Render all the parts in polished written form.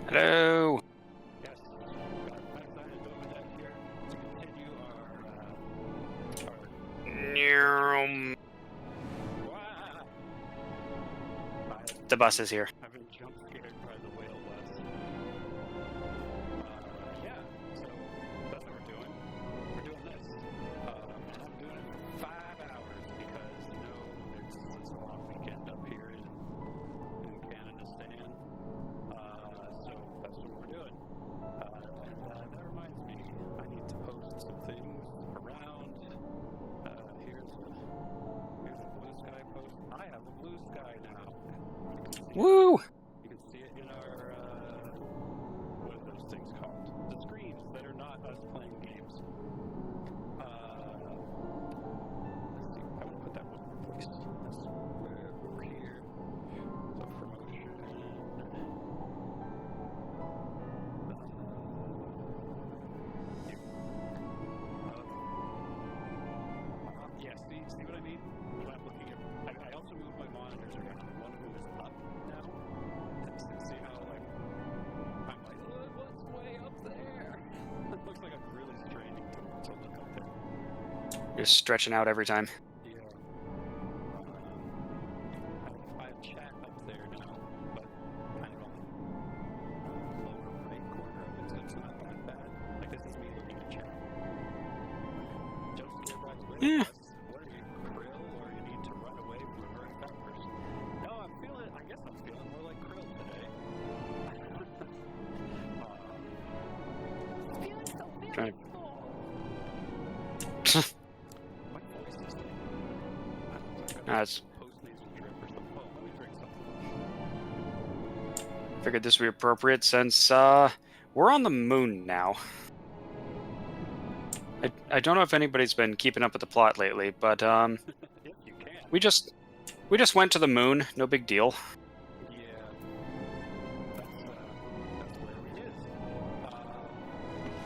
Hello. Yes, got excited over that here to continue The bus is here. I've been jump scared by the whale bus. Yeah, so that's what we're doing. We're doing this. And I'm doing it for 5 hours because, it's a long weekend up here in Canada Stan. So that's what we're doing. And that reminds me, I need to post some things around. Here's a blue sky post. I have a blue sky now. Woo! You can see it in our, what are those things called? The screens that are not us playing games. Let's see, I want to put that one in place. That's over here. So promotion. Yeah, see what I mean? When I'm looking at, I also moved my monitors around. One of them is up now. See how, like, I'm like, what's way up there? It looks like I'm really straining to look up there. You're stretching out every time. Yeah. I have chat up there now, but kind of on the lower right corner of it, so it's not that bad. Like, this is me looking at chat. Jump scare by the way. Yeah. What are you, Krill, or you need to run away from a very fat person? No, I guess I'm feeling more like Krill today. Feeling so Trying beautiful. My voice is like, That's post-nasal drip or something. Oh, let me drink something. figured this would be appropriate since we're on the moon now. I don't know if anybody's been keeping up with the plot lately, but If you can. we just went to the moon. No big deal. Yeah. That's where it is.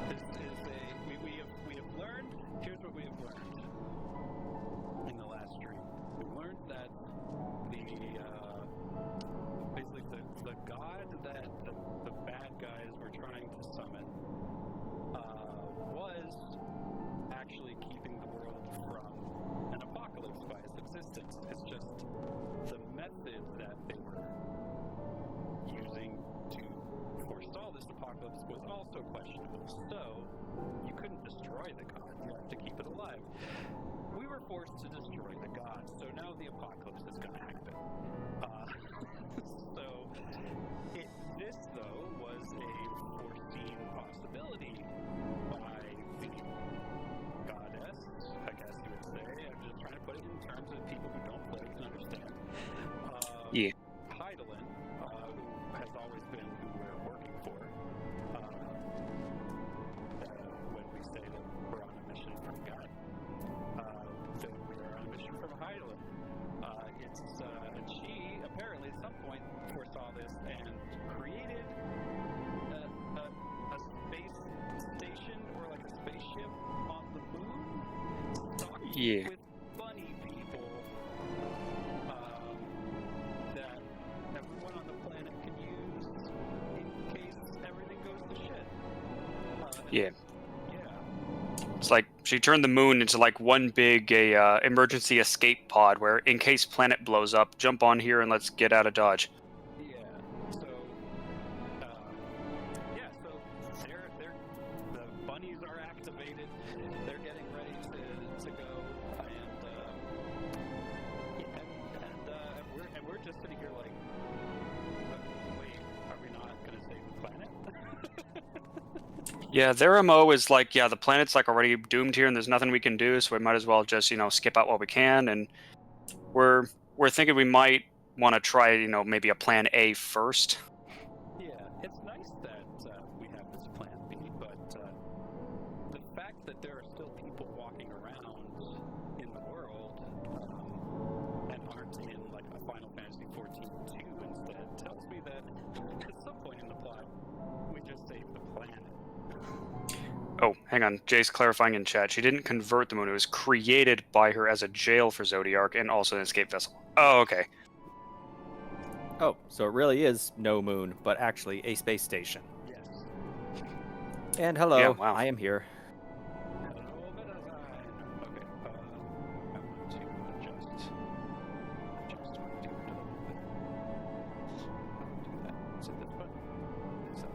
This is we have learned, here's what we have learned in the last stream. We learned that basically the god that the bad guys were trying to summon was actually keeping the world from an apocalypse by its existence. It's just the method that they were using to forestall this apocalypse was also questionable. So, you couldn't destroy the god, you have to keep it alive. We were forced to destroy the god, so now the apocalypse is going to happen. So, this though was a foreseen possibility by the goddess, I guess you would say. I'm just trying to put it in terms of people who don't play can understand. Yeah. Heidelin, who has always been who we're working for, when we say that we're on a mission from God, that we are on a mission from Heidelin. And she apparently at some point foresaw this and created a space station or like a spaceship on the moon, stocked Yeah. with bunny people that everyone on the planet can use in case everything goes to shit. Yeah. Yeah. It's like she turned the moon into like one big emergency escape pod where in case planet blows up, jump on here and let's get out of Dodge. Yeah. So, they're the bunnies are activated. They're getting ready to go, and we're just sitting here like, wait, are we not gonna save the planet? Yeah, their MO is like, yeah, the planet's like already doomed here and there's nothing we can do, so we might as well just, skip out while we can. And we're thinking we might want to try, maybe a plan A first. Yeah, it's nice that we have this plan B, but the fact that there are still people walking around in the world and aren't in like a Final Fantasy XIV 2 instead tells me that at some point in the plot we just saved the planet. Oh, hang on. Jay's clarifying in chat. She didn't convert the moon. It was created by her as a jail for Zodiark and also an escape vessel. Oh, okay. Oh, so it really is no moon, but actually a space station. Yes. And hello, Yeah, wow. I am here. Hello, Bunnystation. Okay, I want to adjust my dude a little bit. I'll do that. So this button is up.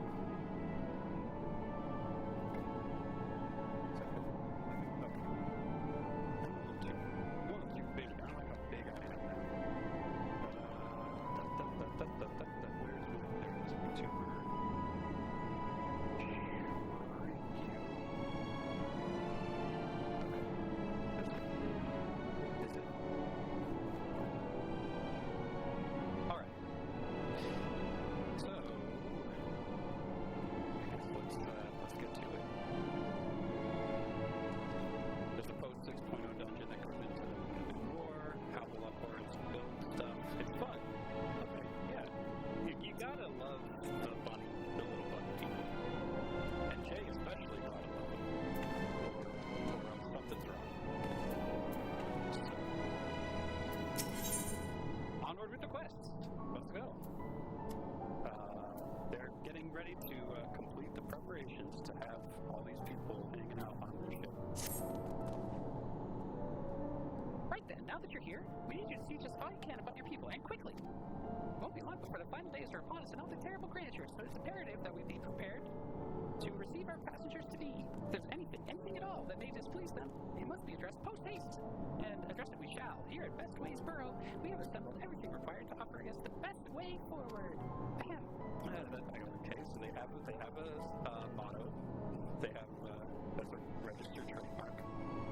Is that good? Okay. I'm a little too big. I don't like how big I am now. Where's my tuber? Alright. So, I guess let's get to it. There's a post 6.0 dungeon that goes into the war, how the lore is built stuff. It's fun. Okay, yeah. You gotta love the little bunny people. And Jay especially gotta love them. Or else something's wrong. So, onward with the quests. Let's go. They're getting ready to complete the preparations to have all these people hanging out on their ship. Right then, now that you're here, we need you to teach us all you can about your people, and quickly. It won't be long before the final days are upon us and all the terrible grandeurs, so it's imperative that we be prepared to receive our passengers to be. If there's anything at all that may displease them, it must be addressed post-haste. And address it we shall. Here at Best Ways Borough, we have assembled everything required to offer us the best way forward. Ahem. Okay, so they have a motto. They have that's a registered trademark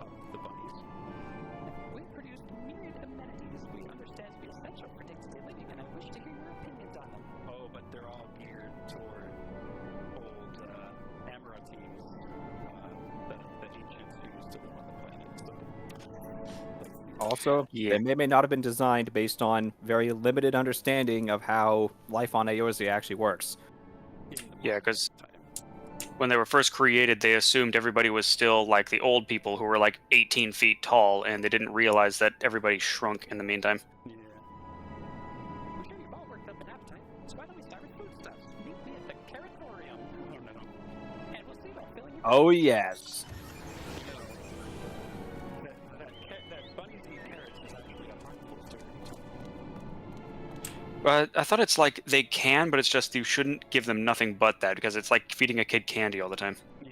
of the bunnies. We've produced myriad amenities we understand to be essential for day-to-day living, and I wish to hear your opinions on them. Oh, but they're all geared toward old Amaratees, the ancients who used to live on the planet. So, Also, Yeah. they may not have been designed based on very limited understanding of how life on Eorzea actually works. Yeah, because when they were first created, they assumed everybody was still like the old people who were like 18 feet tall, and they didn't realize that everybody shrunk in the meantime. Yeah. I'm sure you've all worked up an appetite, so why don't we start with foodstuffs? Meet me at the Caratorium. Oh no. And we'll see about filling your Oh yes. That bunnies eat carrots is actually a harmful stereotype. I thought it's like they can, but it's just you shouldn't give them nothing but that, because it's like feeding a kid candy all the time. Yeah.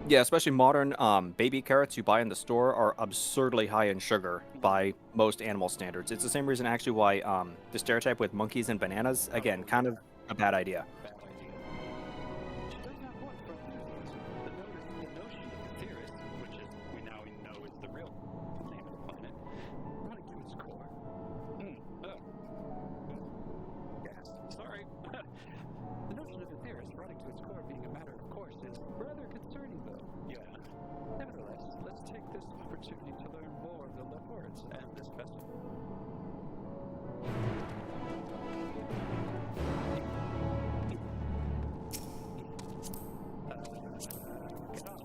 Yeah, especially modern baby carrots you buy in the store are absurdly high in sugar by most animal standards. It's the same reason actually why the stereotype with monkeys and bananas, again, kind of a bad idea. Bad idea. She does not want from the notion of the theorist, which is we now know is the real name of the planet, running to its core. Gas. Sorry. The notion of the theorist running to its core being a matter of course is rather concerning, though. Yeah. Nevertheless, let's take this opportunity to learn more of the Lords and this vessel. Get on.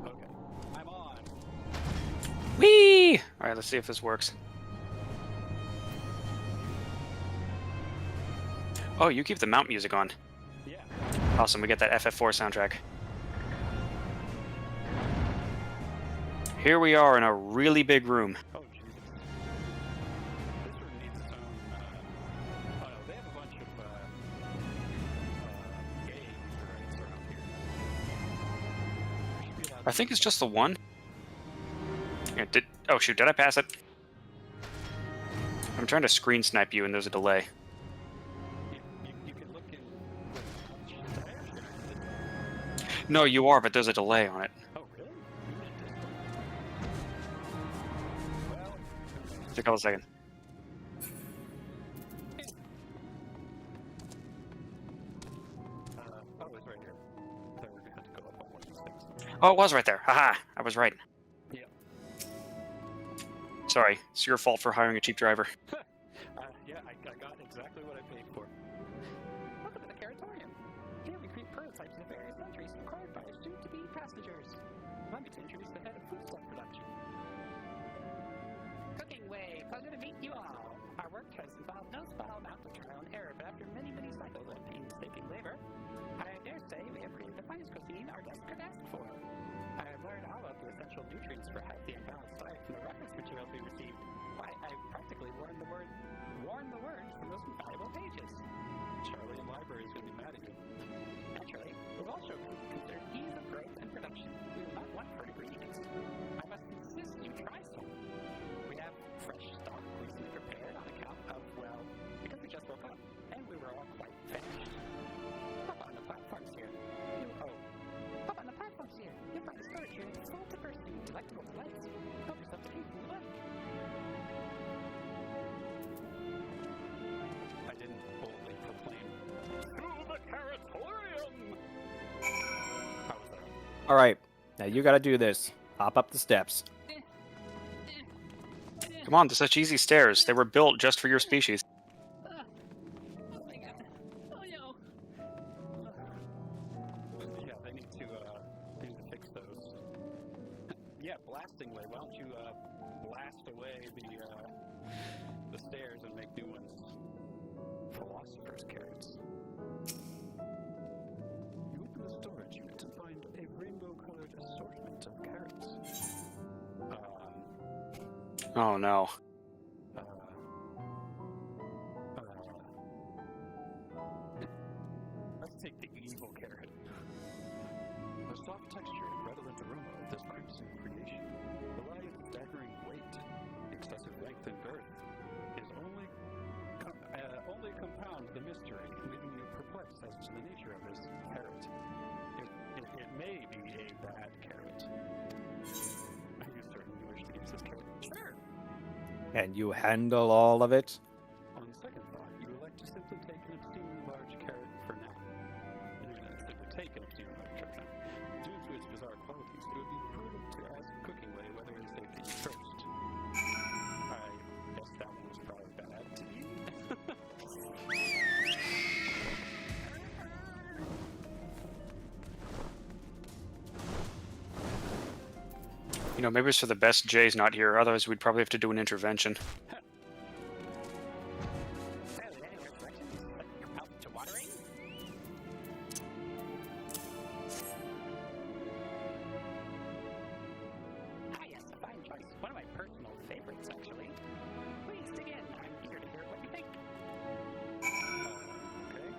Okay. I'm on. Whee! All right, let's see if this works. Oh, you keep the mount music on. Yeah. Awesome, we get that FF4 soundtrack. Here we are in a really big room. Oh, Jesus. This room needs its own, oh no, they have a bunch of, gay rights around here. Should be allowed I think it's just the one. Yeah, oh shoot, did I pass it? I'm trying to screen snipe you and there's a delay. You can look in, did I actually, No, you are, but there's a delay on it. oh, really? Well, Take a second. oh, it's right here. I thought we were gonna have to go up on one of these things. Oh, it was right there. Haha, I was right. Yeah. Sorry, it's your fault for hiring a cheap driver. Yeah, I got exactly what I paid for. Welcome to the Caratorium. Here we create prototypes of various countries required by soon-to-be passengers. Allow me to introduce the head of foodstuff production. Cooking Way, pleasure to meet you all. Our work has involved no small amount of trial and error, but after many, many cycles of painstaking labor, I dare say we have created the finest cuisine our guests could ask for. I have learned all of the essential nutrients for healthy and balanced life from the reference materials we received. Why, I practically worn the words from those valuable pages. Charlie and library is going to be mad at you. Naturally, we've also considered ease of growth and production. We will not want for ingredients. I must insist you try some. We have fresh stock recently prepared on account of, well, because we just woke up, and we were all quite famished. Hop on the platforms here. Hop on the platforms here. You'll find a storage room full to bursting with delectable delights. Help yourself to anything you like. I didn't boldly proclaim, "To the Carrotorium!" How was that? All right, now you got to do this. Hop up the steps. Come on, they're such easy stairs. They were built just for your species. Oh my god. Oh no. Yeah, they need to fix those. Yeah, blasting way. Why don't you blast away the stairs and make new ones? Philosopher's carrots. You open the storage unit and find a rainbow-colored assortment of carrots. Oh no. Let's take the evil carrot. The soft texture and redolent aroma of this crimson creation, belied its staggering weight, excessive length and girth, is only compound the mystery, leaving you perplexed as to the nature of this carrot. It may be a bad carrot. Are you certain you wish to use this carrot? Sure. And you handle all of it? On second thought, you elect to simply take an obscenely large carrot for now. Simply take an obscenely large carrot for now. Due to its bizarre qualities, it would be prudent to ask Cooking Way whether it is safe to eat first. I guess that one was probably bad to eat. You know, maybe it's for the best Jay's not here. Otherwise, we'd probably have to do an intervention. Anywhere directions? Like your mouth to watering? Ah, yes, a fine choice. One of my personal favorites, actually. Please dig in. I'm eager to hear what you think. Okay.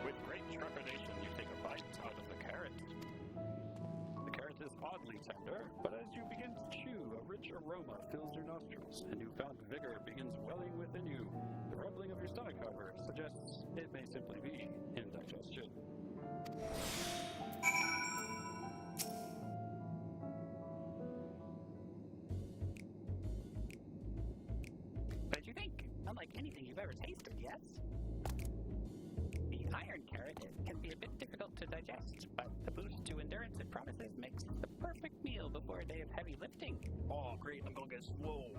With great trepidation, you take a bite out of the carrot. The carrot is oddly tender, but as you begin to chew, a rich aroma fills your nostrils, and newfound vigor begins welling within you. The rumbling of your stomach, however, suggests it may simply be indigestion. What did you think? Unlike anything you've ever tasted, yes? The iron carrot can be a bit difficult to digest, but the boost to endurance it promises makes the perfect meal before a day of heavy lifting. Oh, great, I'm gonna get swole.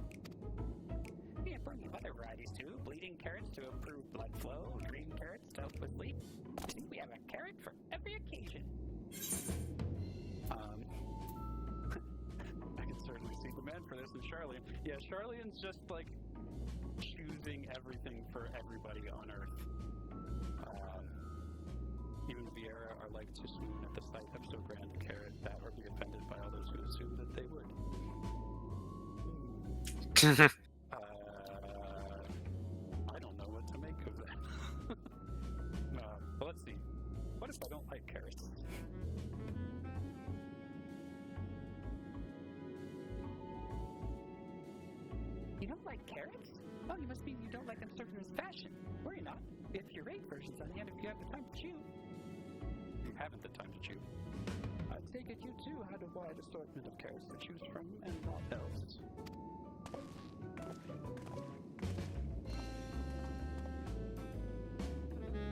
We have plenty of other varieties too. Bleeding carrots to improve blood flow, green carrots to help with sleep. I think we have a carrot for every occasion. I can certainly see the man for this in Charlian. Yeah, Charlian's just like choosing everything for everybody on Earth. Even Vieira are like to swoon at the sight of so grand a carrot that or be offended by others who assume that they would. I don't know what to make of that. But let's see. What if I don't like carrots? You don't like carrots? Oh, you must mean you don't like them served in this fashion. Worry not. We have pureed versions on the end if you have the time to chew. You haven't the time to chew. I take it you too had a wide assortment of carrots to choose from and not else.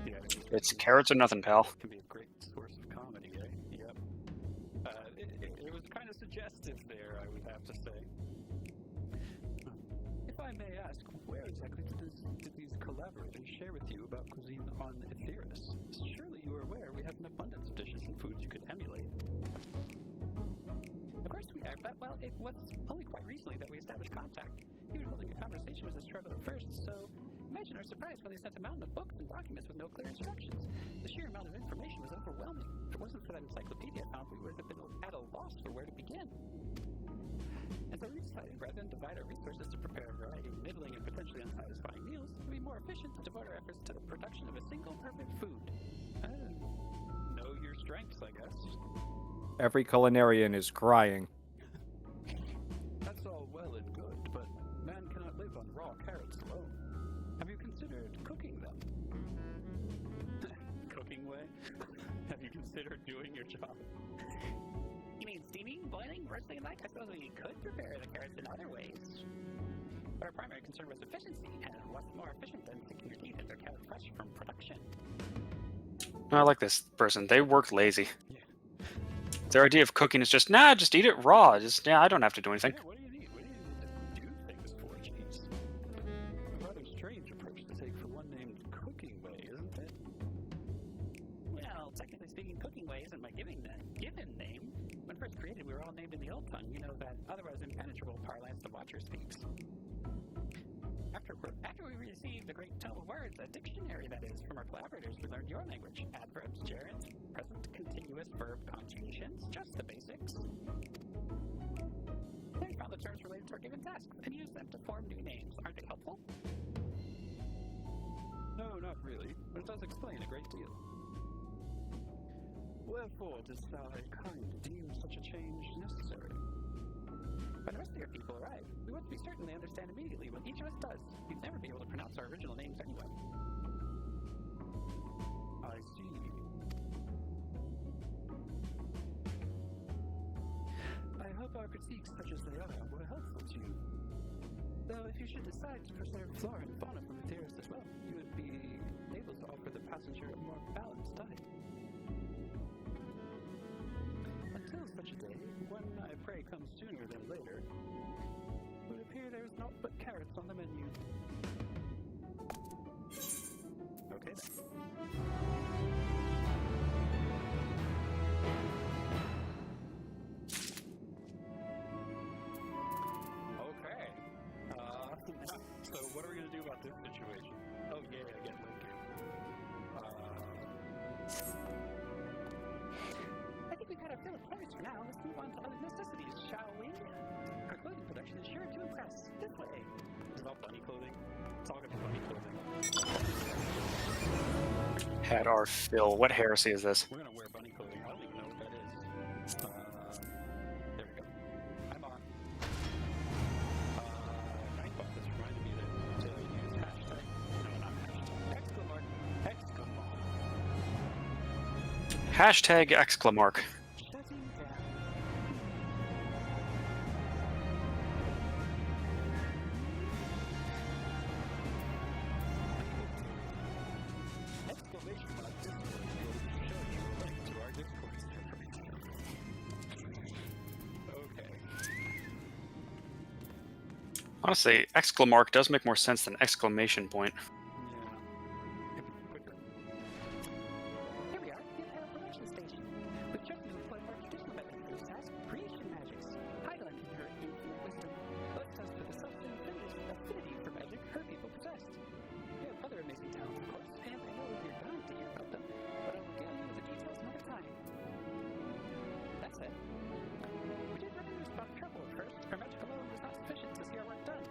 Yeah, It's carrots or nothing, pal. can be a great source of comedy, eh? Yep. It was kind of suggestive there, I would have to say. If I may ask, where exactly did these collaborators share with you about cuisine on Etheirus? Surely you are aware we have an abundance of dishes and foods you could emulate. Of course we are, but, well, it was only quite recently that we established contact. Even holding a conversation was a struggle at first, so imagine our surprise when they sent a mountain of books and documents with no clear instructions. The sheer amount of information was overwhelming. If it wasn't for that encyclopedia found, we would have been at a loss for where to begin. And so we decided, rather than divide our resources to prepare a variety of middling and potentially unsatisfying meals, it would be more efficient to devote our efforts to the production of a single perfect food. Know your strengths, I guess. Every culinarian is crying. That's all well and good, but man cannot live on raw carrots alone. Have you considered cooking them? Cooking way? Have you considered doing your job? You mean steaming, boiling, roasting, and like? I suppose we could prepare the carrots in other ways. But our primary concern was efficiency, and what's more efficient than sticking your teeth into a carrot fresh from production? I like this person. They work lazy. Yeah. Their idea of cooking is just, nah, just eat it raw. Just, yeah, I don't have to do anything. Yeah, what do you need? What do you need to do things for? Jeez. A rather strange approach to take for one named cooking way, isn't it? Well, technically speaking, cooking way isn't my given name. When first created, we were all named in the old tongue, you know, that otherwise impenetrable parlance the Watcher speaks. After we received the great tome of words, a dictionary that is, from our collaborators, we learned your language. Adverbs, gerunds, present continuous verb conjugations, just the basics. Then we found the terms related to our given task, and used them to form new names. Aren't they helpful? No, not really, but it does explain a great deal. Wherefore dost thou kind deem such a change necessary? When the rest of your people arrive, we want to be certain they understand immediately what each of us does. You'd never be able to pronounce our original names anyway. I see. I hope our critiques, such as they are, were helpful to you. Though if you should decide to preserve flora and fauna from the theorist as well, you would be able to offer the passenger a more balanced diet. Until such a day, when I pray comes sooner than later, it would appear there is naught but carrots on the menu. Okay then. Okay. So what are we going to do about this situation? Oh yeah, get Lincoln. I think we've had our fill of carrots for now. Let's move on to other necessities, shall we? Our clothing production is sure to impress. This way. It's not bunny clothing. It's all going to be bunny clothing. Had our fill. What heresy is this? We're going to wear bunny clothing. I don't even know what that is. There we go. I'm on. Nightbot just reminded me to use hashtag. No, not hashtag. Exclamark. Exclamark. Hashtag exclamark. Shutting down. Exclamation mark Discord will show you a link to our Discord server. Okay. Honestly, exclamark does make more sense than exclamation point. Yeah. It'd be quicker. Here we are, at our production station. We've chosen to employ more traditional methods for this task, creation magics. Highland in her infinite wisdom left us with the self-infinite affinity for magic her people possessed. We have other amazing talents, of course, and I know you're dying to hear about them, but I will give you the details another time. That said, we did run into spot trouble at first. Our magic alone was not sufficient to see our work done.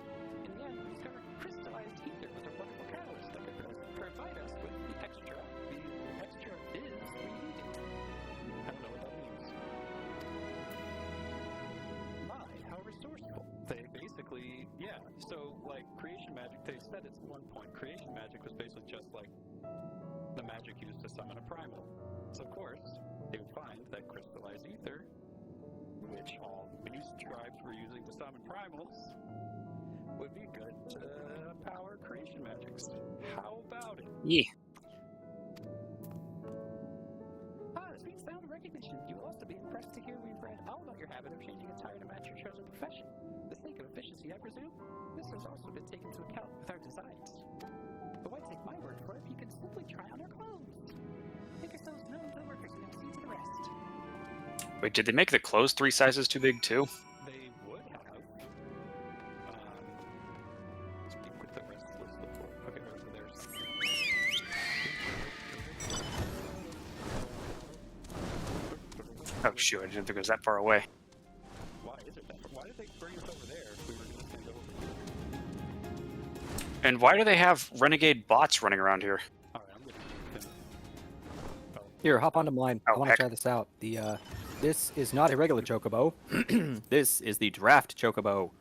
In the end, we discovered crystallized ether was a wonderful catalyst that could provide us with the extra biz we needed. I don't know what that means. My, how resourceful. They basically, yeah, so like creation magic, they said at one point, creation magic was basically just like the magic used to summon a primal. So of course, they would find that crystallized ether, which all beast tribes were using to summon primals, would be good to power creation magics. How about it? Yeah. Sweet sound of recognition. You will also be impressed to hear we've read all about your habit of changing attire to match your chosen profession. For the sake of efficiency, I presume, this has also been taken into account with our designs. But why take my word for it? You can simply try on our clothes. Make yourselves known to the workers and you'll see to the rest. Wait, did they make the clothes 3 sizes too big too? They would have. Speak with the restless before. Okay, there's. Oh shoot, I didn't think it was that far away. Why is it that? Why did they bring us over there if we were just gonna go over here? And why do they have renegade bots running around here? Alright, I'm gonna Here, hop onto mine. Oh, I want to heck. try this out. This is not a regular chocobo. This is the draft chocobo.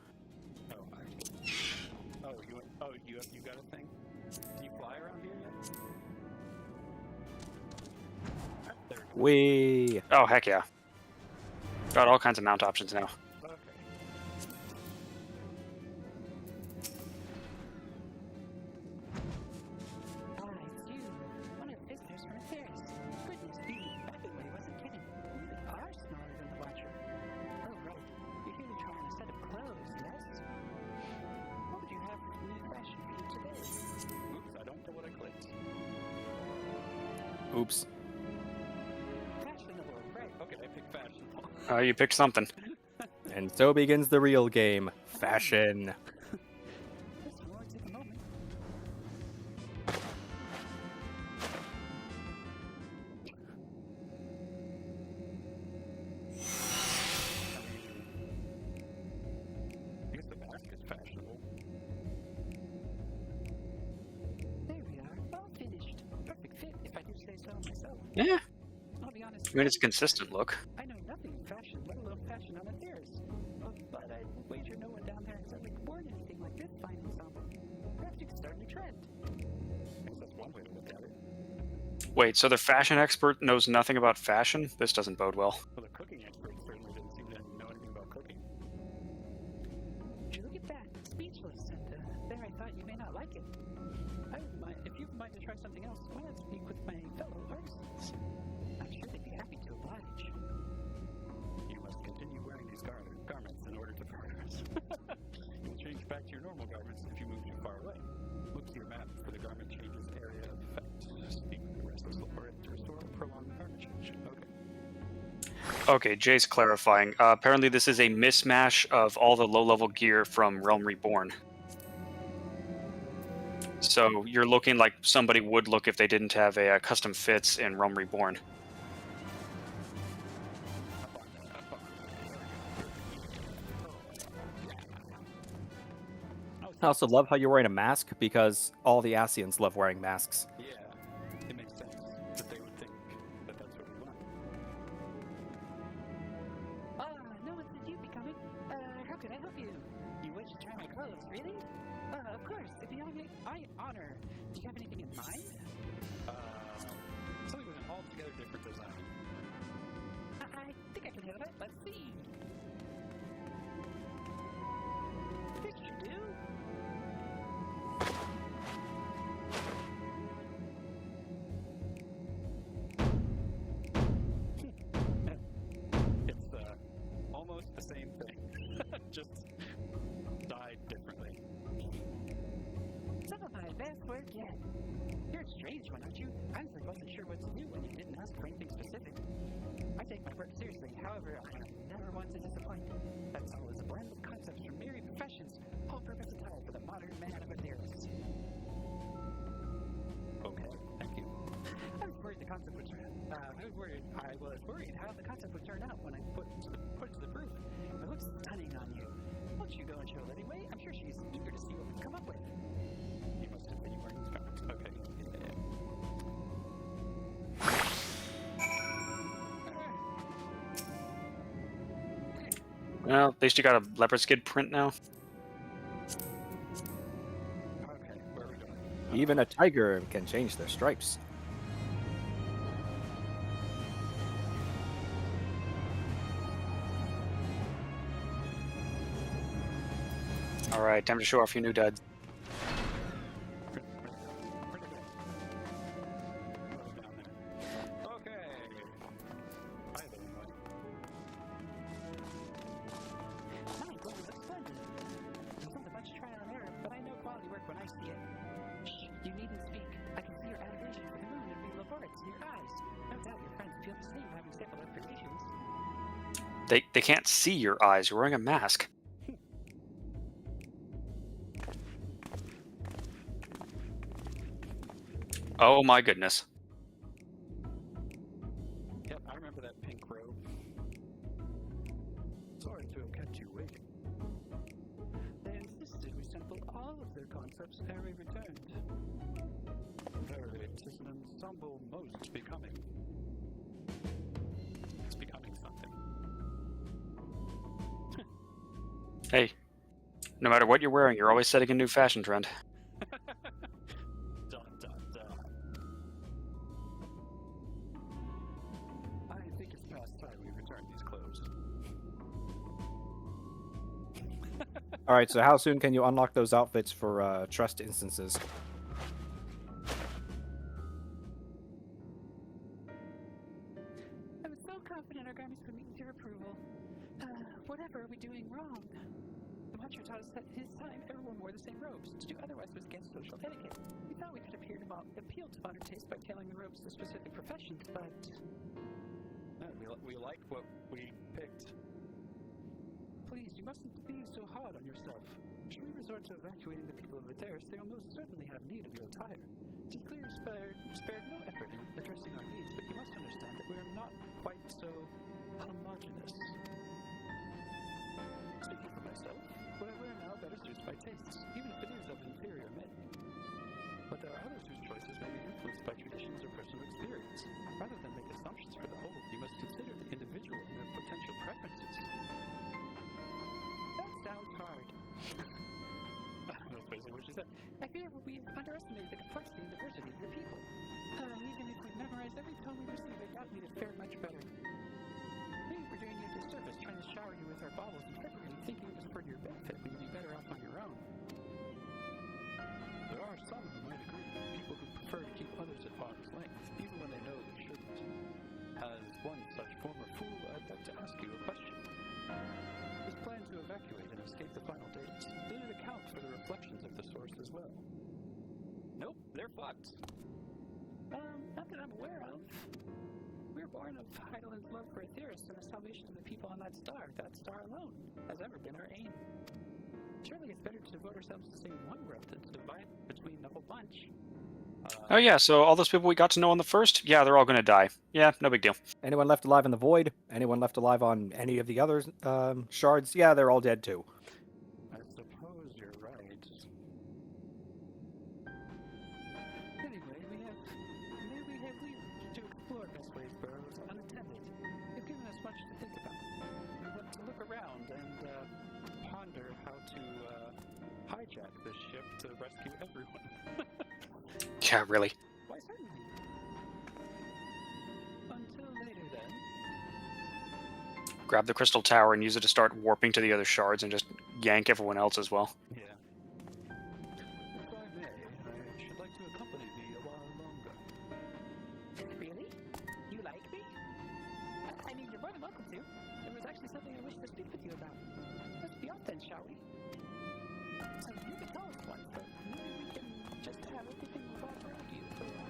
you got a thing? Can you fly around here yet? There we go. Wee. Oh heck yeah. Got all kinds of mount options now. Okay. Ah, it's you. One of the visitors from Paris. Goodness me, everybody wasn't kidding. You are smaller than the Watcher. Oh, right. You're here to try on a set of clothes, yes? What would you have for new fashion for you today? Oops, I don't know what I clicked. Oops. Fashionable, right? Okay, I picked fashionable. Oh, you picked something. And so begins the real game. Fashion. Just more take a moment. I guess the mask is fashionable. There we are, all finished. Perfect fit, if I do say so myself. Yeah. I'll be honest. I mean, it's a consistent look. I know nothing of fashion, let alone fashion on affairs. But I wager no one down there has ever worn anything like this fine ensemble. Perhaps you could start a new trend. I guess that's one way to look at it. Wait, so the fashion expert knows nothing about fashion? This doesn't bode well. Well, the cooking expert certainly didn't seem to know anything about cooking. Would you look at that? Speechless, and there I thought you may not like it. I wouldn't mind, if you would mind to try something else, why not speak with my fellow artists? I'm sure they'd be happy to oblige. You must continue wearing these garments in order to progress. You'll change back to your normal garments if you move too far away. Look to your map for the garment changes area of effect. Speak with the restless for it to restore or prolong the garment change. Okay. Okay, Jay's clarifying. Apparently this is a mismatch of all the low-level gear from Realm Reborn. So you're looking like somebody would look if they didn't have a custom fits in Realm Reborn. I also love how you're wearing a mask because all the Asians love wearing masks. Yeah, it makes sense that they would think that that's what we want. No one said you'd be coming. How can I help you? You wish to try my clothes, really? Of course, if you have any honor. Do you have anything in mind? Something with an altogether different design. I think I can handle it. Let's see. This should do. It's almost the same thing, just dyed differently. Some of my best work yet. You're a strange one, aren't you? I wasn't sure what to do when you didn't ask for anything specific. I take my work seriously, however, I am never one to disappoint. That's all is a blend of concepts from myriad professions, all-purpose attire for the modern man of affairs. Okay, thank you. I was worried the concept would turn out. I was worried how the concept would turn out when I put it to the proof. It looks stunning on you. Why don't you go and show it anyway? I'm sure she's eager to see what we come up with. You must continue wearing these garments. Okay. Well, at least you got a leopard skin print now. Okay, where are we going? Even a tiger can change their stripes. Alright, time to show off your new duds. Okay. Hi there, everyone. My clothes look splendid. There's not much trial and error, but I know quality work when I see it. Shh, you needn't speak. I can see your adoration for the moon and read laborious in your eyes. No doubt your friends feel the same having sampled observations. They can't see your eyes. You're wearing a mask. Oh my goodness. Yep, I remember that pink robe. Sorry to have kept you waiting. They insisted we sample all of their concepts ere we returned. Verily, it is an ensemble most becoming. It's becoming something. Hey, no matter what you're wearing, you're always setting a new fashion trend. Dot, dot, dot. I think it's past time we return these clothes. All right, so how soon can you unlock those outfits for trust instances? I was so confident our garments would meet your approval. Whatever are we doing wrong? The Watcher taught us that at his time, everyone wore the same robes. To do otherwise was against social etiquette. We thought we could appeal to modern taste by tailoring the robes to specific professions, but... We like what we picked. Please, you mustn't be so hard on yourself. Should we resort to evacuating the people of the terrace, they will most certainly have need of your attire. It is clear you spared no effort in addressing our needs, but you must understand that we are not quite so homogeneous. Speaking for myself, what I wear now better suits my tastes, even if it is of inferior make. But there are others whose choices may be influenced by traditions or personal experience. Rather than make assumptions for the whole, you must consider the individual and their potential preferences. That sounds hard. That's basically what she said. I fear we underestimated the complexity and diversity of your people. Even if we memorized every tone we received, I doubt we'd have fared much better. Maybe we're doing you a disservice trying to shower you with our baubles and February, thinking it was for your benefit when you'd be better off on your own. There are some who might agree. People who prefer to keep others at arm's length, even when they know they shouldn't. As one such former fool, I'd like to ask you a question. This plan to evacuate and escape the final days, did it account for the reflections of the source as well? Nope, they're fucked. Not that I'm aware of. We were born of Heidelin's love for Aetheris and the salvation of the people on that star. That star alone has ever been our aim. Surely it's better to devote ourselves to saving one group than to divide between the whole bunch. Oh yeah, so all those people we got to know on the first, yeah, they're all gonna die. Yeah, no big deal. Anyone left alive in the Void? Anyone left alive on any of the other shards? Yeah, they're all dead too. I suppose you're right. Anyway, we have leave to explore best ways burrows unattended. You've given us much to think about. We want to look around and ponder how to hijack this ship to rescue everyone. Yeah, really. Why, certainly. Until later, then. Grab the crystal tower and use it to start warping to the other shards and just yank everyone else as well. Yeah. If I may, I should like to accompany thee a while longer. Really? You like me? I mean, you're more than welcome to. There was actually something I wish to speak with you about. Let's be off then, shall we? So you can tell us once, but maybe we can just have everything revolve around you for a while.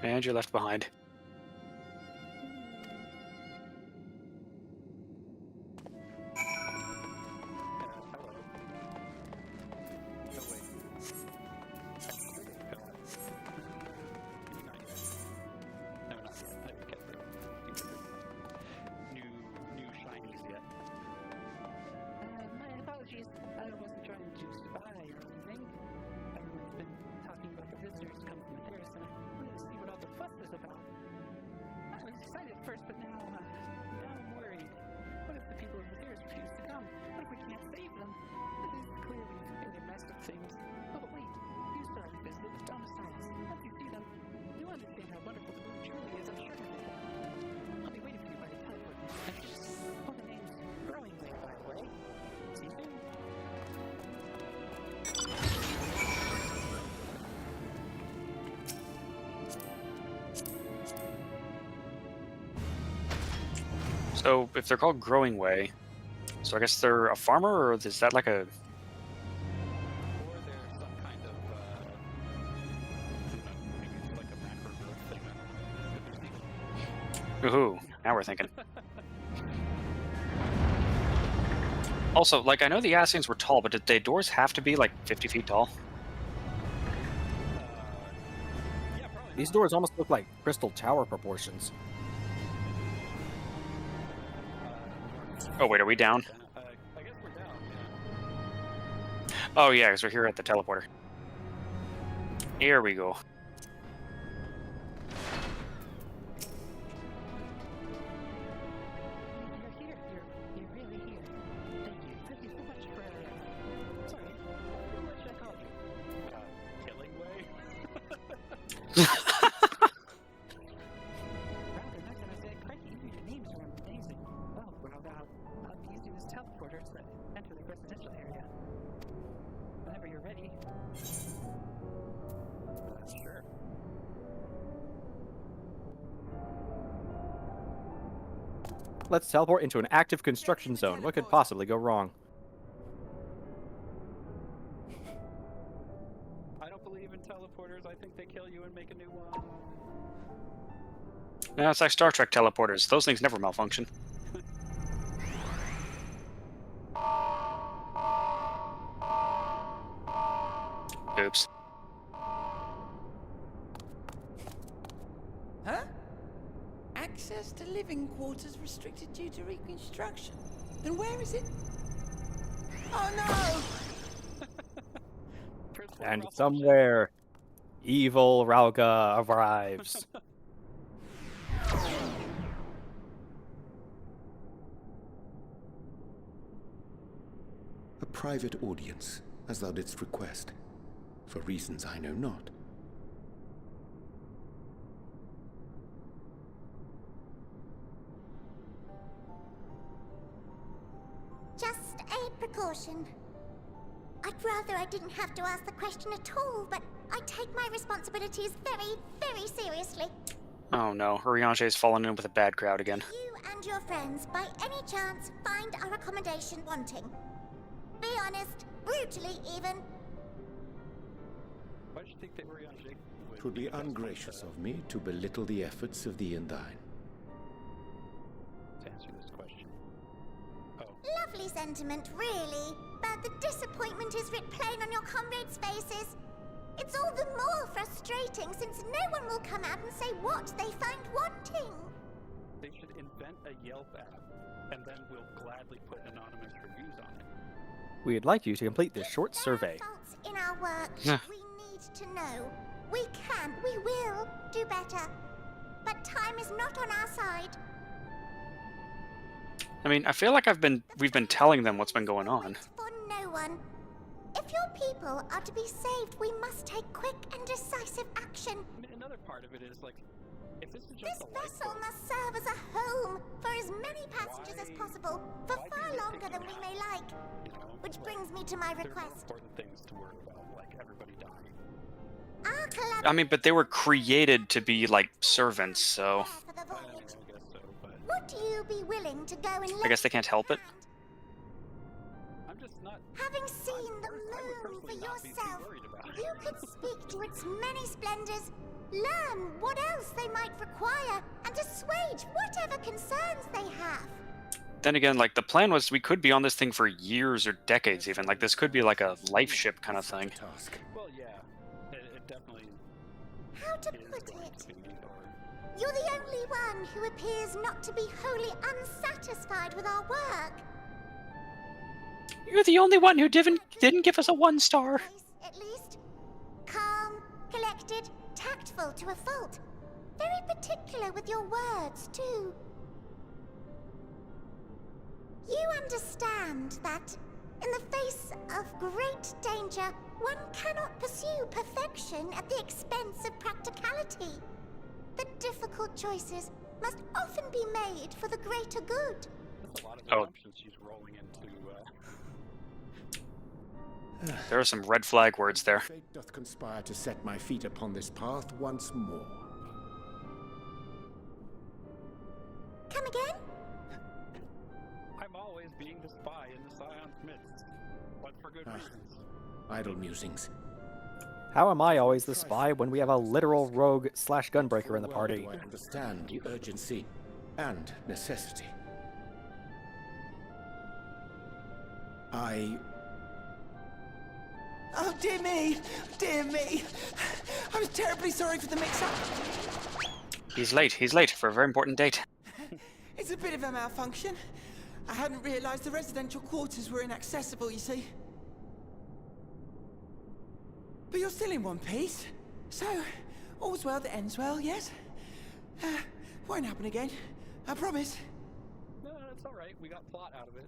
And you're left behind. Hello. No, wait. Not yet. No, not yet. I didn't get there. New shinies yet. My apologies. I wasn't trying to spy or anything. Everyone's been talking about the visitors come from the terrace, and I wanted to see what all the fuss is about. I was excited at first, but now I'm worried. What if the people of the terrace refuse to come? What if we can't save them? It is clear we've made a mess of things. Oh, but wait. You still haven't visited the domiciles. Once you see them, you'll understand how wonderful the room truly is. I'm sure of it. I'll be waiting for you by the teleport. Oh, the name's Growing Way, by the way. See you soon. So if they're called Growing Way, so I guess they're a farmer, or is that like a... Or there's some kind of, maybe it's like a macro growth thing, I don't Ooh, now we're thinking. Also, like, I know the Ascians were tall, but did the doors have to be, like, 50 feet tall? Yeah, probably These not. doors almost look like crystal tower proportions. Oh, wait, are we down? I guess we're down, yeah. Oh, yeah, because we're here at the teleporter. Here we go. You're here. You're really here. Thank you. Thank you so much for. Sorry. What should I call you? Killing way? Rowlga, next time I say, crikey, your names are amazing. Well, Rowlga, I'll be using this teleporter to enter the residential area. Whenever you're ready. Sure. Let's teleport into an active construction zone. What could possibly go wrong? I don't believe in teleporters. I think they kill you and make a new one. Yeah, it's like Star Trek teleporters. Those things never malfunction. Oops. Huh? Access to living quarters restricted due to reconstruction. Then where is it? Oh no! Principal And Russell somewhere, evil Rowlga arrives. A private audience, as thou didst request, for reasons I know not. Just a precaution. I'd rather I didn't have to ask the question at all, but I take my responsibilities very, very seriously. Oh no, Uriange's fallen in with a bad crowd again. You and your friends, by any chance, find our accommodation wanting. Be honest, brutally even. Why did you think they were on Jake? It would be ungracious of me to belittle the efforts of thee and thine. To answer this question. Oh. Lovely sentiment, really. But the disappointment is writ plain on your comrades' faces. It's all the more frustrating since no one will come out and say what they find wanting. They should invent a Yelp app, and then we'll gladly put anonymous reviews on it. We'd like you to complete this short There are survey. faults in our work. Yeah. We need to know. We can, we will do better. But time is not on our side. I mean, I feel like we've been telling them what's been going on. For no one. If your people are to be saved, we must take quick and decisive action. I mean, another part of it is like, if this is This just a vessel lifeboat, must serve as a home for as many passengers as Why- possible, for why far do they longer pick than it we up? may like. you know, Which like, brings me to my there are more request. important things to worry about, like everybody dying. Our I mean, but they were created to be like servants, so for the I know, I voyage. guess so, but Would you be willing to go and I guess they can't help it. I'm just not. Having seen the I would moon for personally not be too yourself, worried about it. you could speak to its many splendors, learn what else they might require, and assuage whatever concerns they have. Then again, like the plan was we could be on this thing for years or decades even. Like this could be like a life ship kind of thing. Task. Well, yeah, it definitely How to is put going it? to be, or You're the only one who appears not to be wholly unsatisfied with our work. You're the only one who didn't give us a 1-star. Face, at least. Calm, collected, tactful to a fault. Very particular with your words, too. You understand that, in the face of great danger, one cannot pursue perfection at the expense of practicality. The difficult choices must often be made for the greater good. that's a lot of Oh. assumptions she's rolling into. There are some red flag words there. Fate doth conspire to set my feet upon this path once more. Come again? I'm always being the spy in the Scion's midst, but for good Ah. reasons. Idle musings. How am I always the spy when we have a literal rogue / gunbreaker in the Well party? do I understand the urgency. and necessity. Oh, dear me! Dear me! I was terribly sorry for the mix-up. He's late for a very important date. It's a bit of a malfunction. I hadn't realized the residential quarters were inaccessible, you see. But you're still in one piece. So, all's well that ends well, yes? Won't happen again. I promise. No, it's alright. We got plot out of it.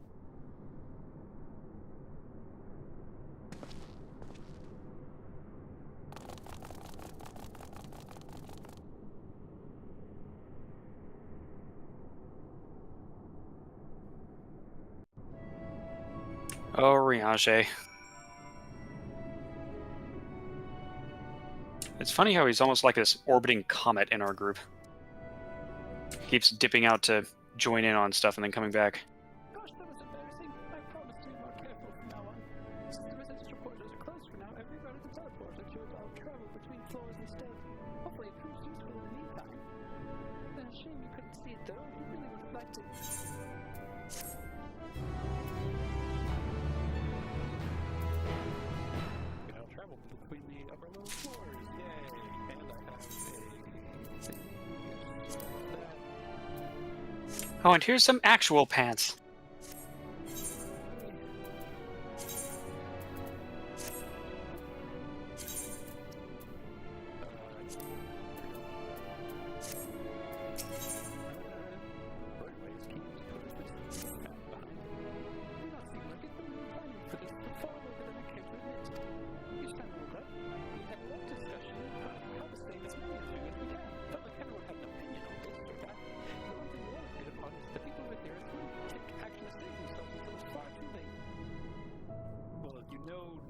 Oh, Riage. It's funny how he's almost like this orbiting comet in our group. Keeps dipping out to join in on stuff and then coming back. Gosh, that was embarrassing. I promise to be more careful from now on. Since the residential quarters are closed for now, every route is a teleporter to allow travel between floors instead. Hopefully it proves useful in the meantime. It's a shame you couldn't see it though. You really would have liked it. We now travel between the upper and lower floors. Yay! And I have a thing. Oh, and here's some actual pants.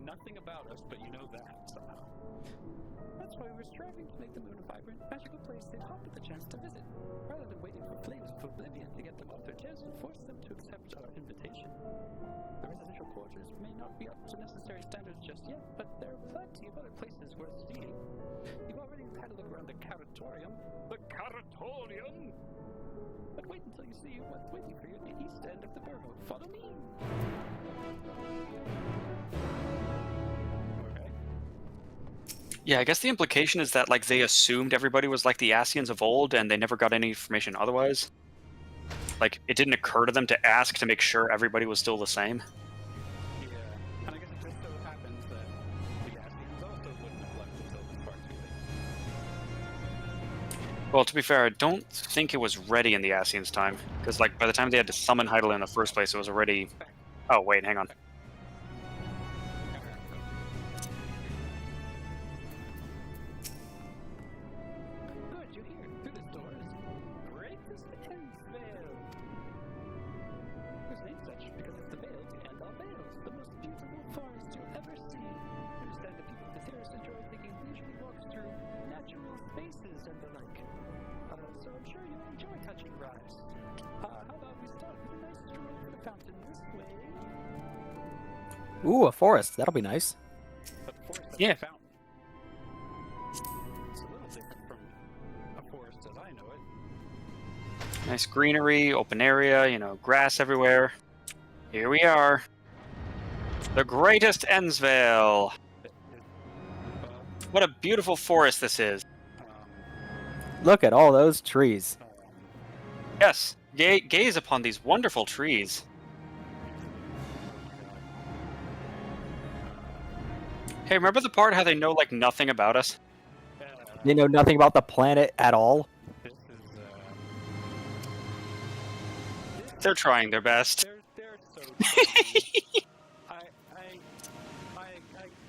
Nothing about us, but you know that somehow. That's why we're striving to make the moon a vibrant, magical place they'd hop at the chance to visit, rather than waiting for flames of oblivion to get them off their chairs and force them to accept our invitation. The residential quarters may not be up to necessary standards just yet, but there are plenty of other places worth seeing. You've already had a look around the Caratorium. The Caratorium? But wait until you see what's waiting for you at the east end of the borough. Follow me! Yeah, I guess the implication is that like they assumed everybody was like the Asians of old and they never got any information otherwise. Like it didn't occur to them to ask to make sure everybody was still the same. Yeah, and I guess it just so happens that the Asians also wouldn't have left until this part too late. Well, to be fair, I don't think it was ready in the Asians' time. Because like by the time they had to summon Hydaelyn in the first place, it was already... Oh, wait, hang on. Good, you're here. Through this door is Greatest Endvale. Whose name's such? Because it's the veil to end all veils, the most beautiful forest you'll ever see. I understand that people of this area enjoy taking leisurely walks through natural spaces and the like. So I'm sure you'll enjoy touching grass. How about we start with a nice stroll for the fountain this way? Ooh, a forest. That'll be nice. But the forest has Yeah. a fountain. It's a little different from a forest as I know it. Nice greenery, open area, you know, grass everywhere. Here we are. The greatest Ensvale. What a beautiful forest this is. Look at all those trees. Yes, gaze upon these wonderful trees. Hey, remember the part how they know like nothing about us? They know nothing about the planet at all. This is They're trying their best. they're so tiny. I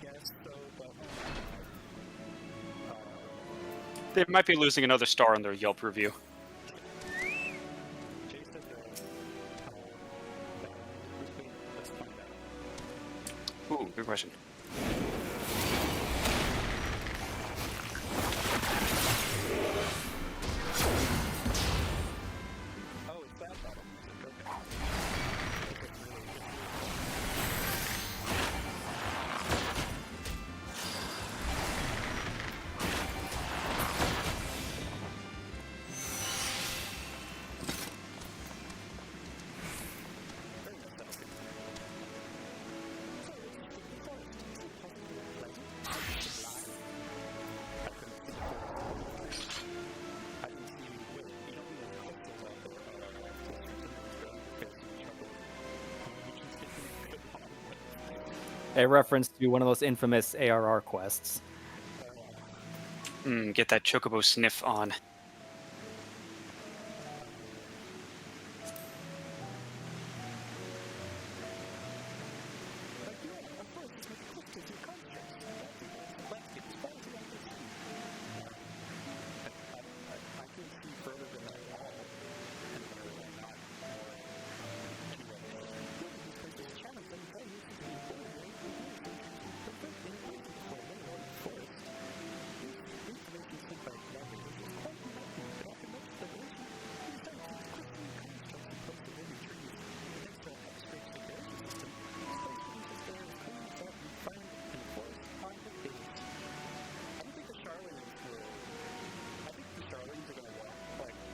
guess so, but They might be losing another star on their Yelp review. Jason, let's find out. Ooh, good question. Oh, it's that battle music. Okay. A reference to one of those infamous ARR quests. Get that chocobo sniff on.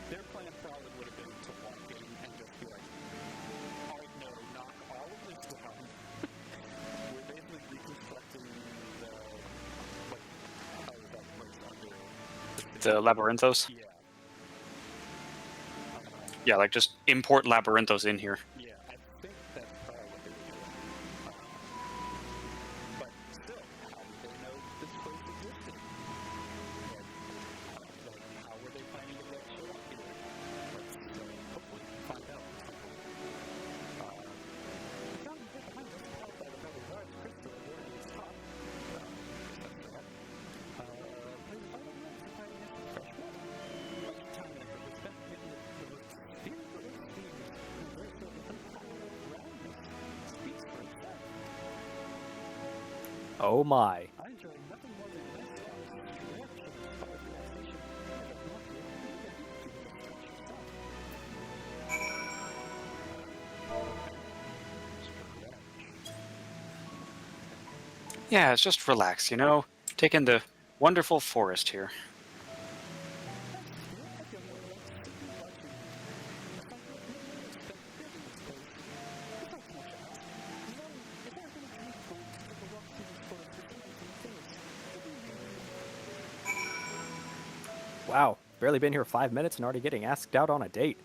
Their plan probably would have been to walk in and just be like, oh no, knock all of this down. We're basically reconstructing the, like, how is that place under? The Labyrinthos? Yeah. Yeah, like just import Labyrinthos in here. Yeah, I think that's probably what they were doing. But still, how did they know this place existed? Like, how were they planning to get shit up here? Let's hopefully find out. The fountain right behind us is powered by another large crystal during its top. There's a vital room supplying us with fresh water. Much time and effort was spent making the beautiful experience and where so the unparalleled roundness speaks for itself. Oh my. I enjoy nothing more than nice songs, relaxation, power relaxation, and of not being able to touch yourself. Yeah, it's just relax, you know? Take in the wonderful forest here. Wow. Barely been here 5 minutes and already getting asked out on a date.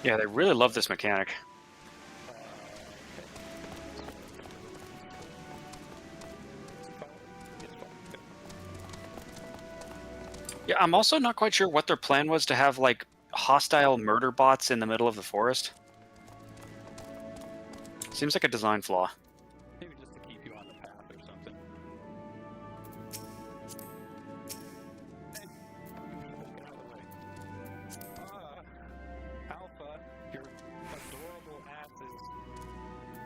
Yeah, they really love this mechanic. Yeah, I'm also not quite sure what their plan was to have, like, hostile murder bots in the middle of the forest. Seems like a design flaw. Maybe just to keep you on the path or something. Hey, get out of the way. Alpha, your adorable ass is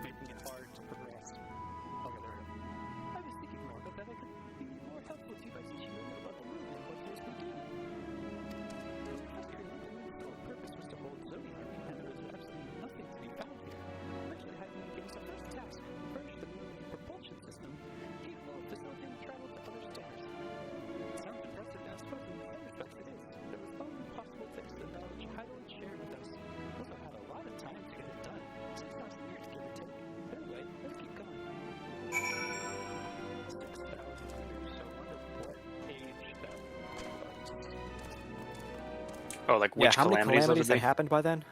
making it hard to progress. Okay, there we go. I was thinking, Rowlga, that I could be more helpful to you by teaching you more about the room and what it is we do. The whole purpose was to hold Zodiac, and there was absolutely nothing to be found here. Originally, I had given us a first task, furnish the room with a propulsion system capable of facilitating travel to other stars. It sounds impressive, and I suppose in some respects it is. There was only possible thanks to the knowledge Hydo had shared with us. We also had a lot of time to get it done. 6,000 years, give or take. But anyway, let's keep going. 6,000 years. So I wonder what age that was. Oh, like Yeah, which how many calamities calamities would had happened by then?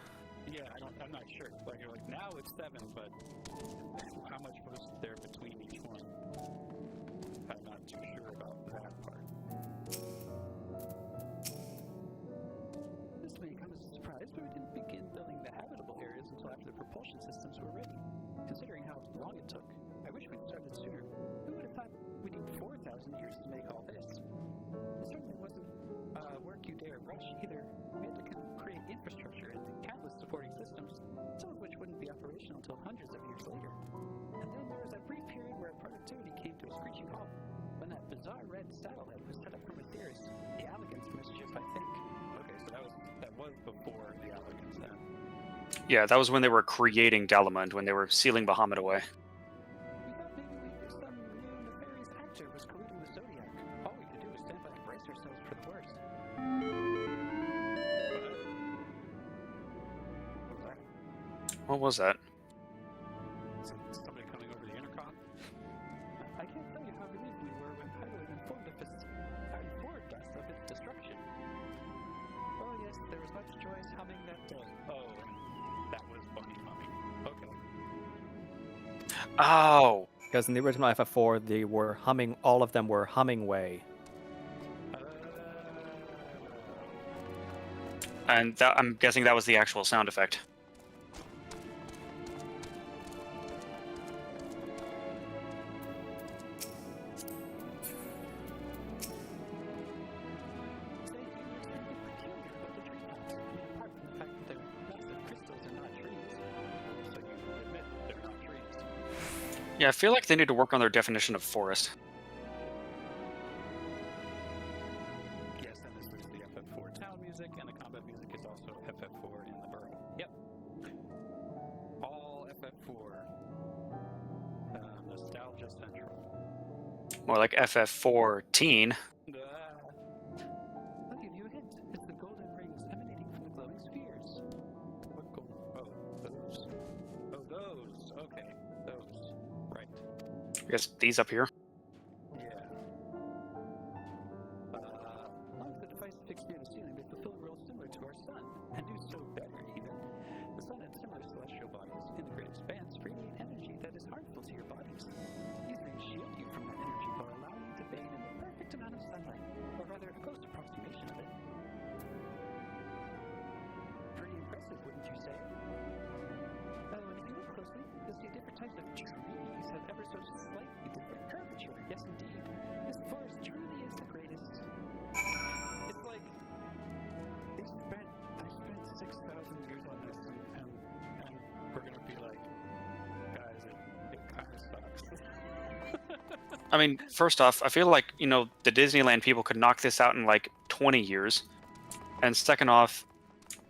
Yeah, I'm not sure. Like, you're like, now it's 7, but how much was there between each one? I'm not too sure about that part. This may come as a surprise, but we didn't begin building the habitable areas until after the propulsion systems were ready. Considering how long it took, I wish we'd started sooner. Who would have thought we'd need 4,000 years to make all this? It certainly wasn't work you dare rush either. We had to create infrastructure and countless supporting systems, some of which wouldn't be operational until hundreds of years later. And then there was that brief period where productivity came to a screeching halt, when that bizarre red satellite was set up from Etheris, the Alligans mischief, I think. Okay, so that was before the Alligans then. Yeah, that was when they were creating Dalamund, when they were sealing Bahamut away. We thought maybe some new nefarious actor was colluding with Zodiac. All we could do was stand by and brace ourselves for the worst. What was that? Somebody coming over the intercom? I can't tell you how relieved we Oh, Because in the original FF4, they were humming. All of them were humming way. and that, I'm guessing that was the actual sound effect. Say you were something peculiar about the treetops. I mean, apart from the fact that they're massive crystals and not trees. So you admit they're not trees. Yeah, I feel like they need to work on their definition of forest. Yes, and this is the FF4 town music, and the combat music is also FF4 in the borough. Yep. All FF4. Nostalgia Central. More like FF14. I'll give you a hint. It's the golden rings emanating from the glowing spheres. What oh, those. Oh, those. Okay, those. Right. I guess these up here. Yeah. As long as the device is fixed near the ceiling, they fulfill roles similar to our sun, and do so better, even. The sun and similar celestial bodies in the great expanse radiate energy that is harmful to your bodies. These rings shield you from that energy while allowing you to bathe in the perfect amount of sunlight, or rather, a close approximation of it. Pretty impressive, wouldn't you say? Oh, and if you look closely, you'll see different types of trees have ever so slightly different curvature. Yes, indeed. This forest truly is the greatest. It's like I spent 6,000 years on this, and we're gonna be like, guys, it kind of sucks. I mean, first off, I feel like, you know, the Disneyland people could knock this out in like 20 years. And second off,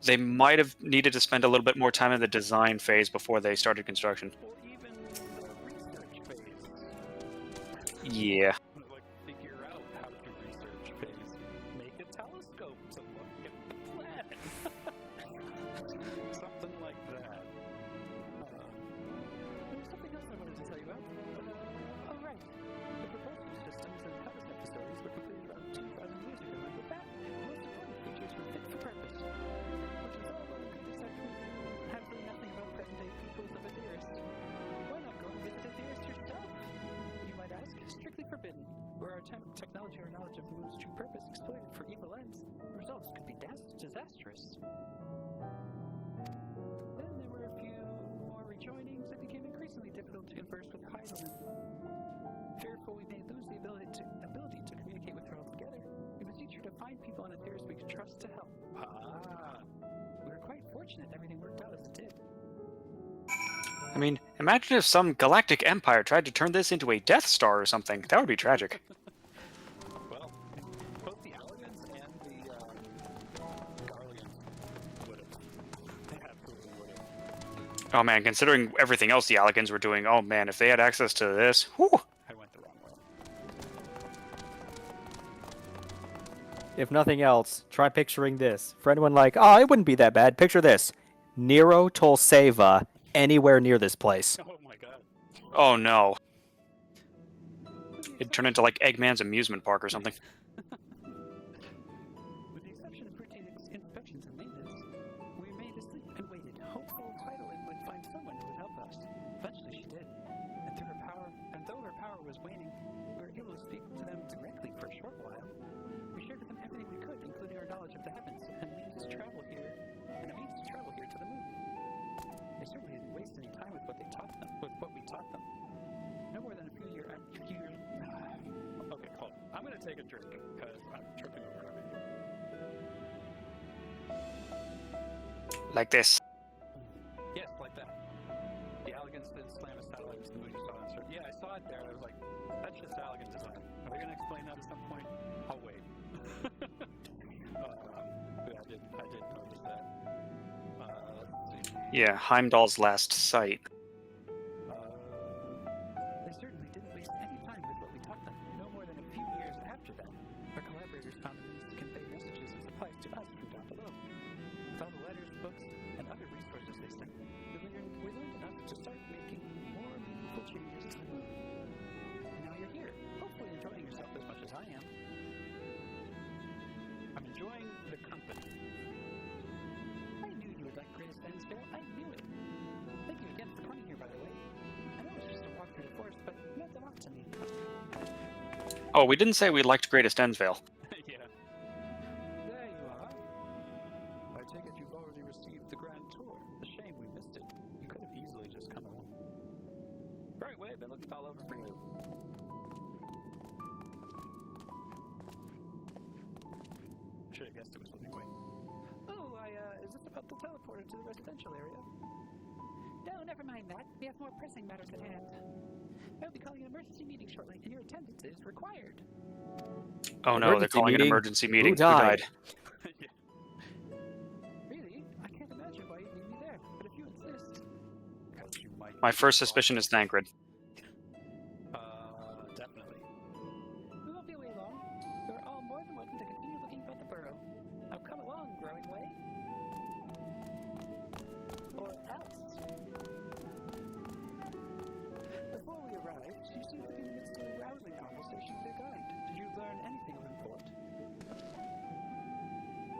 they might have needed to spend a little bit more time in the design phase before they started construction. Or even the research phase. Yeah. Like, figure out how to research phase. Make a telescope to look at the planet. Something like that. There's something else I wanted to tell you about. Oh, right. The propulsion systems and habitat facilities were completed about 2,000 years ago, and with that, most important features were fit for purpose. Which is all well and good, except we have really nothing about present-day peoples of Aetheris. Why not go and visit Aetheris yourself? You might ask. Strictly forbidden. Were our technology or knowledge of the moon's true purpose exploited for evil ends, the results could be disastrous. Then there were a few more rejoinings that became increasingly difficult to converse with Heidelman. Fearful we may lose the ability to communicate with her altogether, it was easier to find people on Aetheris we could trust to help. We were quite fortunate everything worked out as it did. I mean, imagine if some galactic empire tried to turn this into a Death Star or something. That would be tragic. Well, both the Allergans and the Garleans would have. They absolutely would have. Oh man, considering everything else the Alligans were doing, oh man, if they had access to this, whew. I went the wrong way. If nothing else, try picturing this. For anyone like, oh, it wouldn't be that bad, picture this. Nero Tolseva anywhere near this place. Oh my god. Oh no. It'd turn into like Eggman's amusement park or something. With the exception of routine inspections and maintenance, we remained asleep and waited, hopeful Heidelin would find someone who would help us. Eventually she did, and though her power was waning, we were able to speak to them directly for a short while. We shared with them everything we could, including our knowledge of the heavens and means to travel here to the moon. They certainly didn't waste any time with what we taught them. No more than a few years. Okay, hold on. I'm gonna take a drink because I'm tripping over everything. Like this. Yes, like that. The Allergans did slam a satellite into the moon. You saw that, sir? Yeah, I saw it there. And I was like, that's just Allergan design. Are they gonna explain that at some point? I'll wait. But I did notice that. Let's see. Yeah, Heimdall's last sight. They certainly didn't waste any time with what we taught them. No more than a few years after that, our collaborators found a means to convey messages and supplies to us from down below. With all the letters, books, and other resources they sent, we learned enough to start making more meaningful changes to the moon. And now you're here, hopefully enjoying yourself as much as I am. I'm enjoying the company. I knew you would like Greatest Ends Fair. I knew it. Thank you again for coming here, by the way. I know it's just a Oh, we didn't say we liked Greatest Endsvale. Yeah. There you are. I take it you've already received the grand tour. A shame we missed it. You could have easily just come along. Right way, been looking all over for you. Should have guessed it was looking away. Oh, is this about the teleporter to the residential area? No, never mind that. We have more pressing matters at hand. I'll be calling an emergency meeting shortly, and your attendance is required. Oh no, they're Emergency calling an meeting? emergency meeting. Who died? Yeah. Really? I can't imagine why you'd need me there, but if you insist... Because you might My be first wrong. suspicion is Thancred. Definitely. We won't be away long. You're all more than welcome to continue looking about the burrow. Now come along, growing way. Or else. Before we arrived, you seemed to be in the midst of a rousing conversation with your guide. Did you learn anything of import?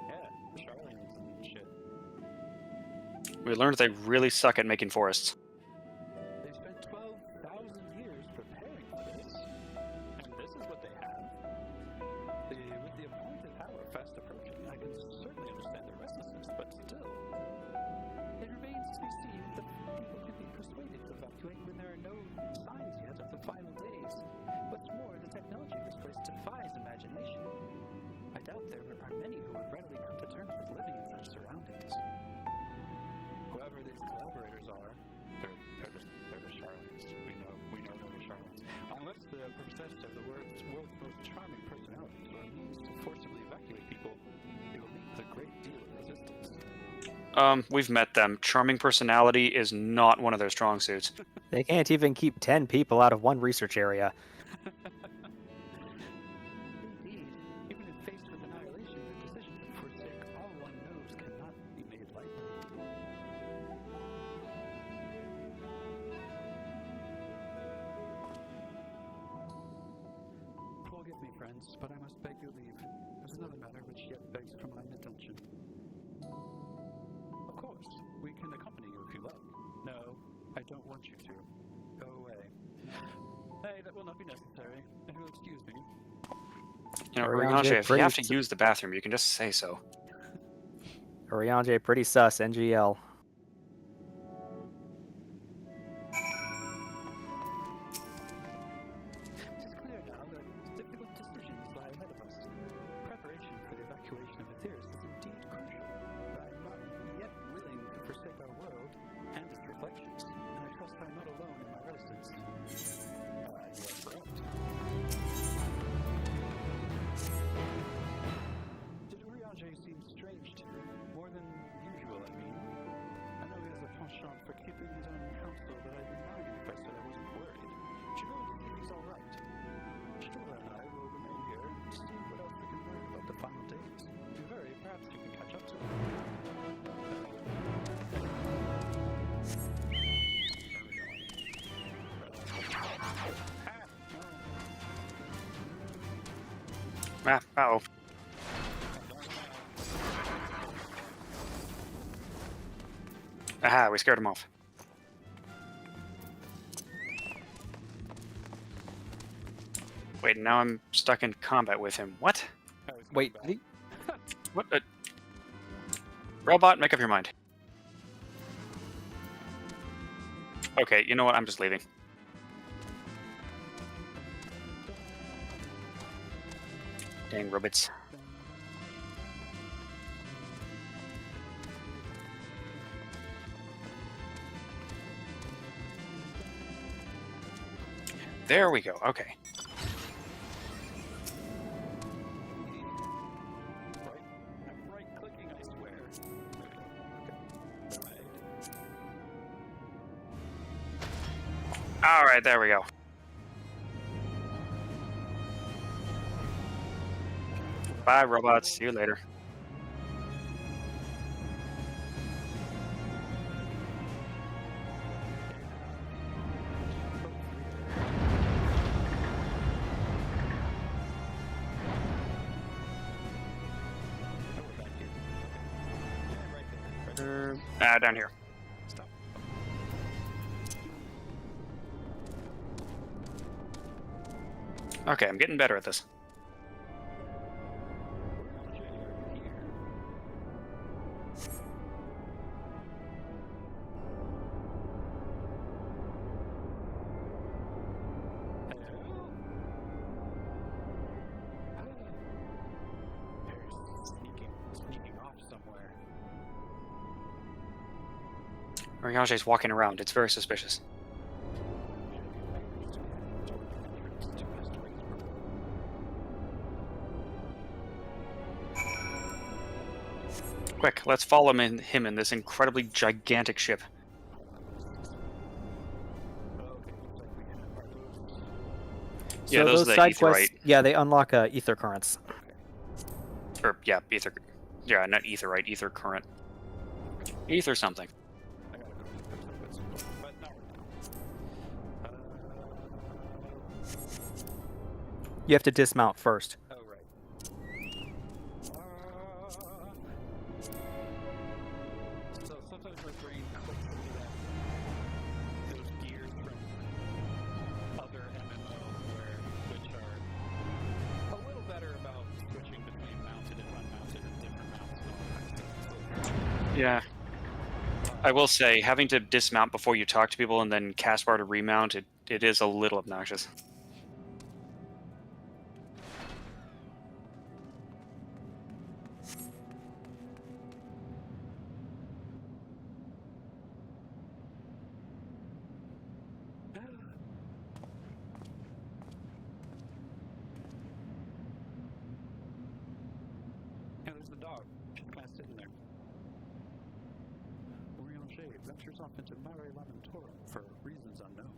Yeah, Charlians and shit. We learned they really suck at making forests. They spent 12,000 years preparing for this, and this is what they have. With the appointed hour fast approaching, I can certainly understand their restlessness, but still. It remains to be seen if the people can be persuaded to evacuate when there are no signs yet of the final days. What's more, the technology of this place defies imagination. I doubt there are many who would readily come to terms with living in such surroundings. Whoever these collaborators are, they're the Charlians. We know they're the Charlians. Unless they're possessed of the world's most charming personalities or a means to forcibly evacuate people, they will meet with a great deal of resistance. We've met them. Charming personality is not one of their strong suits. They can't even keep 10 people out of one research area. Indeed, even if faced with annihilation, the decision to forsake all one knows cannot be made lightly. Forgive me, friends, but I must beg your leave. There's another matter which yet begs for mine attention. Of course, we can accompany you if you like. No, I don't want you to. Go away. Hey, that will not be necessary. If you'll excuse me. You know, Oriange, Oriange, if you pretty have to s- use the bathroom, you can just say so. Oriange, pretty sus, NGL. It is clear now that difficult decisions lie ahead of us. Preparation for the evacuation of Aetherius is indeed crucial. I am not yet willing to forsake our world and its reflections, and I trust I am not alone in my reticence. You are correct. Did Urianger seem strange to you? More than usual, I mean. I know he has a penchant for keeping his own counsel, but I'd be lying if I said I wasn't worried. Should go to see if he's all right. Strola and I will remain here and see what else we can learn about the final days. If you hurry, perhaps you can catch up to him. Ah, uh-oh. Aha, we scared him off. Wait, now I'm stuck in combat with him. What? Wait, What? Robot, make up your mind. Okay, you know what? I'm just leaving. Dang robots. There we go. Okay. I'm right-clicking, I swear. Okay. All right, there we go. Bye, robots. See you later. Down here. Stop. Okay, I'm getting better at this. Sneaking off somewhere. Oriange's walking around. It's very suspicious. Quick, let's follow him in this incredibly gigantic ship. So Yeah, those are the side etherite. quests, yeah, they unlock ether currents. Or, yeah, ether. Yeah, not etherite, ether current. Ether something. I gotta go pick up some bits, but not right now. You have to dismount first. Oh, right. So sometimes my brain clicks into that, those gears from other MMO which are a little better about switching between mounted and unmounted and different mounts and all that stuff. So, Yeah. I will say, having to dismount before you talk to people and then cast bar to remount, it is a little obnoxious. yeah, there's the dog. She's kind of sitting there. Oriange ventures off into Mare Lamentorum for reasons unknown.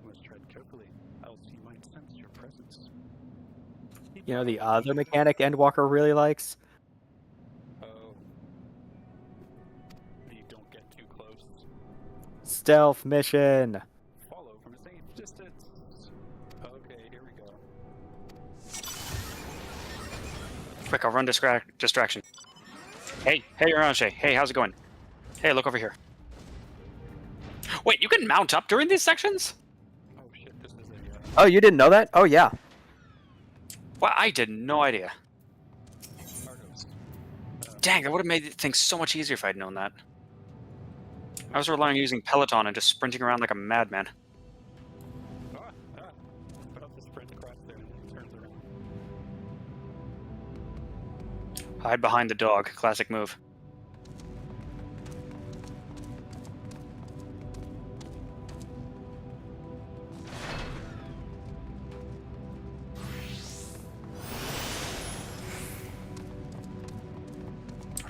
You must tread carefully, else he might sense your presence. You know the other mechanic Endwalker really likes? Oh. You don't get too close. Stealth mission. Follow from a safe distance. Okay, here we go. Quick, I'll run distraction. Hey, Oriange. Hey, how's it going? Hey, look over here. Wait, you can mount up during these sections? Oh shit, this is a... Oh, you didn't know that? Oh, yeah. Well, I did no idea. Argos. Dang, that would have made things so much easier if I'd known that. I was relying on using Peloton and just sprinting around like a madman. Put up the sprint across there and it turns around. Hide behind the dog. Classic move.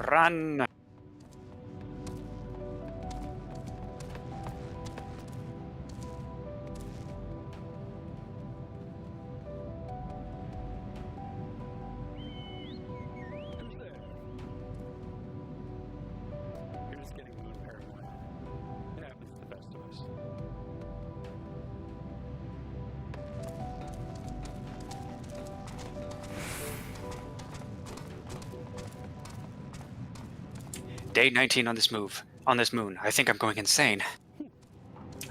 Run! Who's there? You're just getting moon paranoid. It happens to the best of us. Day 19 on this moon. I think I'm going insane.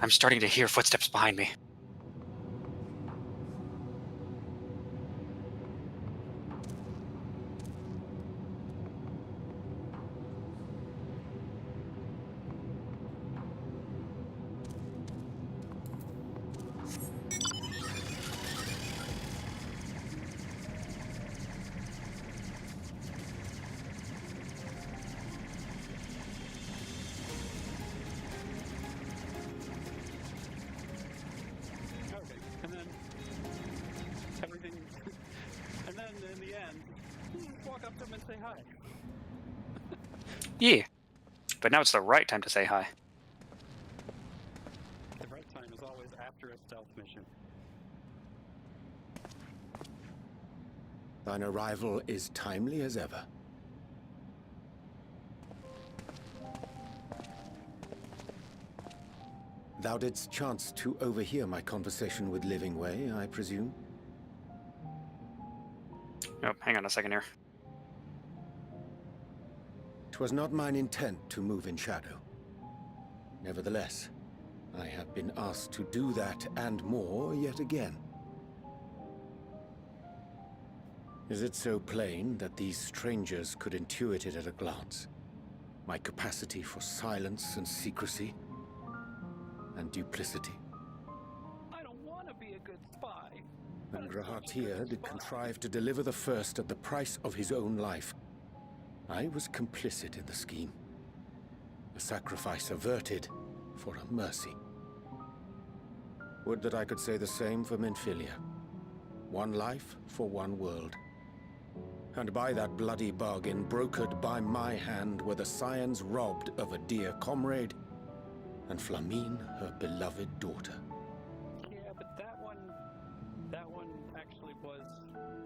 I'm starting to hear footsteps behind me. Okay, and then everything, and then in the end, you just walk up to them and say hi. Yeah. But now it's the right time to say hi. The right time is always after a stealth mission. Thine arrival is timely as ever. Thou didst chance to overhear my conversation with Living Way, I presume? Oh, hang on a second here. 'Twas not mine intent to move in shadow. Nevertheless, I have been asked to do that and more yet again. Is it so plain that these strangers could intuit it at a glance? My capacity for silence and secrecy and duplicity? I don't want to be a good spy. And Grahatir did contrive to deliver the first at the price of his own life. I was complicit in the scheme. A sacrifice averted for a mercy. Would that I could say the same for Minfilia. One life for one world. And by that bloody bargain, brokered by my hand, were the scions robbed of a dear comrade, and Flamine her beloved daughter. Yeah, but that one actually was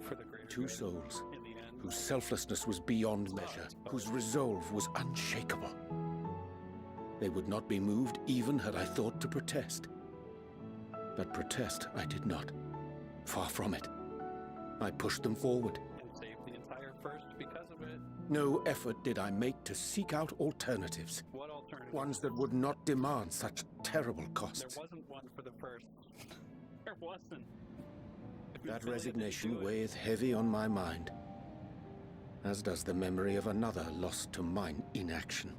for the greater Two good souls, in the end. whose selflessness was beyond measure, whose resolve was unshakable. They would not be moved even had I thought to protest. But protest I did not. Far from it. I pushed them forward. And saved the entire first because of it. No effort did I make to seek out alternatives. What alternative? Ones that would not demand such terrible costs. There wasn't one for the first. There wasn't. If That Minfilia resignation didn't do it, weigheth heavy on my mind, as does the memory of another lost to mine inaction.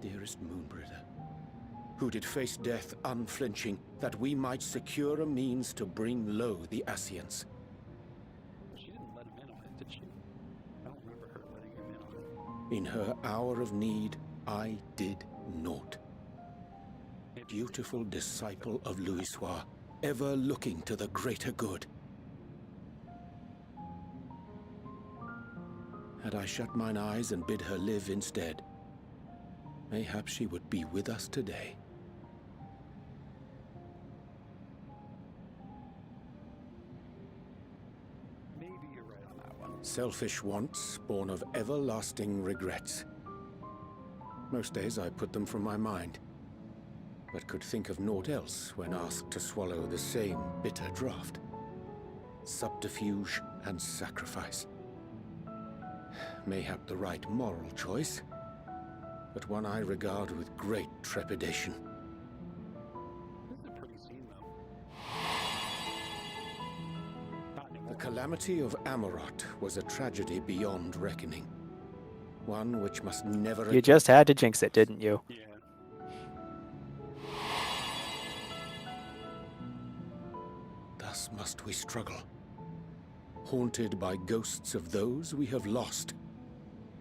Dearest Moonbringer, who did face death unflinching, that we might secure a means to bring low the Ascians. She didn't let him in on it, did she? I don't remember her letting him in on it. In her hour of need, I did naught. Dutiful disciple of Louisoix, ever looking to the greater good. Had I shut mine eyes and bid her live instead, mayhap she would be with us today. Maybe you're right on that one. Selfish wants, born of everlasting regrets. Most days I put them from my mind, but could think of naught else when asked to swallow the same bitter draught. Subterfuge and sacrifice. Mayhap the right moral choice, but one I regard with great trepidation. This is a pretty scene, though. Not anymore. The calamity of Amarot was a tragedy beyond reckoning. One which must never... You just had to jinx it, didn't you? Yeah. Thus must we struggle, haunted by ghosts of those we have lost,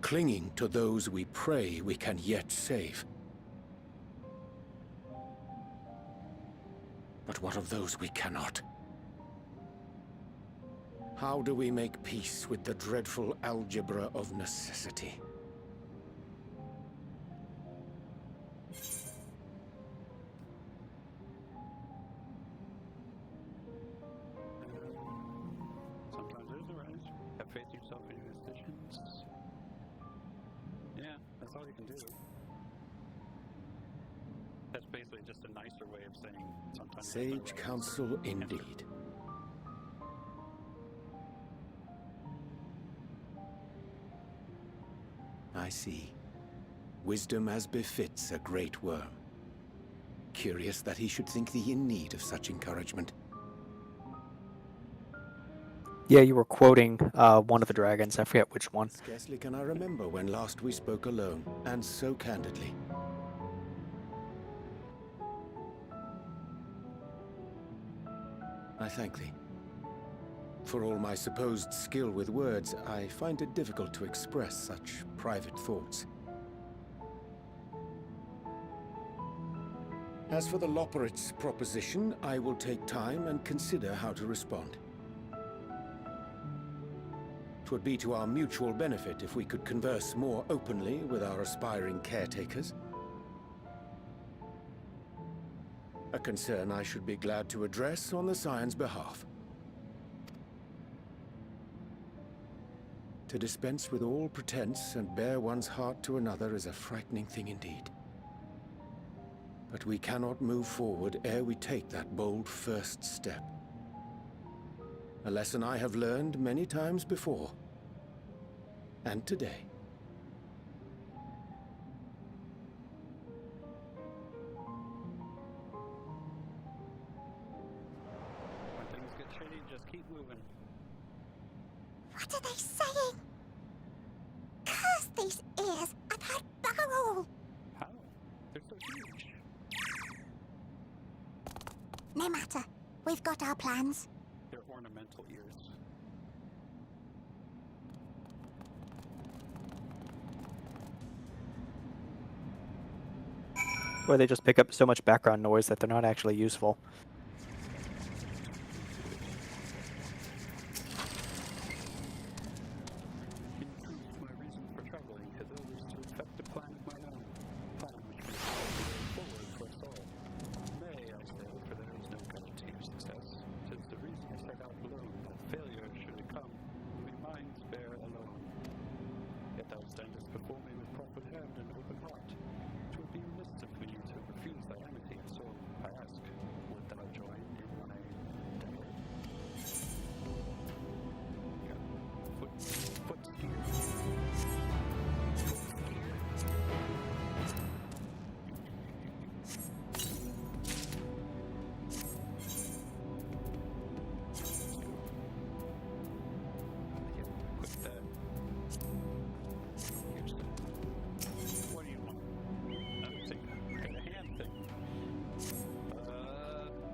clinging to those we pray we can yet save. But what of those we cannot? How do we make peace with the dreadful algebra of necessity? Sometimes there's a rise. Have faith in yourself and your decisions. Yeah, that's all you can do. That's basically just a nicer way of saying sometimes. there's no Sage rise. counsel indeed. I see. Wisdom as befits a great worm. Curious that he should think thee in need of such encouragement. Yeah, you were quoting one of the dragons. I forget which one. Scarcely can I remember when last we spoke alone, and so candidly. I thank thee. For all my supposed skill with words, I find it difficult to express such private thoughts. As for the Loporrit's proposition, I will take time and consider how to respond. 'Twould be to our mutual benefit if we could converse more openly with our aspiring caretakers. A concern I should be glad to address on the Scion's behalf. To dispense with all pretense and bare one's heart to another is a frightening thing indeed. But we cannot move forward ere we take that bold first step. A lesson I have learned many times before. And today. When things get shitty, just keep moving. What are they saying? Curse these ears! I've heard bugger all! How? They're so huge. No matter. We've got our plans. They're ornamental ears. Or they just pick up so much background noise that they're not actually useful. Improves my reason for traveling as others to effect a plan of my own. Plan which may forward for us all. May I say, for there is no guarantee of success. 'Tis the reason I set out alone, that failure should it come, we minds bear alone. Yet thou standest before me with proffered hand and open heart. 'Twould be remiss of me to refuse thy amity, so I ask, would thou join in my endeavor? Foot What do you want? Another thing. Got a hand thing.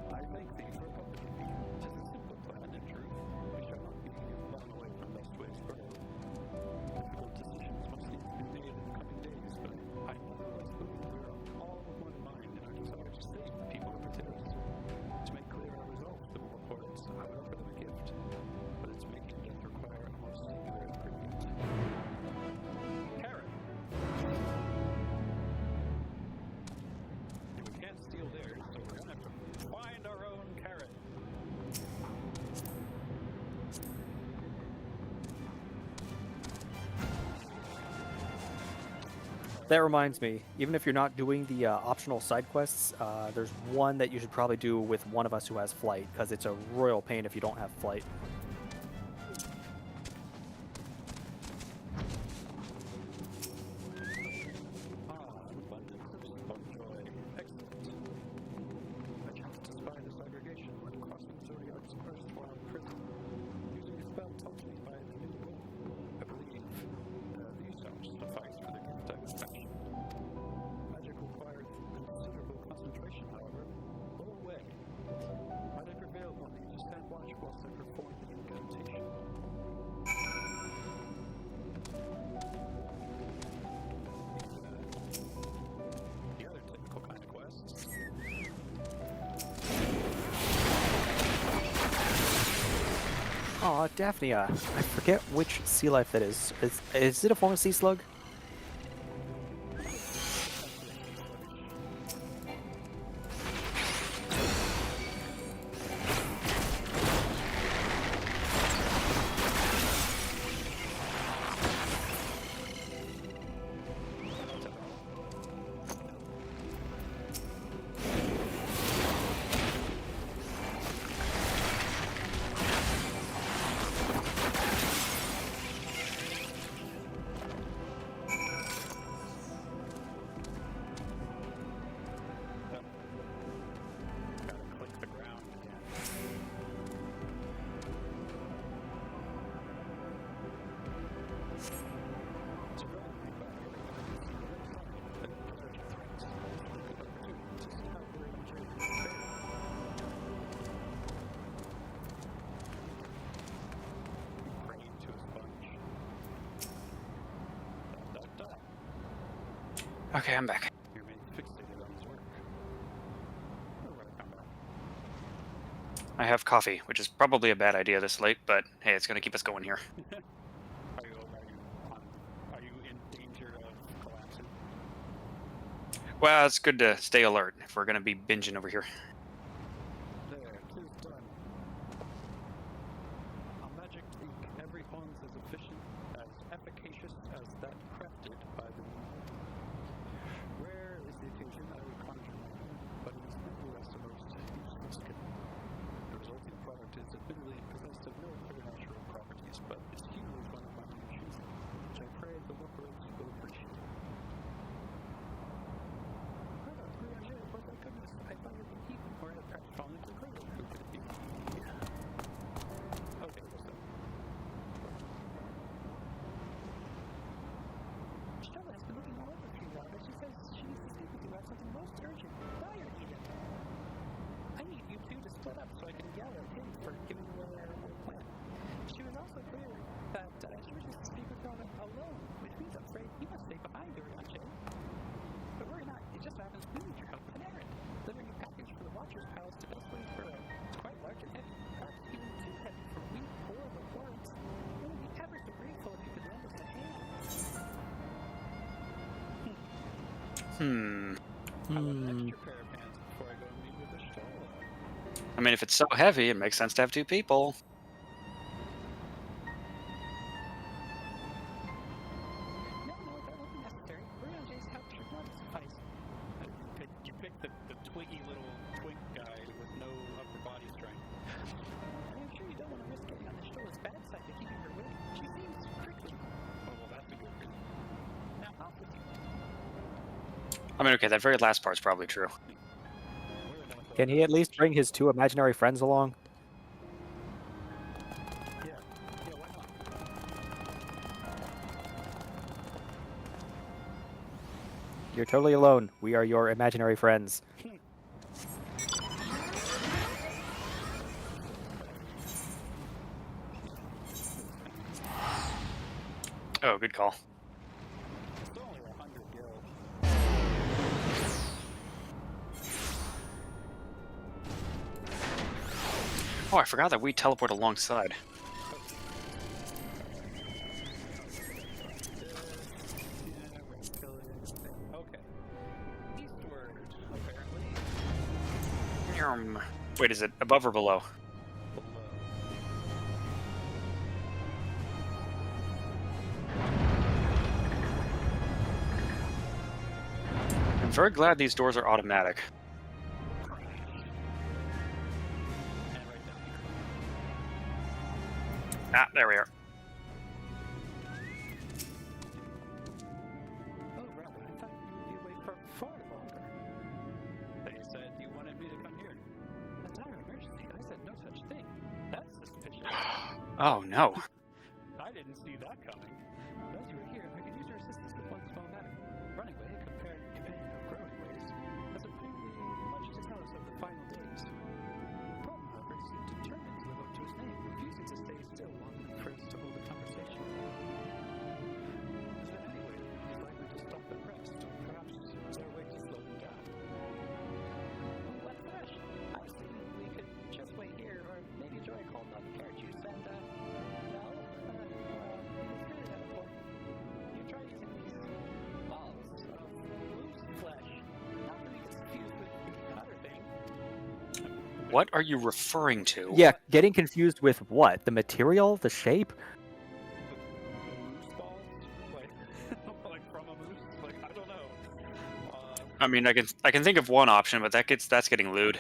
I thank thee for accompanying me. 'Tis a simple plan, in truth. We shall not be long away from best ways further. Difficult decisions must needs be made in the coming days, but I nevertheless believe we are all of one mind in our desire to save the people of Pateros. To make clear our resolve to the war portents, I would offer them a gift, but its making doth require a most singular ingredient. Carrot! We can't steal theirs, so we're gonna have to find our own carrot. That reminds me, even if you're not doing the optional side quests, there's one that you should probably do with one of us who has flight, because it's a royal pain if you don't have flight. Abundance of joy. Excellent. I chanced to spy this aggregation when crossing Zodiac's erstwhile prison. Using a spell taught me by the new book. I believe these don't suffice for the gift I was fashioned. Magic requires considerable concentration, however. Go away. Might I prevail on thee to stand watch whilst I perform the incantation? The other typical kind of quests. Aw, Daphnia. I forget which sea life that is. Is it a form of sea slug? Gotta click the ground again. To go with me, by the way, but potential threats. Good opportunity to see how great a journey is fair. Praying to a sponge. Dot, dot, dot. Okay, I'm back. You remain fixated on his work. Or when I come back. I have coffee, which is probably a bad idea this late, but hey, it's gonna keep us going here. Are you in danger of collapsing? Well, it's good to stay alert if we're gonna be binging over here. There, 'tis done. A magic ink every one's as efficient, as efficacious as that crafted by the moon. Rare is the occasion I would conjure my own, but it is nevertheless a most useful skill. The resulting product is admittedly possessed of no preternatural properties, but its hue is one of my own choosing, which I pray the lookers will appreciate. Oh my goodness, I thought it would be even Hmm. I want an extra pair of hands before I go and meet with the Stola. I mean, if it's so heavy, it makes sense to have 2 people. No, that wasn't necessary. Rowlga's help should not suffice. You picked the twiggy little twink guy with no upper body strength. I'm sure you don't want to risk getting on the Stola's bad side by keeping her waiting. She seems prickly. Oh, well, that's a good reason. Now, off with you. I mean, okay, that very last part's probably true. Can he at least bring his 2 imaginary friends along? Yeah, why not? You're totally alone. We are your imaginary friends. Oh, good call. It's only 100 gil. Oh, I forgot that we teleport alongside. Okay. Eastward, apparently. Wait, is it above or below? Below. I'm very glad these doors are automatic. And right down here. Ah, there we are. Oh, Rowlga, I thought you would be away for far longer. They said you wanted me to come here. A dire emergency? I said no such thing. That's suspicious. Oh, no. I didn't see that coming. But as you were here, I could use your assistance with one small matter. Running away, companion of growing ways, has apparently much to tell us of the final days. The problem, however, he seemed determined to live up to his name, refusing to stay still long enough for us to hold a conversation. But anyway, he's likely to stop and rest. Perhaps it's our way to slow him down. Oh, what fresh! I was thinking we could just wait here, or maybe enjoy a cold mug of carrot juice and, no? Well, it's really that important. You try using these balls of moose flesh. Not to be confused with the other thing. What are you referring to? Yeah, getting confused with what? The material? The shape? Moose balls? Like, like from a moose? Like, I don't know. I mean, I can think of one option, but that's getting lewd.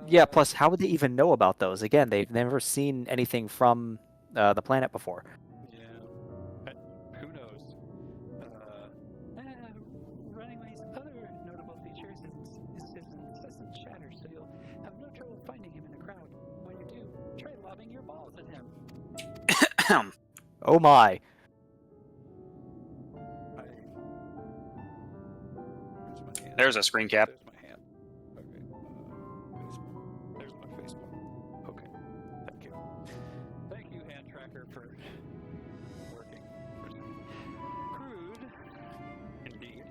Yeah, plus how would they even know about those? Again, they've never seen anything from the planet before. Yeah. But who knows? Running away's other notable feature is his incessant chatter, so you'll have no trouble finding him in a crowd. When you do, try lobbing your balls at him. Oh my. Where's my hand? There's a screen cap. There's my hand. Okay. Facebook. There's my Facebook. Okay. Thank you. Thank you, hand tracker, for working. Crude, indeed.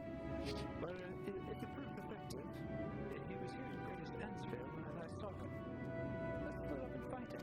But if it proves effective, he was here to greatest ends failed when I last saw him. Let's split up and find him.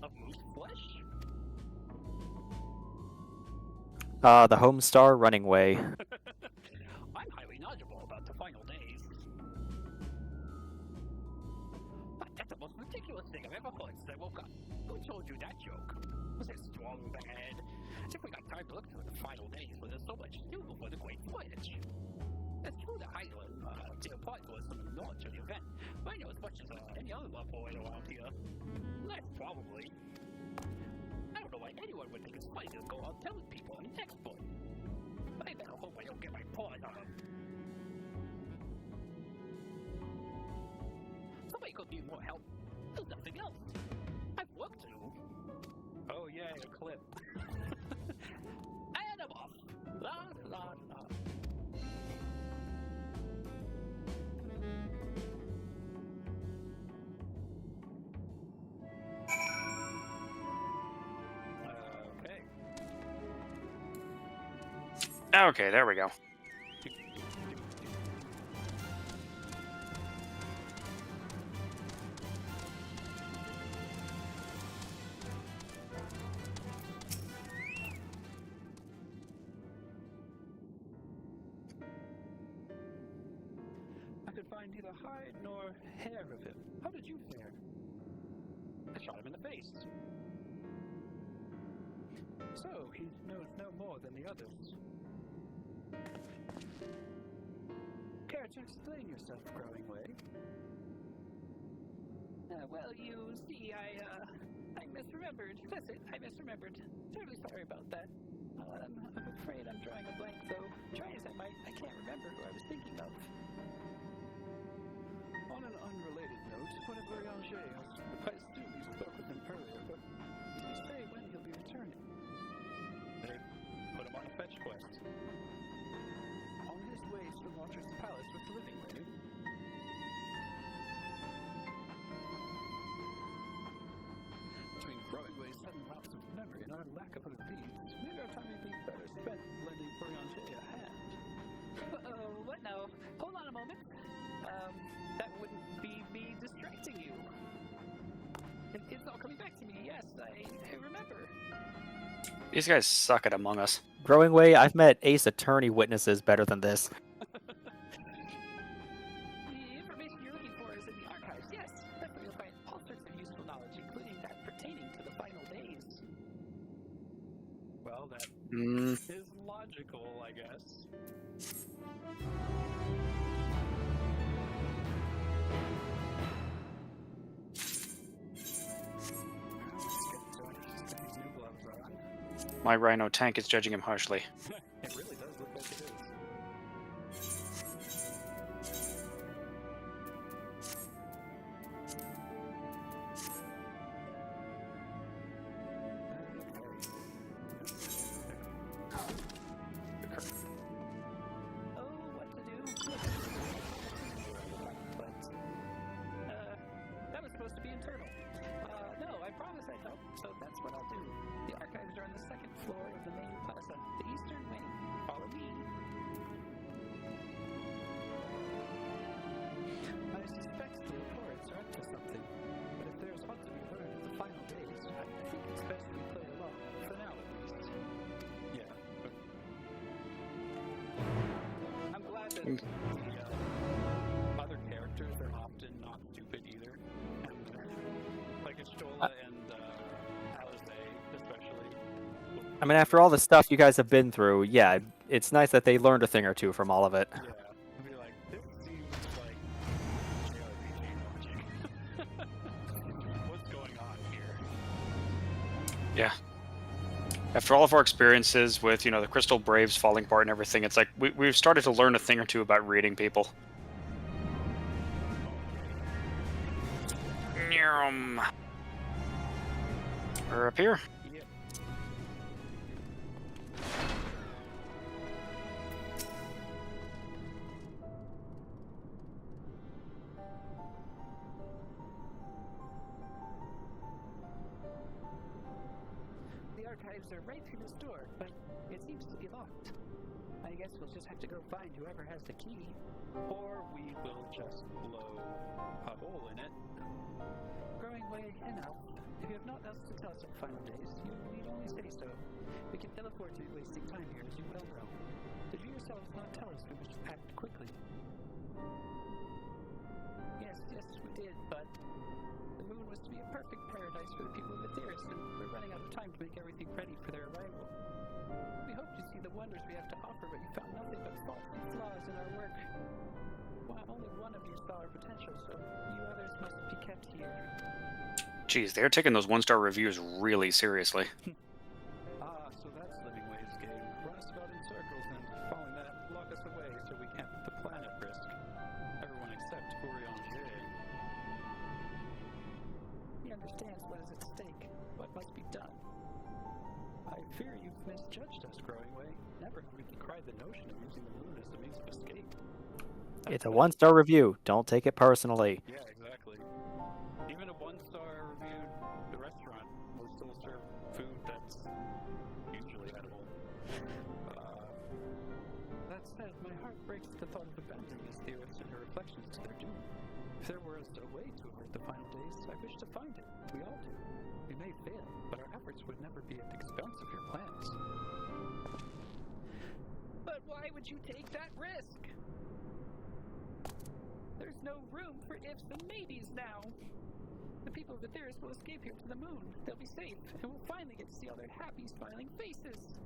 Of moose flesh? The Homestar Running Way. I'm highly knowledgeable about the final days. But that's the most ridiculous thing I've ever heard since I woke up. Who told you that joke? Was it strong bad? As if we got time to look through the final days when there's so much to do before the great voyage. It's true that Highland, Dear Pot was some knowledge of the event, but I know as much as any other love boy around here. Less probably. I don't know why anyone would think it's funny to go out telling people in the textbook. But I better hope I don't get my paws on them. Somebody could need more help. There's nothing else. I've work to do. Oh yeah, a clip. And I'm off. La la la. Okay. Okay, there we go. I could find neither hide nor hair of him. How did you fare? I shot him in the face. So, he knows no more than the others. Care to explain yourself, Growing Way? Well, you see, I misremembered. That's it, I misremembered. Terribly sorry about that. I'm afraid I'm drawing a blank, though. Try as I might, I can't remember who I was thinking of. On an unrelated note, one of Rowlga has... I assume you spoke with him earlier, but did he say when he'll be returning? They put him on a fetch quest. On his way to the Watcher's Palace with the Living Lady? Between Growing Way's sudden lapse of memory and our lack of other leads, maybe our time would be better spent lending Rowlga a hand. What now? Hold on a moment. That wouldn't be me distracting you. It's all coming back to me, yes, I remember. These guys suck at Among Us. Growing Way, I've met Ace Attorney witnesses better than this. The information you're looking for is in the archives, yes. That's where you'll find all sorts of useful knowledge, including that pertaining to the final days. Well, that is logical, I guess. My Rhino tank is judging him harshly. It really does look like it is. Oh, what to do? But, that was supposed to be internal. No, I promise I don't, so that's what I'll do. The archives are on the second floor of the main plaza, the eastern wing. Follow me. I suspect the reports are up to something, but if there's ought to be learned at the final days, I think it's best we play along, for now at least. Yeah, but... I'm glad that The other characters are often not stupid either. And, like Estola and Alize, especially. I mean, after all the stuff you guys have been through, yeah, it's nice that they learned a thing or two from all of it. Yeah, I'd be like, this seems like JRPG logic. What's going on here? Yeah. After all of our experiences with, the Crystal Braves falling apart and everything, it's like we've started to learn a thing or two about reading people. We're up here. Yep. the archives are right through this door, but it seems to be locked. I I guess we'll just have to go find whoever has the key. Or we will just blow a hole in it. Growing way enough. If you have not else to tell us of the final days, you need only say so. We can ill afford to be wasting time here, as you well know. Did you yourselves not tell us we must act quickly? Yes, we did, but the moon was to be a perfect paradise for the people of Etheris, and we're running out of time to make everything ready for their arrival. We hoped you'd see the wonders we have to offer, but you found nothing but faults and flaws in our work. Well, only one of you saw our potential, so you others must be kept here. Jeez, they're taking those one-star reviews really seriously. So that's Living Waves game. Run us about in circles and, following that, lock us away so we can't put the planet at risk. Everyone except Orianger. He understands what is at stake, what must be done. I fear you've misjudged us, Growing Way. Never have we decried the notion of using the moon as a means of escape. It's a 1-star review. Don't take it personally. Yeah, exactly. Even a 1-star reviewed restaurant will still serve food that's usually edible. That said, my heart breaks at the thought of abandoning this theorist and her reflections to their doom. If there were a way to avert the final days, I wish to find it. We all do. We may fail, but our efforts would never be at the expense of your plans. But why would you take that risk? There's no room for ifs and maybes now. The people of Etheris will escape here to the moon. They'll be safe, and we'll finally get to see all their happy, smiling faces.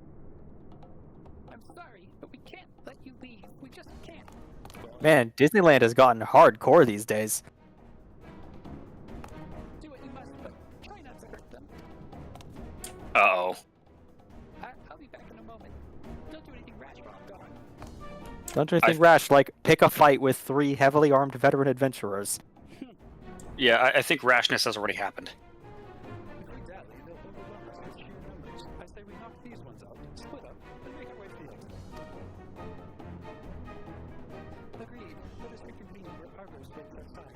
I'm sorry, but we can't let you leave. We just can't. Man, Disneyland has gotten hardcore these days. Do what you must, but try not to hurt them. Uh-oh. I'll be back in a moment. Don't do anything rash while I'm gone. Don't do anything rash, like pick a fight with 3 heavily armed veteran adventurers. Yeah, I think rashness has already happened. If we dally, they'll overwhelm us with sheer numbers. I say we knock these ones out, split up, and make our way to the exit. Agreed. Let us reconvene where Argos waits outside.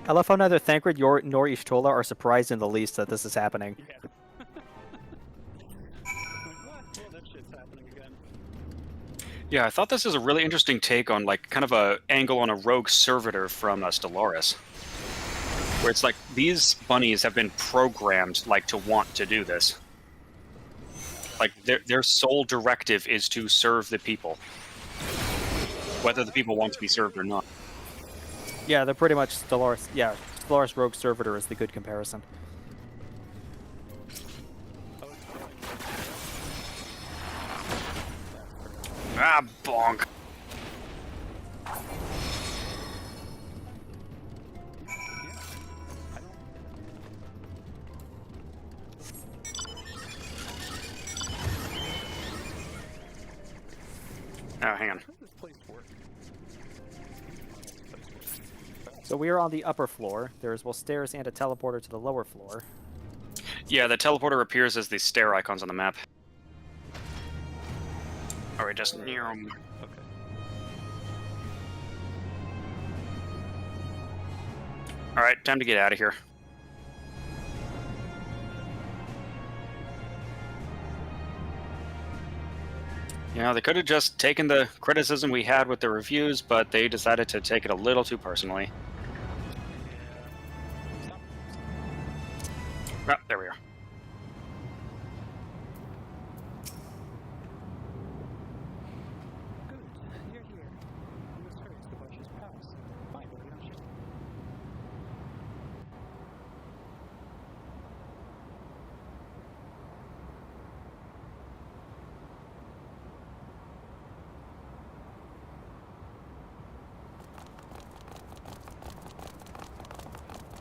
I love how neither Thancred nor Ishtola are surprised in the least that this is happening. Yeah. Well, that shit's happening again. Yeah, I thought this is a really interesting take on, like, kind of a angle on a rogue servitor from Stellaris. Where it's like, these bunnies have been programmed, like, to want to do this. Like, their sole directive is to serve the people. Whether the people want to be served or not. Yeah, they're pretty much Stellaris. Yeah, Stellaris Rogue Servitor is the good comparison. Ah, bonk. Oh, hang on. How does this place work? So we are on the upper floor. There is both stairs and a teleporter to the lower floor. Yeah, the teleporter appears as the stair icons on the map. Alright, just near them. Okay. Alright, time to get out of here. You know, they could have just taken the criticism we had with the reviews, but they decided to take it a little too personally. Ah, there we are. Good. You're here. You must hurry to the Butcher's Palace. Find Orianger.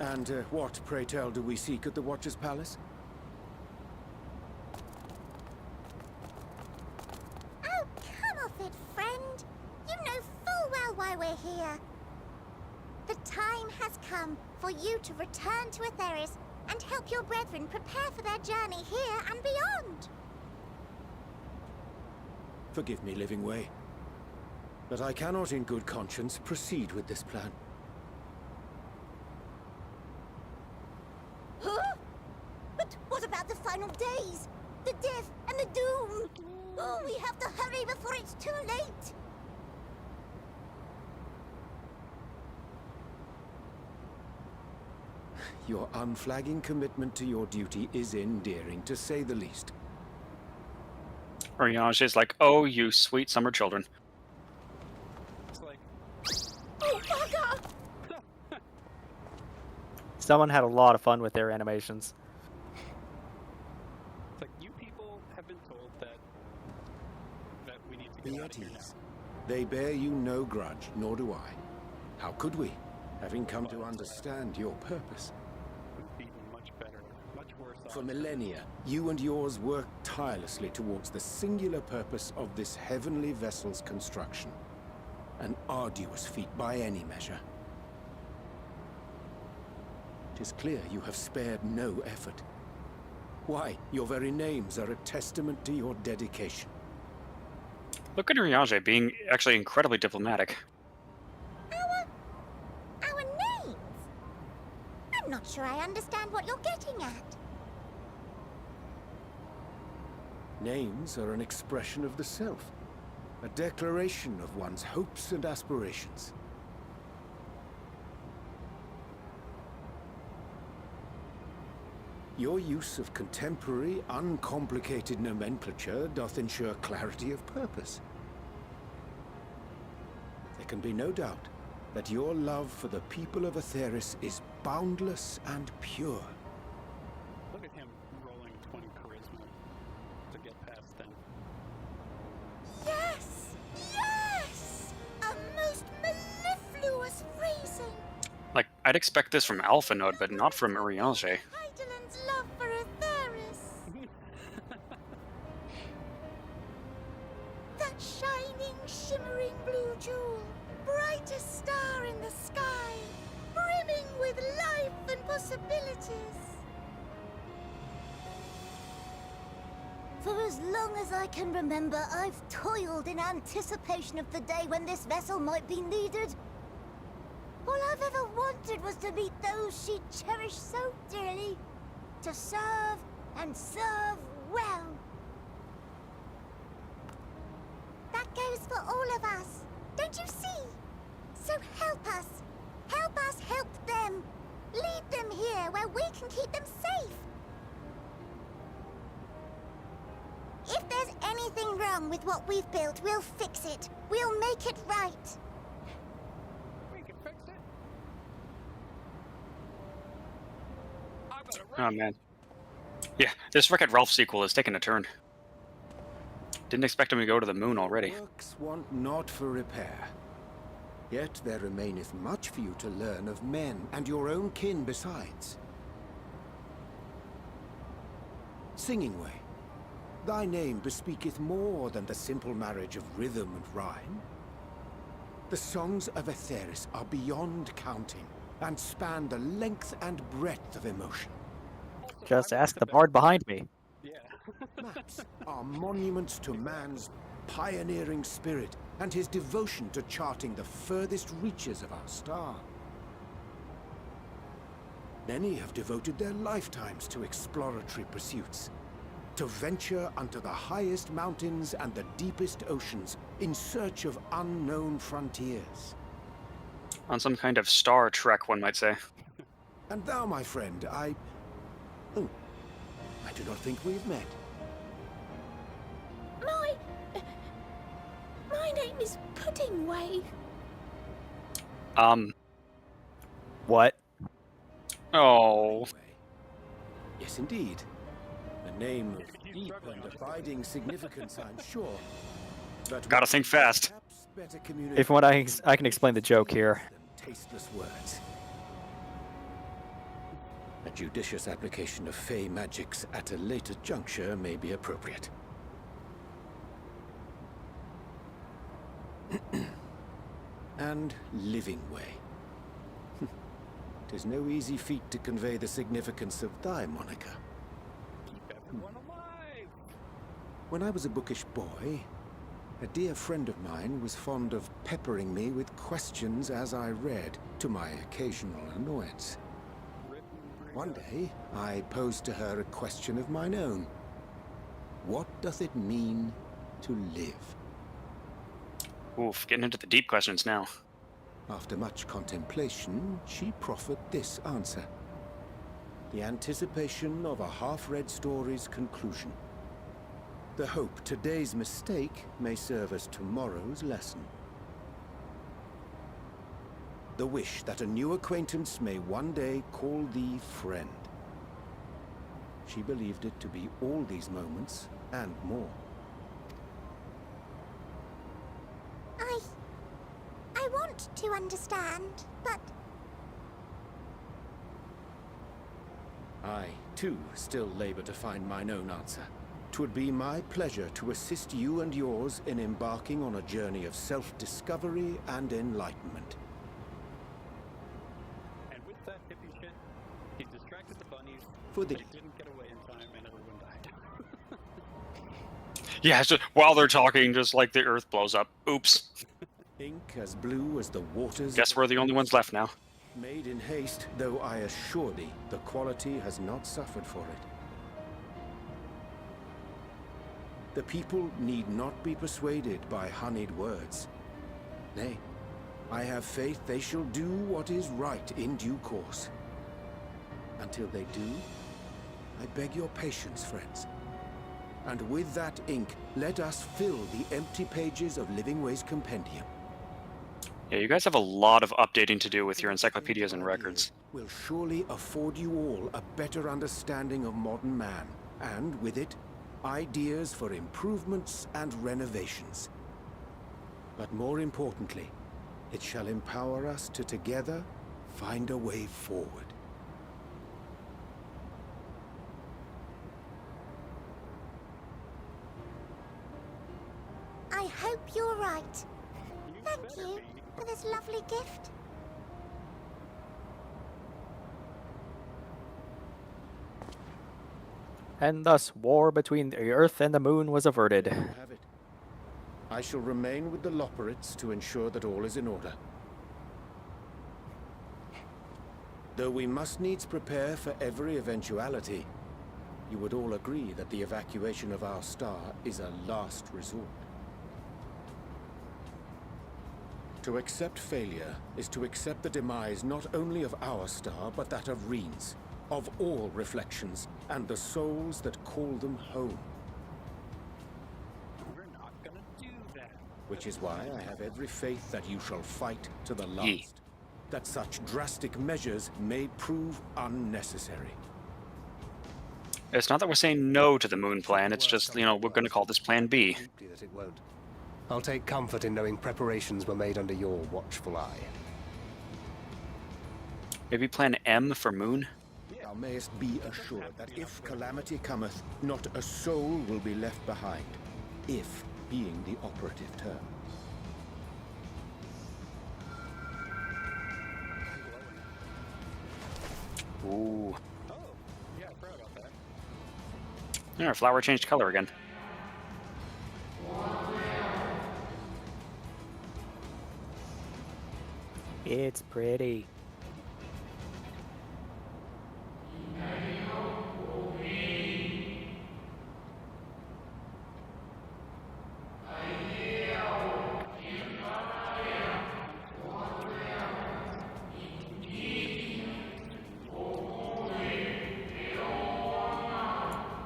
And what, pray tell, do we seek at the Watcher's Palace? Oh, come off it, friend. You know full well why we're here. The time has come for you to return to Etheris and help your brethren prepare for their journey here and beyond. Forgive me, Living Way, but I cannot in good conscience proceed with this plan. Huh? But what about the final days? The death and the doom? away before it's too late! Your unflagging commitment to your duty is endearing, to say the least. Rowlga's like, oh, you sweet summer children. It's like, Oh, bugger! Someone had a lot of fun with their animations. it's like you people have been told that we need to Be get out at of here now. ease. They bear you no grudge, nor do I. How could we, having come to understand your purpose? We've beaten much better, much worse For odds. millennia, you and yours worked tirelessly towards the singular purpose of this heavenly vessel's construction. An arduous feat by any measure. It is clear you have spared no effort. Why, your very names are a testament to your dedication. Look at Rowlga being actually incredibly diplomatic. Our names? I'm not sure I understand what you're getting at. Names are an expression of the self, a declaration of one's hopes and aspirations. Your use of contemporary, uncomplicated nomenclature doth ensure clarity of purpose. There can be no doubt that your love for the people of Atheris is boundless and pure. Look at him rolling 20 charisma to get past them. Yes! Yes! A most mellifluous phrasing! Like, I'd expect this from Alpha Node, but not from Rowlga. Heideland's love for Atheris. That shining, shimmering blue jewel, brightest star in the sky, brimming with life and possibilities. For as long as I can remember, I've toiled in anticipation of the day when this vessel might be needed. All I've ever wanted was to meet those she cherished so dearly, to serve and serve well. That goes for all of us, don't you see? So help us help them. Lead them here where we can keep them safe. If there's anything wrong with what we've built, we'll fix it. We'll make it right. We can fix it. I've got it Oh, right. man. Yeah, this Wreck-It Ralph sequel is taking a turn. Didn't expect him to go to the moon already. Works want not for repair. Yet there remaineth much for you to learn of men, and your own kin besides. Singing Way, thy name bespeaketh more than the simple marriage of rhythm and rhyme. The songs of Atheris are beyond counting, and span the length and breadth of emotion. Also, Just I went ask to the bed- bard behind me. Yeah. Maps are monuments to man's pioneering spirit and his devotion to charting the furthest reaches of our star. Many have devoted their lifetimes to exploratory pursuits, to venture unto the highest mountains and the deepest oceans in search of unknown frontiers. On some kind of Star Trek, one might say. And thou, my friend, I do not think we've met. My name is Pudding Way. What? Oh. Yes, indeed. A name of deep and abiding significance, I'm sure. But Gotta think fast. perhaps better If what I can explain the joke here. than tasteless words. A judicious application of fey magics at a later juncture may be appropriate. And Living Way. 'Tis no easy feat to convey the significance of thy moniker. Keep everyone alive. When I was a bookish boy, a dear friend of mine was fond of peppering me with questions as I read, to my occasional annoyance. One day, I posed to her a question of mine own. What doth it mean to live? Oof, getting into the deep questions now. After much contemplation, she proffered this answer. The anticipation of a half-read story's conclusion. The hope today's mistake may serve as tomorrow's lesson. The wish that a new acquaintance may one day call thee friend. She believed it to be all these moments and more. I want to understand, but I, too, still labor to find mine own answer. 'Twould be my pleasure to assist you and yours in embarking on a journey of self-discovery and enlightenment. And with that hippie shit, he distracted the bunnies, For the they didn't get away in time, and everyone died. Yeah, it's just, while they're talking, just like the earth blows up. Oops. ink as blue as the waters. Guess we're the only ones left now. Made in haste, though I assure thee, the quality has not suffered for it. The people need not be persuaded by honeyed words. Nay, I have faith they shall do what is right in due course. Until they do, I beg your patience, friends. And with that ink, let us fill the empty pages of Living Way's compendium. Yeah, you guys have a lot of updating to do with your encyclopedias and records. Will surely afford you all a better understanding of modern man, and with it, ideas for improvements and renovations. But more importantly, it shall empower us to together find a way forward. I hope you're right. You Thank better you be. for this lovely gift. And thus, war between the Earth and the Moon was averted. Have it. I shall remain with the Loperites to ensure that all is in order. Though we must needs prepare for every eventuality, you would all agree that the evacuation of our star is a last resort. To accept failure is to accept the demise not only of our star, but that of Reen's, of all reflections, and the souls that call them home. We're not gonna do that. Which is why I have every faith that you shall fight to the last. That such drastic measures may prove unnecessary. It's not that we're saying no to the moon plan, it's just, you know, we're going to call this Plan B. Deeply that it won't. I'll take comfort in knowing preparations were made under your watchful eye. Maybe Plan M for moon? Thou mayest be assured that if calamity cometh, not a soul will be left behind. If being the operative term. Ooh. Oh, yeah, I forgot about that. Yeah, our flower changed color again. It's pretty.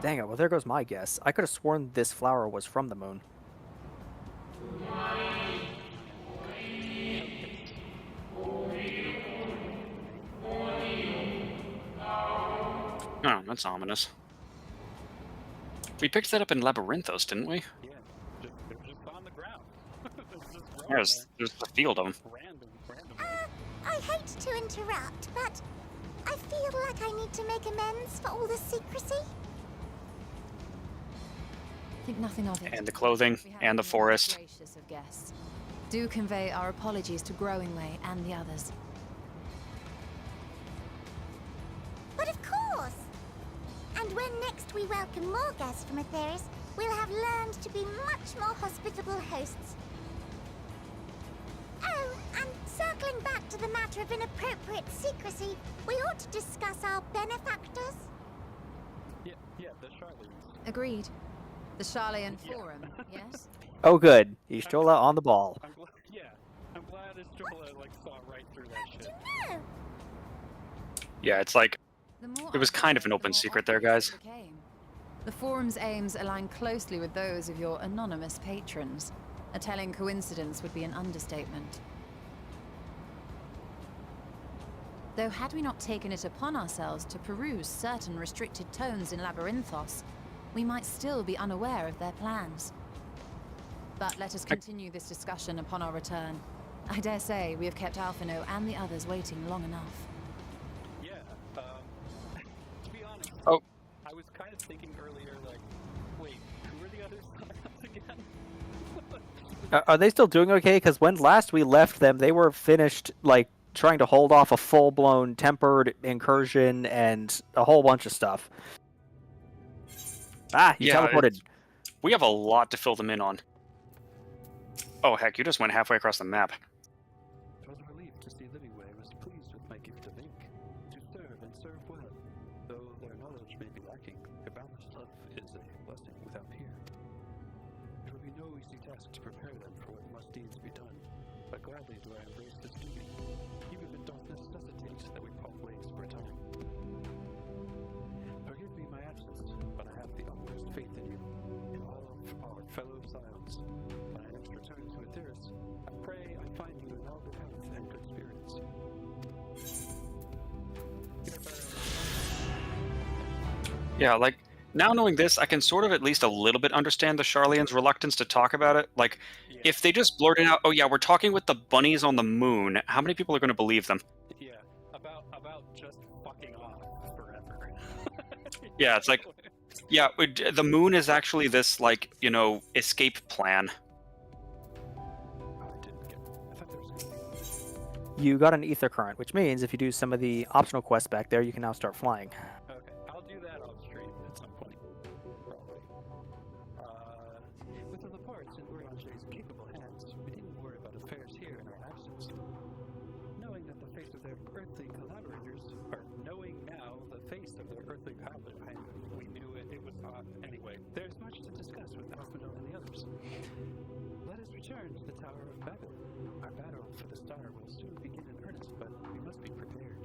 Dang it, well there goes my guess. I could have sworn this flower was from the moon. Oh, that's ominous. We picked that up in Labyrinthos, didn't we? Yeah, they're just on the ground. It's just growing There's a field of them. there. Randomly. I hate to interrupt, but I feel like I need to make amends for all the secrecy. Think nothing of it. And the clothing, We have and the been forest. gracious of guests. Do convey our apologies to Growing Way and the others. But of course! And when next we welcome more guests from Atheris, we'll have learned to be much more hospitable hosts. Oh, and circling back to the matter of inappropriate secrecy, we ought to discuss our benefactors. Yeah, the Charlies. Agreed. The Charlayan Forum, yes? Oh good, he's still out on the ball. I'm glad honest, Joel, I like saw right through that shit. No. Yeah, it's like The more it was I kind of said, an the open more secret there, obvious guys. it became. The forum's aims align closely with those of your anonymous patrons. A telling coincidence would be an understatement. Though had we not taken it upon ourselves to peruse certain restricted tones in Labyrinthos, we might still be unaware of their plans. But let us continue this discussion upon our return. I dare say we have kept Alphino and the others waiting long enough. Yeah, to be honest, Oh. I was kind of thinking earlier, like, wait, who are the other Scions again? Are they still doing okay? Because when last we left them, they were finished, like, trying to hold off a full-blown tempered incursion and a whole bunch of stuff. Ah, you Yeah, teleported. we have a lot to fill them in on. Oh heck, you just went halfway across the map. It was a relief to see Livingway was pleased with my gift of ink, to serve and serve well. Though their knowledge may be lacking, their boundless love is a blessing without peer. It will be no easy task to prepare them for what must needs be done, but gladly do I embrace this duty, even if it doth necessitate that we part ways for a time. Forgive me my absence, but I have the utmost faith in you, in all of our fellow Scions. When I next return to Aetheris, I pray I find you in all good health and good spirits. Yeah, like, now knowing this, I can sort of at least a little bit understand the Charlians' reluctance to talk about it. Like, Yeah. if they just blurted out, oh yeah, we're talking with the bunnies on the moon, how many people are going to believe them? Yeah, about just fucking off forever. Yeah, it's like, yeah, the moon is actually this, like, you know, escape plan. I didn't get. I thought there was gonna be. You got an ether current, which means if you do some of the optional quests back there, you can now start flying. Okay, I'll do that off stream at some point, probably. With the Laportes in Rowlga's capable hands, we didn't worry about affairs here in our absence. Knowing that the face of their earthly collaborators, or knowing now the face of their earthly collaborators, we knew it was anyway. There's much to discuss with Alphino and the others. Let us return to the Tower of Babel. Our battle for the star will soon begin in earnest, but we must be prepared.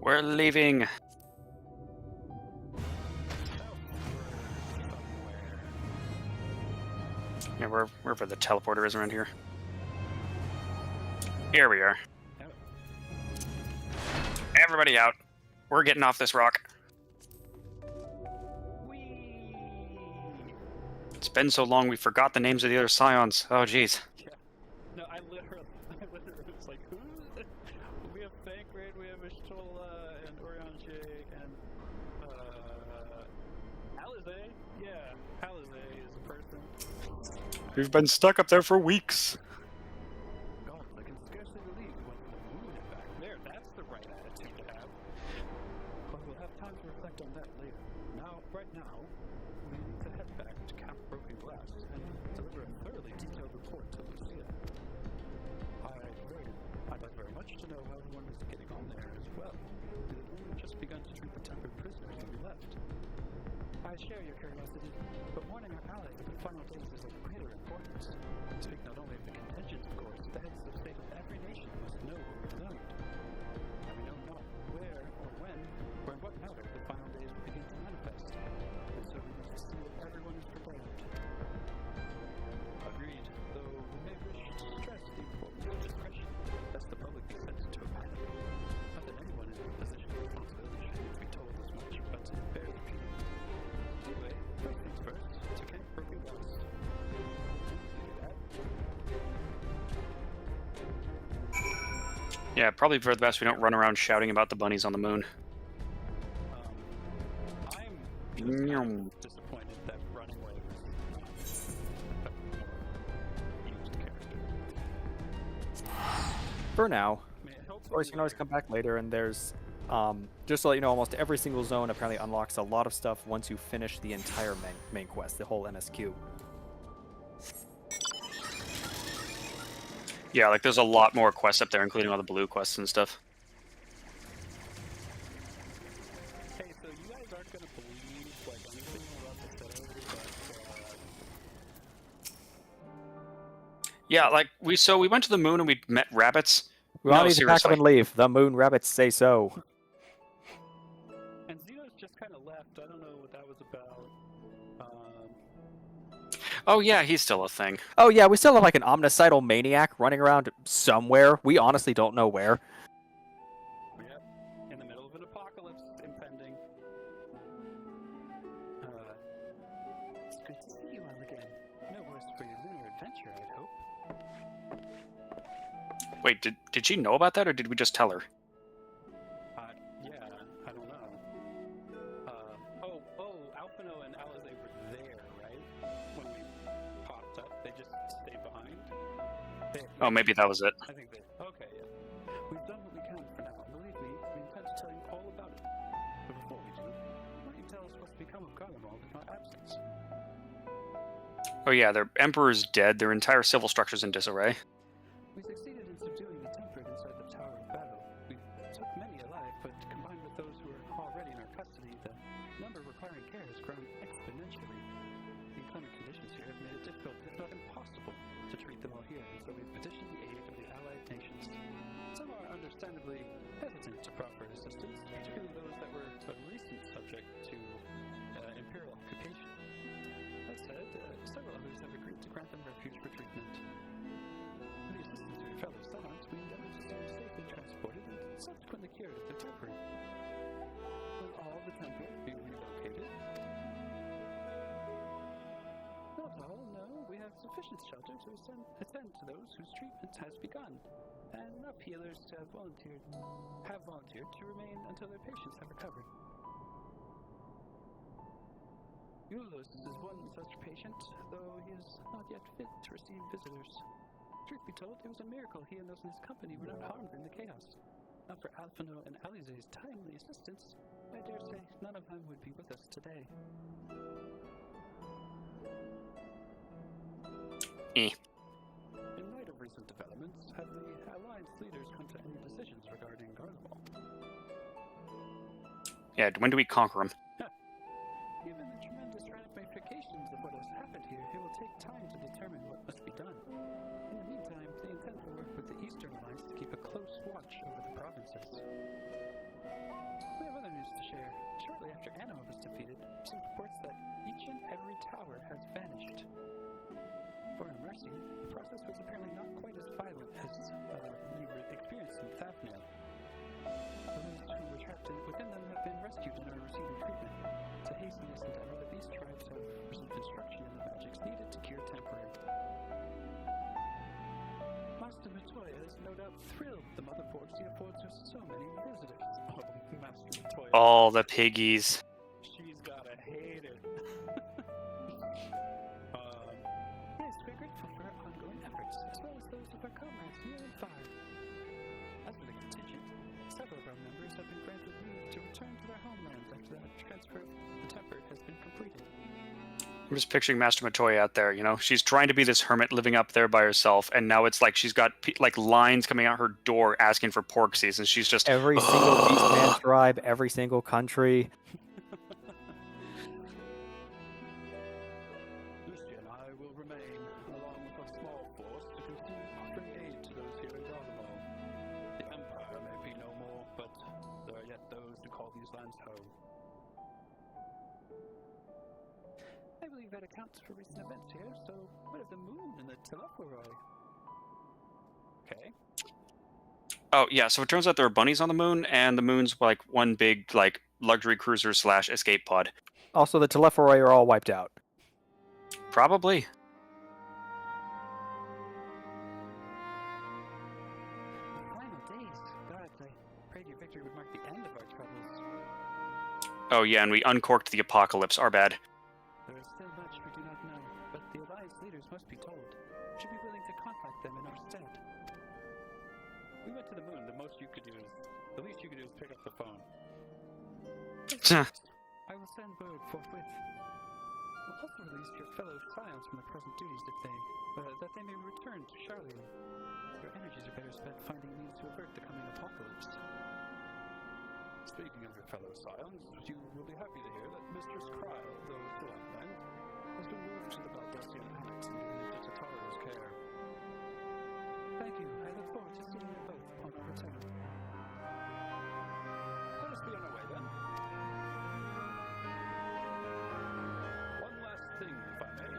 We're leaving. Yeah, wherever the teleporter is around here. Here we are. Everybody out. We're getting off this rock. It's been so long we forgot the names of the other Scions. Oh, jeez. Yeah. No, I literally was like, who? We have Bankrate, we have Ishtola, and Orionje, and, Alize? Yeah, Alize is a person. We've been stuck up there for weeks. God, I can scarcely believe we went from the moon and back there. That's the right attitude to have. But we'll have time to reflect on that later. Right now, we need to head back to Camp Broken Glass and deliver a thoroughly detailed report to Lucia. I'd like very much to know how everyone is getting on there as well. We had only just begun to treat the tempered prisoners when we left. I share your curiosity, but warning our allies of the final days is of greater importance. Speak not only of the contingent, of course, the heads of state of every nation must know what we've learned. And we know not where or when, or in what manner the final days will begin to manifest. And so we must see that everyone is prepared. Agreed, though we may wish to stress the importance of discretion, lest the public be sent into a panic. Not that anyone in a position of responsibility should be told as much, but bear the people. Anyway, first things first, to Camp Broken Glass. Yeah, probably for the best we don't run around shouting about the bunnies on the moon. I'm just kind of disappointed that running away was not a more used character. For now. I mean, Of course, you can always come back later, and there's, just to let you know, almost every single zone apparently unlocks a lot of stuff once you finish the entire main quest, the whole MSQ. Yeah, like there's a lot more quests up there, including all the blue quests and stuff. Yeah, like we went to the moon and we met rabbits. We all No, need to pack up seriously. and leave. The moon rabbits say so. And Xenos just kind of left. I don't know what that was about. Oh yeah, he's still a thing. Oh yeah, we still have like an omnicidal maniac running around somewhere. We honestly don't know where. Yep. In the middle of an apocalypse impending. It's good to see you all again. No worse for your lunar adventure, I'd hope. Wait, did she know about that, or did we just tell her? Yeah, I don't know. Alphino and Alizé were there, right? When we popped up, they just stayed behind? Oh, maybe that was it. I think they... Okay, yeah. We've done what we can for now. Believe me, we intend to tell you all about it. But before we do, why don't you tell us what's become of Garlemald in our absence? Oh yeah, their emperor's dead. Their entire civil structure's in disarray. We succeeded in subduing the temperate inside the Tower of Battle. We took many alive, but combined with those who are already in our custody, the number requiring care has grown exponentially. The inclement conditions here have made it difficult, if not impossible, to treat them all here, and so we've petitioned the aid of the allied nations. Some are understandably hesitant to proffer assistance, particularly those that were a recent subject to imperial occupation. That said, several others have agreed to grant them refuge for treatment. With the assistance of your fellow Psilons, we endeavor to see them safely transported and subsequently cured of their temporary. Will all the temporary be relocated? Not all, no. We have sufficient shelter to attend to those whose treatment has begun, and enough healers to have volunteered to remain until their patients have recovered. Ulus is one such patient, though he is not yet fit to receive visitors. Truth be told, it was a miracle he and those in his company were not harmed in the chaos. Not for Alphino and Alizé's timely assistance, I dare say none of them would be with us today. In light of recent developments, have the Alliance leaders come to any decisions regarding Garlemald? Yeah, when do we conquer him? Given the tremendous ramifications of what has happened here, it will take time to determine what must be done. In the meantime, they intend to work with the Eastern Alliance to keep a close watch over the provinces. We have other news to share. Shortly after Anima was defeated, some reports that each and every tower has vanished. For our mercy, the process was apparently not quite as violent as we were experiencing in Thafnil. Those who were trapped within them have been rescued and are receiving treatment. To hasten this endeavor, the beast tribes have received instruction in the magics needed to cure temporary. Master Matoya is no doubt thrilled the Mother Portsea affords her so many visitors. Oh, Master Matoya. All the piggies. She's gotta hate it. Yes, we're grateful for her ongoing efforts, as well as those of our comrades near and far. As for the contingent, several of our members have been granted leave to return to their homelands after that transfer of the temper has been completed. I'm just picturing Master Matoya out there, you know? She's trying to be this hermit living up there by herself, and now it's like she's got like lines coming out her door asking for porksies, and she's just... Every single Beastman tribe, every single country. Lucia and I will remain, along with a small force, to continue offering aid to those here in Garlemald. The Empire may be no more, but there are yet those who call these lands home. I believe that accounts for recent events here, so what of the moon and the Telephoroi? Okay. Oh, yeah, so it turns out there are bunnies on the moon, and the moon's like one big, like, luxury cruiser / escape pod. Also, the Telephoroi are all wiped out. Probably. Final days. Gods, I prayed your victory would mark the end of our troubles. Oh, yeah, and we uncorked the apocalypse. Our bad. There is still much we do not know, but the Alliance leaders must be told. Should be willing to contact them in our stead. We went to the moon. The least you could do is pick up the phone. I will send word forthwith. We'll also release your fellow Scions from the present duties that they may return to Charlian. Their energies are better spent finding means to avert the coming apocalypse. Speaking of your fellow Scions, you will be happy to hear that Mistress Kryle, though still unnamed, has been moved to the Bunnystation Annex and given into Tataro's care. forward to seeing you both upon our return. Let us be on our way then. One last thing, if I may.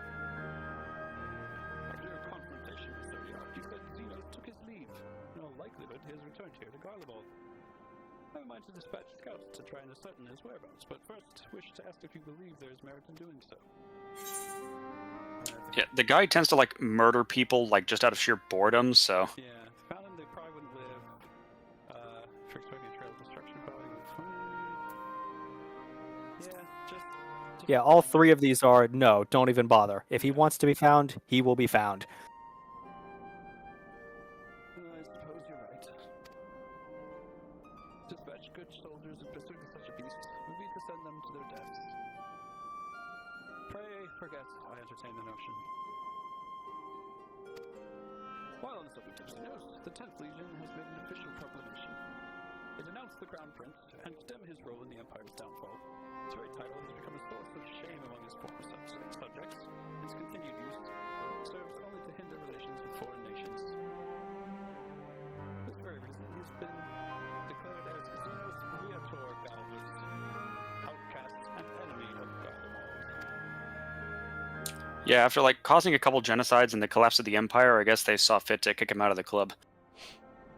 After your confrontation with Zodiac, you said Xenos took his leave. In all likelihood, he has returned here to Garlemald. I have a mind to dispatch scouts to try and ascertain his whereabouts, but first wish to ask if you believe there is merit in doing so. Yeah, the guy tends to like murder people like just out of sheer boredom, so Yeah, found them, they probably wouldn't live. For expecting a trail of destruction, probably would find. Yeah, just Yeah, all three of these are no, don't even bother. If he wants to be found, he will be found. I suppose you're right. Dispatch good soldiers in pursuit of such a beast would be to send them to their deaths. Pray forget I entertain the notion. While on the subject of Xenos, the 10th Legion has made an official proclamation. It announced the Crown Prince and condemned his role in the Empire's downfall. Its very title has become a source of shame among his former subjects. Its continued use serves only to hinder relations with foreign nations. For this very reason, he has been declared as Xenos Viator Galvus, outcast and enemy of Garlemald. yeah, after like causing a couple genocides and the collapse of the Empire, I guess they saw fit to kick him out of the club.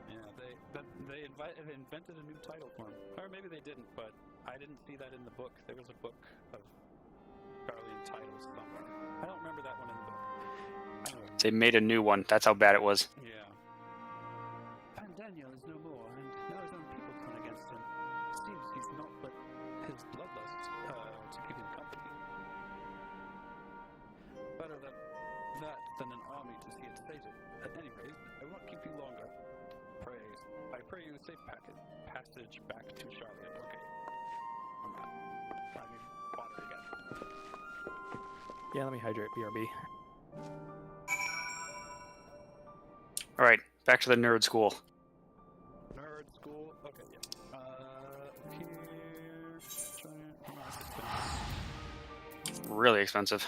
Yeah, they invented a new title for him. Or maybe they didn't, but I didn't see that in the book. There was a book of Garlean titles somewhere. I don't remember that one in the book. Anyway. They made a new one. That's how bad it was. Yeah. Daniel is no more, and now his own people turn against him. Seems he's not but his bloodlust to keep him company. Better that than an army to see it sated. At any rate, I won't keep you longer. I pray you a safe passage back to Charlotte. Okay. I need water again. Yeah, let me hydrate BRB. All right, back to the nerd school. Nerd school. Okay, yeah. Here. Really expensive.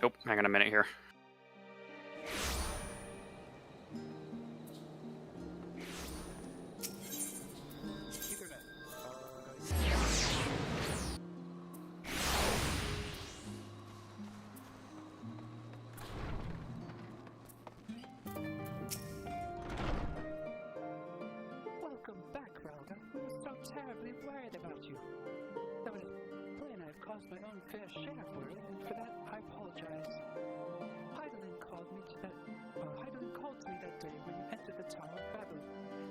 Oh, hang on a minute here. Welcome back, Rowlga. We were so terribly worried about you. That was plain I've caused my own fair share of worry, and for that I apologize. Heidelin called to me that day when you entered the Tower of Babel.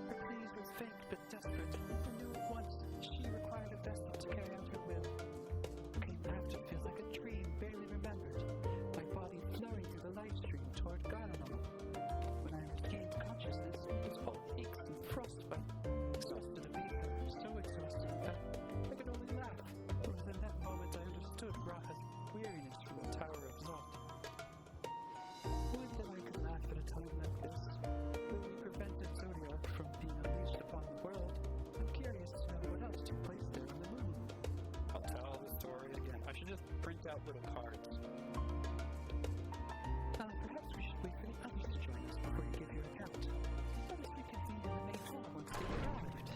Her pleas were faint but desperate, and knew at once she required a vessel to carry out her will. Came after feels like a dream barely remembered, my body flowing through the life stream toward Garlemald. When I regained consciousness, it was all aches and frostbite. Exhausted of ether, so exhausted that I could only laugh. It was in that moment I understood Raha's weariness from the Tower of Zot. Who is that I could laugh at a time like this? When we prevented Zodiac from being unleashed upon the world, I'm curious to know what else took place there on the moon. I'll tell the story again. I should just print out little cards. Perhaps we should wait for the others to join us before you give your account. Let us reconvene in the main hall once they've arrived.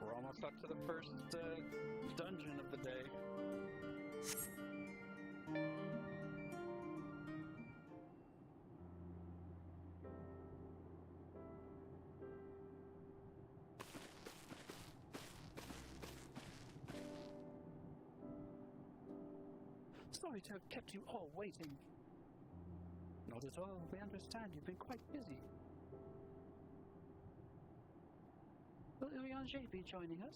We're almost up to the first dungeon of the day. Sorry to have kept you all waiting. Not at all. We understand you've been quite busy. Will Urianger be joining us?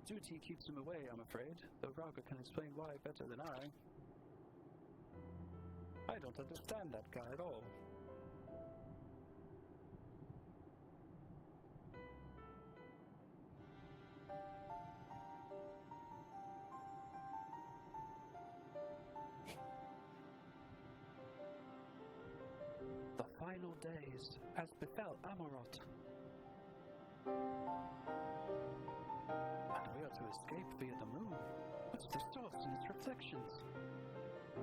Duty keeps him away, I'm afraid, though Rowlga can explain why better than I. I don't understand that guy at all. final days, as befell Amarot. And we are to escape via the moon, but the source in its reflections.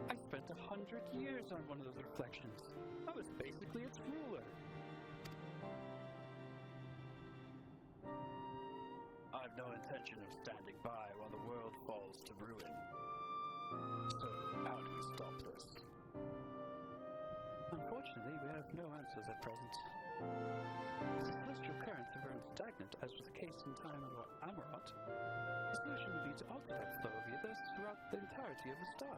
I spent 100 years on one of those reflections. I was basically its ruler. I've no intention of standing by while the world falls to ruin. So, how do we stop this? Unfortunately, we have no answers at present. The celestial currents have run stagnant, as was the case in time of Amarot. The solution would be to alter that flow of ethos throughout the entirety of the star.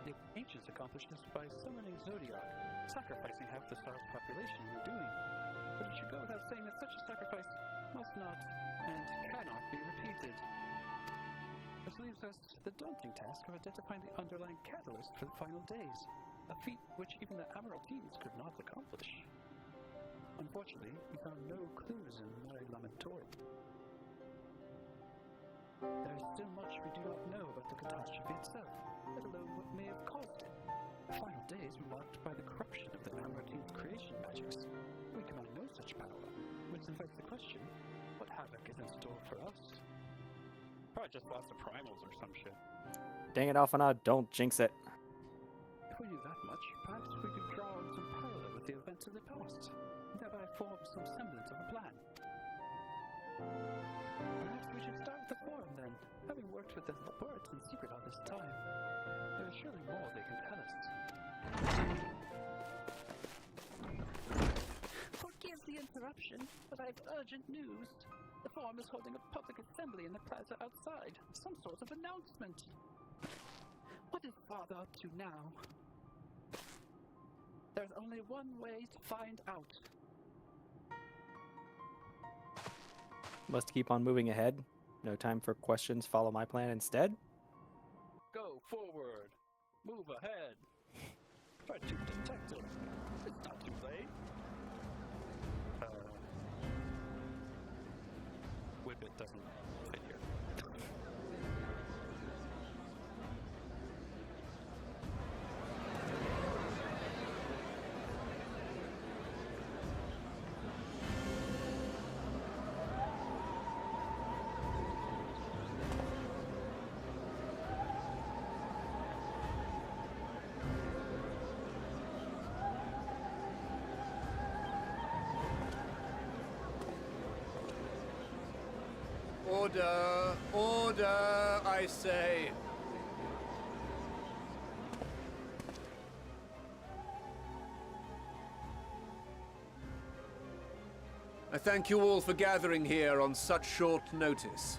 The ancients accomplished this by summoning Zodiac, sacrificing half the star's population in doing. But it should go without saying that such a sacrifice must not and cannot be repeated. This leaves us the daunting task of identifying the underlying catalyst for the final days, a feat which even the Amarotines could not accomplish. Unfortunately, we found no clues in Mare Lamentorum. There is still much we do not know about the catastrophe itself, let alone what may have caused it. The final days were marked by the corruption of the Amarotines' creation magics. We command no such power, which invites the question, what havoc is in store for us? Probably just lots of primals or some shit. Dang it, Alphana, don't jinx it. If we knew that much, perhaps we could draw on some parallel with the events of the past, and thereby form some semblance of a plan. Perhaps we should start with the Forum then, having worked with the birds in secret all this time. There is surely more they can tell us. Forgive the interruption, but I have urgent news. The Forum is holding a public assembly in the plaza outside. Some sort of announcement. What is Father up to now? There's only one way to find out. Must keep on moving ahead. No time for questions. Follow my plan instead. Go forward. Move ahead. Try to detect it. It's not too late. Whippet doesn't fit here. Order! Order, I say! I thank you all for gathering here on such short notice.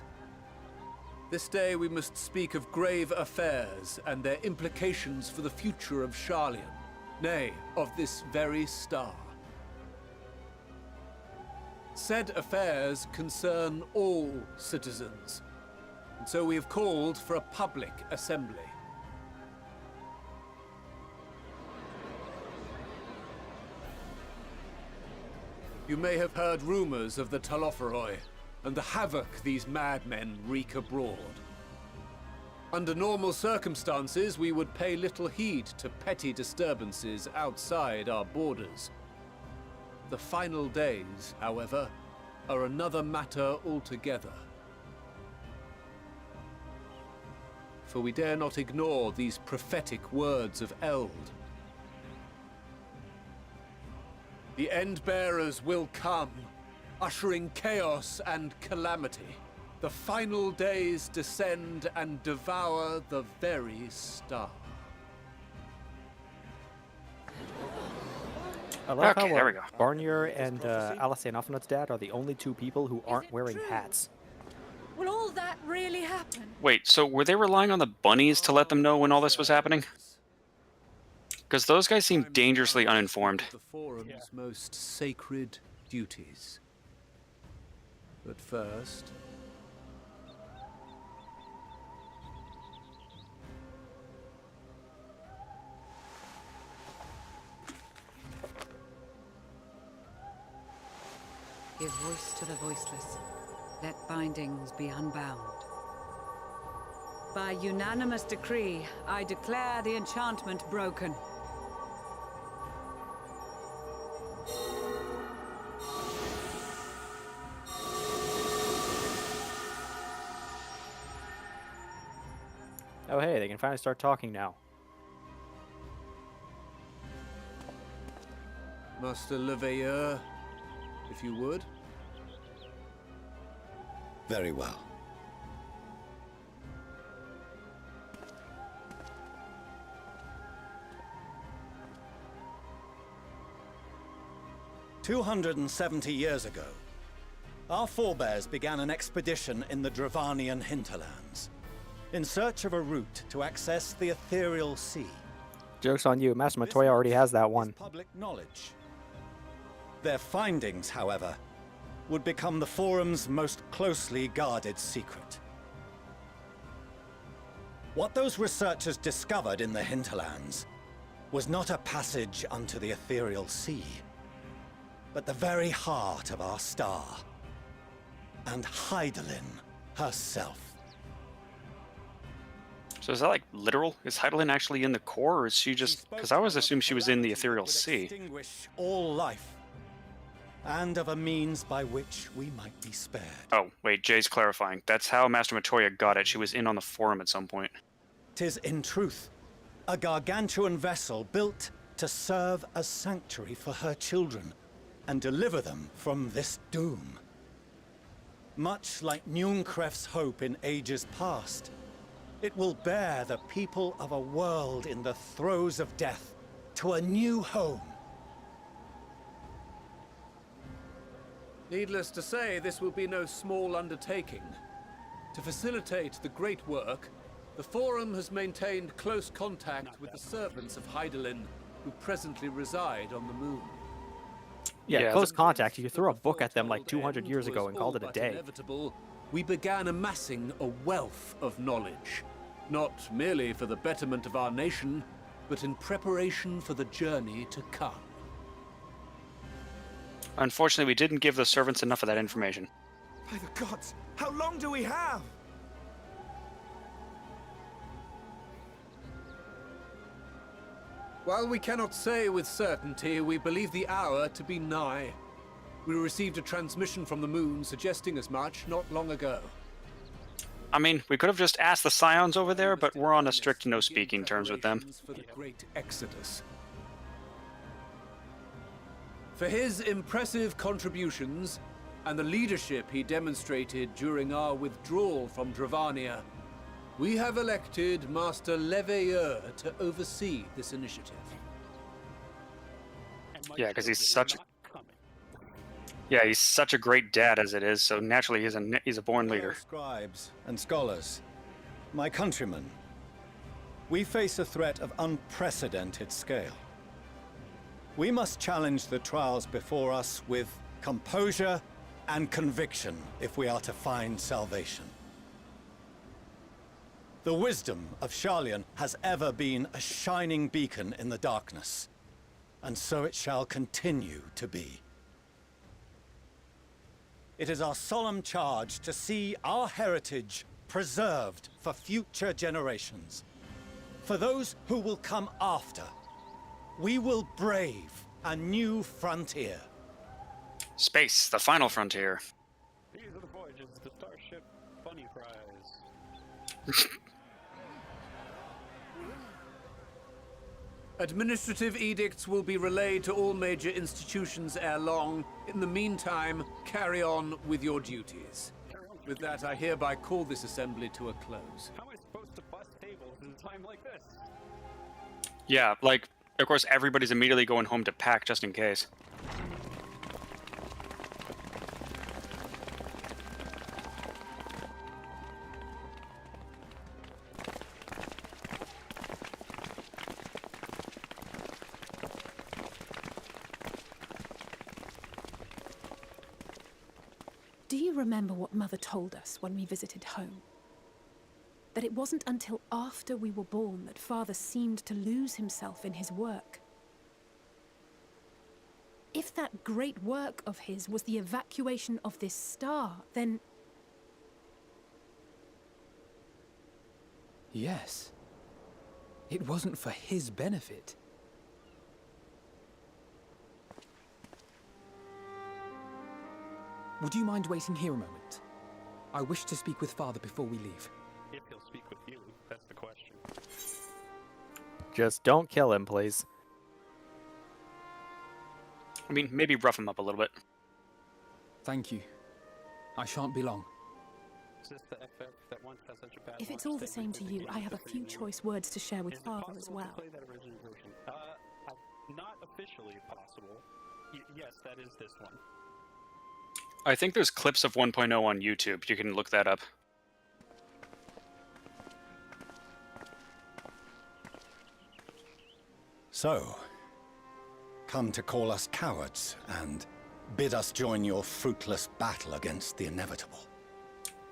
This day we must speak of grave affairs and their implications for the future of Sharlayan, nay, of this very star. Said affairs concern all citizens, and so we have called for a public assembly. You may have heard rumors of the Talopheroi and the havoc these madmen wreak abroad. Under normal circumstances, we would pay little heed to petty disturbances outside our borders. The final days, however, are another matter altogether. For we dare not ignore these prophetic words of Eld. The Endbearers will come, ushering chaos and calamity. The final days descend and devour the very star. I love Okay, how there we go. Barnier and Alice and Alphanut's dad are the only two people who aren't wearing hats. Will all that really happen? Wait, so were they relying on the bunnies to let them know when all this was happening? Because those guys seem dangerously uninformed. The Forum's most sacred duties. But first... Give voice to the voiceless. Let bindings be unbound. By unanimous decree, I declare the enchantment broken. Oh hey, they can finally start talking now. Master Leveilleur, if you would. Very well. "270 years ago, our forebears began an expedition in the Dravanian hinterlands, in search of a route to access the ethereal sea. Joke's on you, Master Matoya already has that one. Public knowledge. Their findings, however, would become the Forum's most closely guarded secret. What those researchers discovered in the hinterlands was not a passage unto the ethereal sea, but the very heart of our star, and Hydaelyn herself." So is that like literal? Is Hydaelyn actually in the core, or is she just? Because I always assumed she was in the ethereal sea. Extinguish all life, and of a means by which we might be spared. Oh wait, Jay's clarifying. That's how Master Matoya got it. She was in on the forum at some point. 'Tis in truth a gargantuan vessel built to serve as sanctuary for her children and deliver them from this doom. Much like Nunkref's hope in ages past, it will bear the people of a world in the throes of death to a new home. Needless to say, this will be no small undertaking. To facilitate the great work, the Forum has maintained close contact with the servants of Hydaelyn, who presently reside on the moon. Yeah, close contact. You could throw a book at them like 200 years ago and called it a day. Inevitable, we began amassing a wealth of knowledge, not merely for the betterment of our nation, but in preparation for the journey to come. Unfortunately, we didn't give the servants enough of that information. By the gods, how long do we have? While we cannot say with certainty, we believe the hour to be nigh. We received a transmission from the moon suggesting as much not long ago. I mean, we could have just asked the Scions over there, but we're on a strict no-speaking terms with them. For the great exodus. For his impressive contributions and the leadership he demonstrated during our withdrawal from Dravania, we have elected Master Leveilleur to oversee this initiative. Yeah, because he's such a great dad as it is, so naturally he's a born leader. Scribes and scholars, my countrymen, we face a threat of unprecedented scale. We must challenge the trials before us with composure and conviction if we are to find salvation. The wisdom of Sharlayan has ever been a shining beacon in the darkness, and so it shall continue to be. It is our solemn charge to see our heritage preserved for future generations. For those who will come after, we will brave a new frontier. Space, the final frontier. These are the voyages to Starship Bunny Fries. Administrative edicts will be relayed to all major institutions ere long. In the meantime, carry on with your duties. With that, I hereby call this assembly to a close. How am I supposed to bust tables in a time like this? Yeah, like, of course, everybody's immediately going home to pack just in case. Do you remember what Mother told us when we visited home? That it wasn't until after we were born that Father seemed to lose himself in his work. If that great work of his was the evacuation of this star, then... Yes. It wasn't for his benefit. Would you mind waiting here a moment? I wish to speak with Father before we leave. If he'll speak with you, that's the question. Just don't kill him, please. I mean, maybe rough him up a little bit. Thank you. I shan't be long. Is this the FF that once had such a bad If it's launch all the same statement to at the you, beginning I of have a the few thing? choice words to share with Is it Father as possible well. to play that original version? Not officially possible. Yes, that is this one. I think there's clips of 1.0 on YouTube. You can look that up. So, come to call us cowards and bid us join your fruitless battle against the inevitable.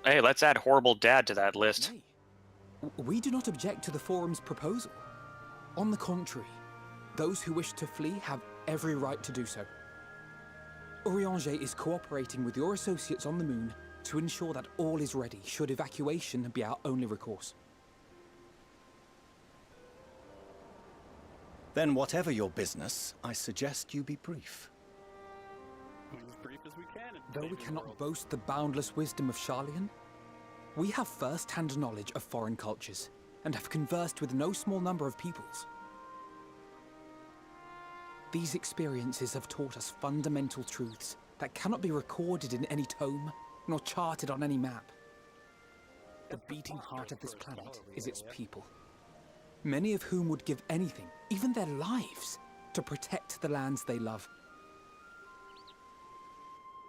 Hey, let's add Horrible Dad to that list. Nay. We do not object to the Forum's proposal. On the contrary, those who wish to flee have every right to do so. Urianger is cooperating with your associates on the moon to ensure that all is ready should evacuation be our only recourse. Then whatever your business, I suggest you be brief. As brief as we can. Though we cannot boast the boundless wisdom of Charlian, we have first-hand knowledge of foreign cultures and have conversed with no small number of peoples. These experiences have taught us fundamental truths that cannot be recorded in any tome, nor charted on any map. The beating heart of this planet is its people, many of whom would give anything, even their lives, to protect the lands they love.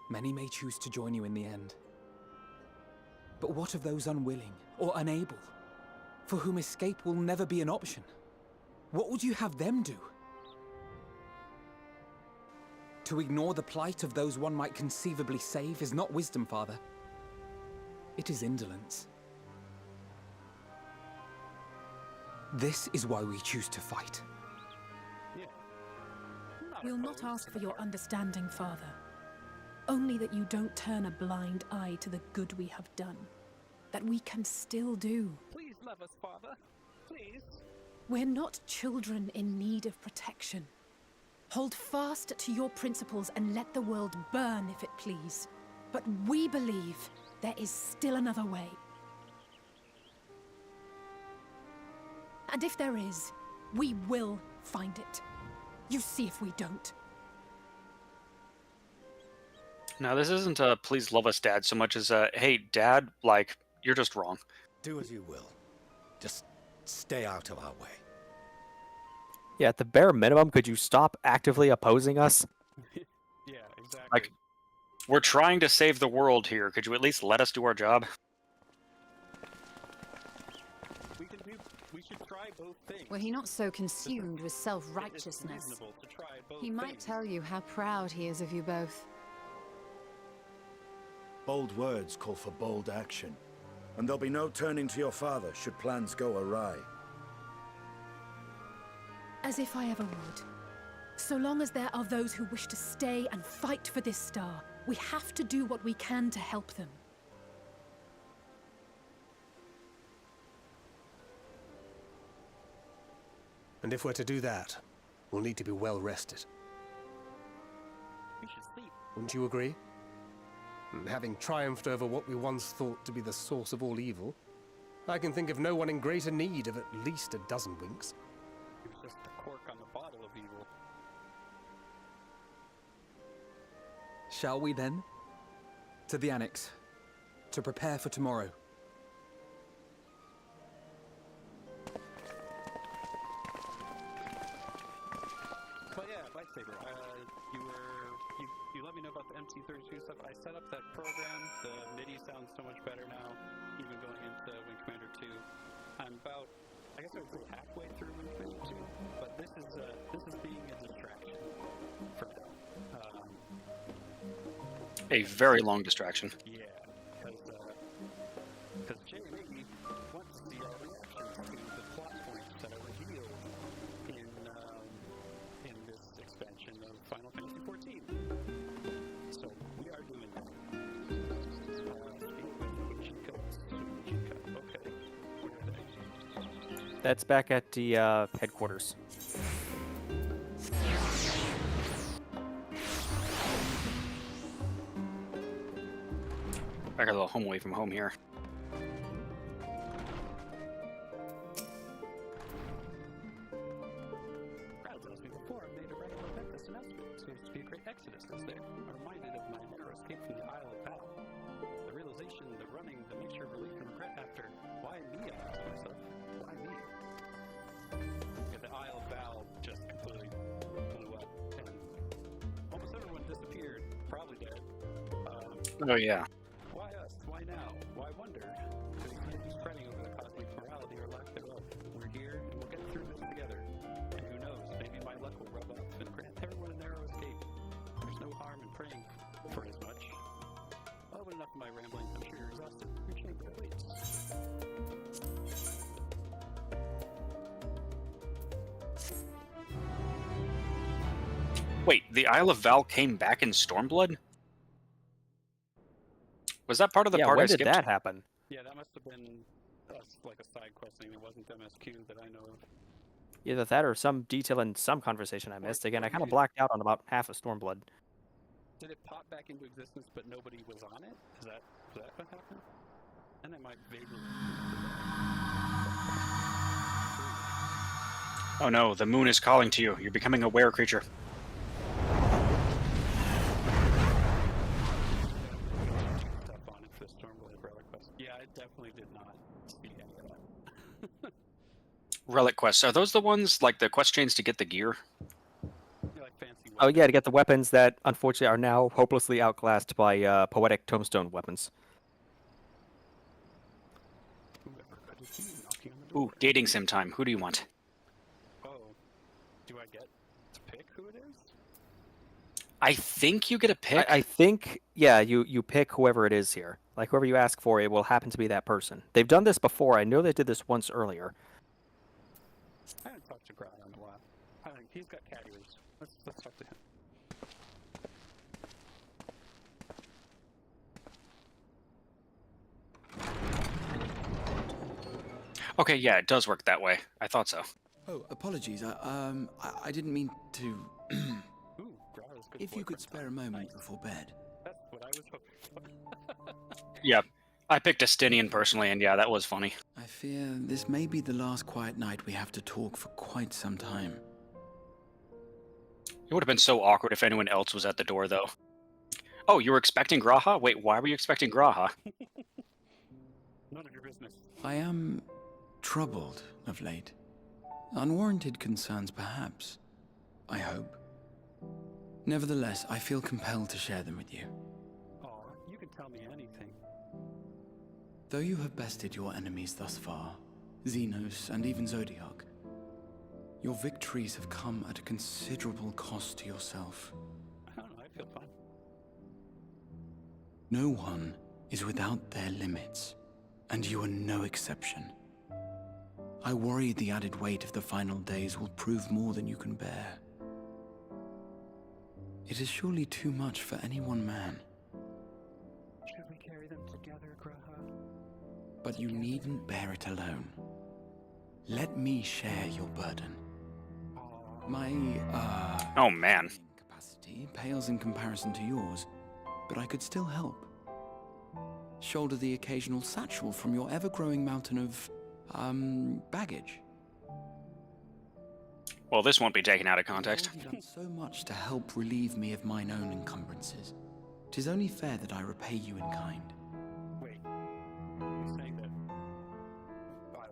Many may choose to join you in the end. But what of those unwilling or unable, for whom escape will never be an option? What would you have them do? To ignore the plight of those one might conceivably save is not wisdom, Father. It is indolence. This is why we choose to fight. We'll not ask for your understanding, Father. Only that you don't turn a blind eye to the good we have done. That we can still do. Please love us, Father. Please. We're not children in need of protection. Hold fast to your principles and let the world burn if it please. But we believe there is still another way. And if there is, we will find it. You see if we don't. Now, this isn't a please love us, Dad, so much as a hey, Dad, like, you're just wrong. Do as you will. Just stay out of our way. Yeah, at the bare minimum, could you stop actively opposing us? Yeah, exactly. Like, we're trying to save the world here. Could you at least let us do our job? We should try both things. Were he not so consumed with self-righteousness, he might tell you how proud he is of you both. Bold words call for bold action. And there'll be no turning to your father should plans go awry. As if I ever would. So long as there are those who wish to stay and fight for this star, we have to do what we can to help them. And if we're to do that, we'll need to be well rested. We should sleep. Wouldn't you agree? And having triumphed over what we once thought to be the source of all evil, I can think of no one in greater need of at least a dozen winks. It was just the cork on the bottle of evil. Shall we then? To the Annex, to prepare for tomorrow. But yeah, lightsaber. You let me know about the MC32 stuff. I set up that program. The MIDI sounds so much better now, even going into Wing Commander 2. I'm about, I guess I would say halfway through Wing Commander 2, but this is being a distraction for now. A very long distraction. Yeah, because Jamie wants to see our reactions to the plot points that are revealed in this expansion of Final Fantasy XIV. So we are doing that. Okay. Where are they? That's back at the headquarters. Back a little home away from home here. consciousness there. I'm reminded of my narrow escape from the Isle of Val. The realization, the running, the mixture of relief and regret after, why me, I asked myself. Why me? Yeah, the Isle of Val just completely blew up, and almost everyone disappeared, probably dead. Oh yeah. Why us? Why now? Why wonder? Because you can't be fretting over the cosmic morality or lack thereof. We're here, and we'll get through this together. And who knows, maybe my luck will rub off and grant everyone a narrow escape. There's no harm in praying for as much. Well, but enough of my rambling. I'm sure you're exhausted. Your chamber awaits. Wait, the Isle of Val came back in Stormblood? Was that part of the part when I did skipped? that happen? Yeah, that must have been like a side quest thing. It wasn't MSQ that I know of. Either that or some detail in some conversation I missed. Again, I kind of blacked out on about half of Stormblood. Did it pop back into existence, but nobody was on it? Is that what happened? And I might vaguely. Oh no, the moon is calling to you. You're becoming a were creature. Stuff on it for the Stormblood Relic Quest. Yeah, I definitely did not see any of that. Relic quests. Are those the ones, like the quest chains to get the gear? Like fancy weapons. Oh yeah, to get the weapons that unfortunately are now hopelessly outclassed by poetic tombstone weapons. Ooh, dating sim time. Who do you want? Oh, do I get to pick who it is? I think you get a pick. I think, yeah, you pick whoever it is here. Like, whoever you ask for, it will happen to be that person. They've done this before. I know they did this once earlier. I haven't talked to Grot in a while. He's got cat ears. Let's talk to him. Okay, yeah, it does work that way. I thought so. Oh, apologies. I didn't mean to. Ooh, Grot is good. If you could spare a moment before bed. That's what I was hoping for. Yeah, I picked Estinian personally, and yeah, that was funny. I fear this may be the last quiet night we have to talk for quite some time. It would have been so awkward if anyone else was at the door, though. Oh, you were expecting Graha? Wait, why were you expecting Graha? None of your business. I am troubled of late. Unwarranted concerns, perhaps. I hope. Nevertheless, I feel compelled to share them with you. Aw, you can tell me anything. Though you have bested your enemies thus far, Xenos and even Zodiac, your victories have come at a considerable cost to yourself. I don't know, I feel fine. No one is without their limits, and you are no exception. I worry the added weight of the final days will prove more than you can bear. It is surely too much for any one man. Should we carry them together, Graha? But you needn't bear it alone. Let me share your burden. My, Oh, man. capacity pales in comparison to yours, but I could still help. Shoulder the occasional satchel from your ever-growing mountain of, baggage. Well, this won't be taken out of context. You've done so much to help relieve me of mine own encumbrances. 'Tis only fair that I repay you in kind. Wait, you're saying that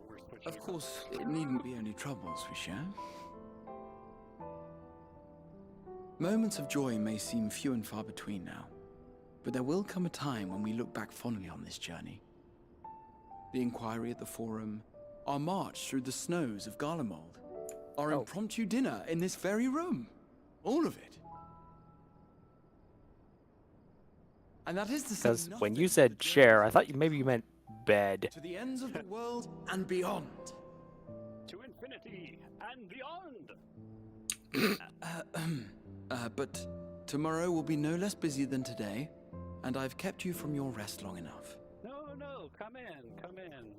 we're switching? Of course, it needn't be only troubles we share. Moments of joy may seem few and far between now, but there will come a time when we look back fondly on this journey. The inquiry at the Forum, our march through the snows of Garlemald, our impromptu dinner in this very room. All of it. And that is to say Because when you said share, I thought maybe you meant bed. to the ends of the world and beyond. To infinity and beyond! But tomorrow will be no less busy than today, and I've kept you from your rest long enough. No, come in, come in.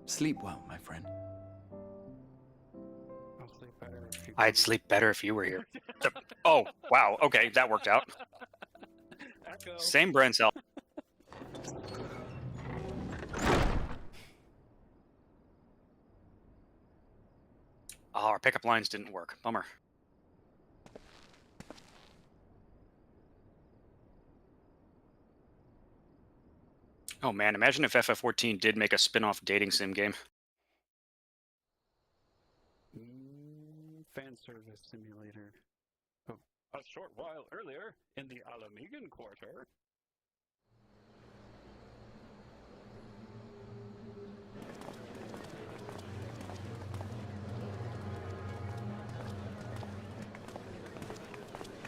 Sleep well, my friend. I'll sleep better if you... I'd sleep better if you were here. Oh, wow. Okay, that worked out. Echo. Same brain cell. pickup lines didn't work. Bummer. Oh man, imagine if FF14 did make a spin-off dating sim game. Fan service simulator. Oh, a short while earlier, in the Alamegan Quarter.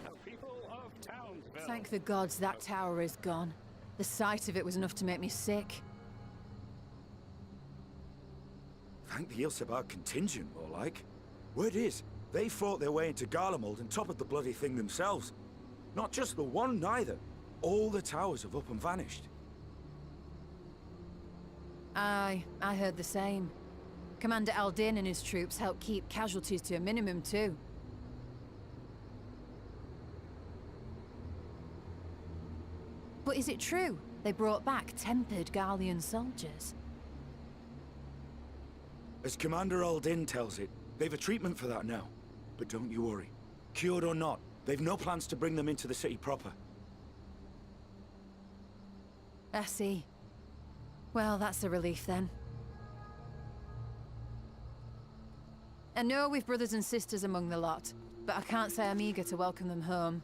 The people of Townsville. Thank the gods that tower is gone. The sight of it was enough to make me sick. Thank the Ilsebar contingent, more like. Word is, they fought their way into Garlemald and toppled the bloody thing themselves. Not just the one, neither. All the towers have up and vanished. Aye, I heard the same. Commander Aldin and his troops helped keep casualties to a minimum, too. But is it true? They brought back tempered Garlean soldiers. As Commander Aldin tells it, they've a treatment for that now. But don't you worry. Cured or not, they've no plans to bring them into the city proper. I see. Well, that's a relief then. I know we've brothers and sisters among the lot, but I can't say I'm eager to welcome them home.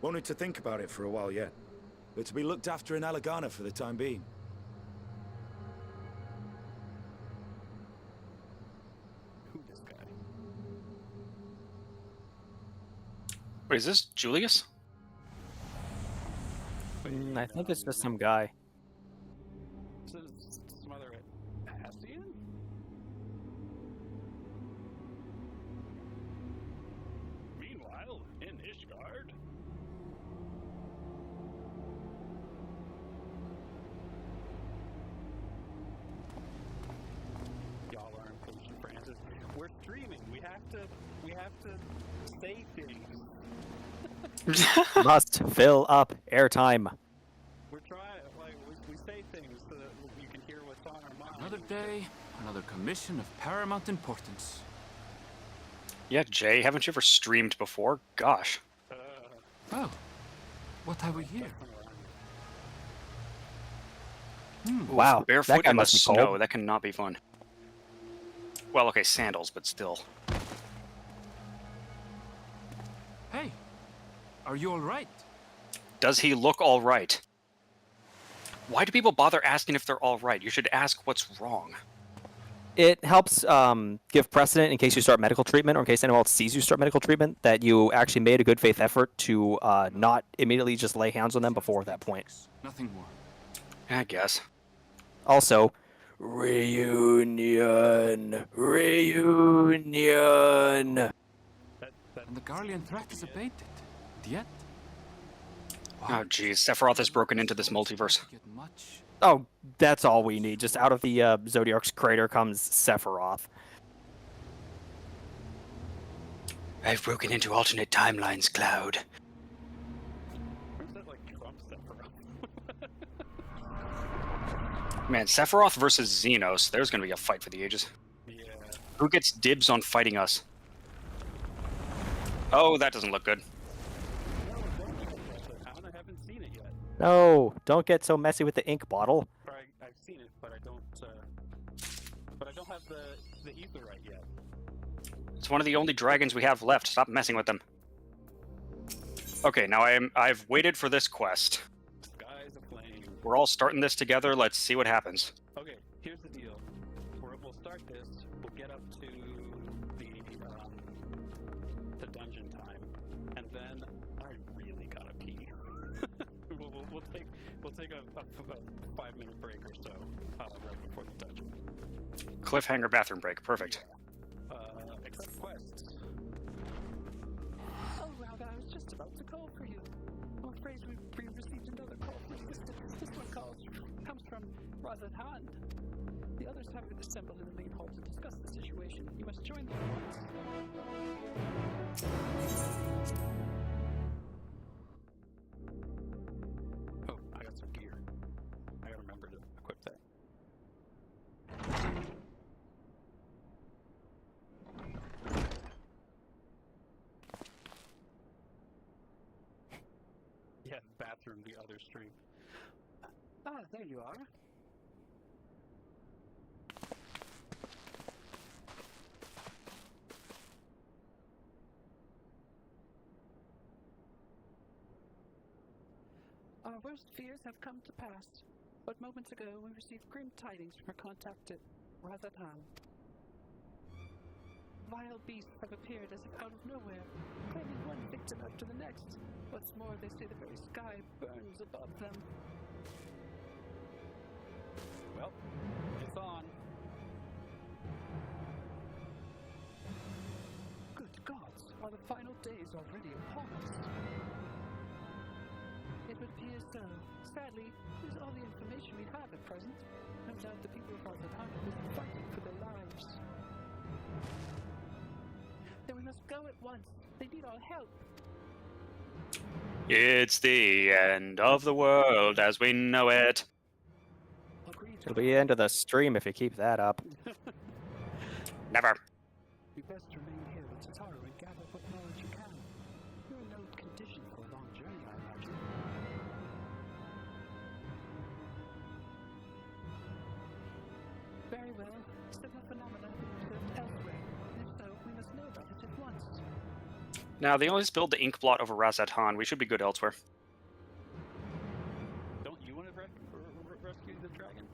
Wanted to think about it for a while yet. But to be looked after in Alagana for the time being. Who this guy? Wait, is this Julius? I think it's just some guy. This is some other Ascian? Meanwhile, in Ishgard. Y'all are impatient, Francis. We're streaming. We have to say things. Must fill up airtime. We're trying, like, we say things so that you can hear what's on our mind. Another day, another commission of paramount importance. Yeah, Jay, haven't you ever streamed before? Gosh. Oh, what have we here? Wow, Barefoot that guy in the must be snow. cold. That cannot be fun. Well, okay, sandals, but still. Hey, are you all right? Does he look all right? Why do people bother asking if they're all right? You should ask what's wrong. It helps give precedent in case you start medical treatment, or in case anyone else sees you start medical treatment, that you actually made a good faith effort to not immediately just lay hands on them before that point. Nothing more. I guess. Also, reunion. And the Garlean threat is abated. Yet? Oh, geez. Sephiroth has broken into this multiverse. Oh, that's all we need. Just out of the Zodiark's crater comes Sephiroth. I've broken into alternate timelines, Cloud. Where's that, like, Trump Sephiroth? Man, Sephiroth versus Xenos. There's going to be a fight for the ages. Yeah. Who gets dibs on fighting us? Oh, that doesn't look good. I haven't seen it yet. No, don't get so messy with the ink bottle. Or I've seen it, but I don't have the Aetherite yet. It's one of the only dragons we have left. Stop messing with them. Okay, now I've waited for this quest. Skies aflame. We're all starting this together. Let's see what happens. Okay, here's the deal. We'll start this. We'll get up to the dungeon time, and then I really gotta pee. we'll take a 5-minute break or so right before the dungeon. Cliffhanger bathroom break. Perfect. Accept quests. Oh, Rowlga, I was just about to call for you. I'm afraid we received another call from assistance. This one comes from Razadhan. The others have assembled in the main hall to discuss the situation. You must join them at once. Oh, I got some gear. I gotta remember to equip that. Yeah, bathroom, the other stream. Ah, there you are. Our worst fears have come to pass. But moments ago, we received grim tidings from our contact at Razathan. Vile beasts have appeared as if out of nowhere, claiming one victim after the next. What's more, they say the very sky burns above them. Well, it's on. Good gods, are the final days already upon us? It would appear so. Sadly, this is all the information we have at present. No doubt the people of Razathan are busy fighting for their lives. Then we must go at once. They need our help. It's the end of the world as we know it. It'll be the end of the stream if you keep that up. Never. We best remain here with Tataru and gather what knowledge you can. You're in no condition for a long journey, I imagine. Very well. Similar phenomena have been observed elsewhere. If so, we must know about it at once. Now, they only spilled the ink blot over Razathan. We should be good elsewhere. Don't you want to rescue the dragon?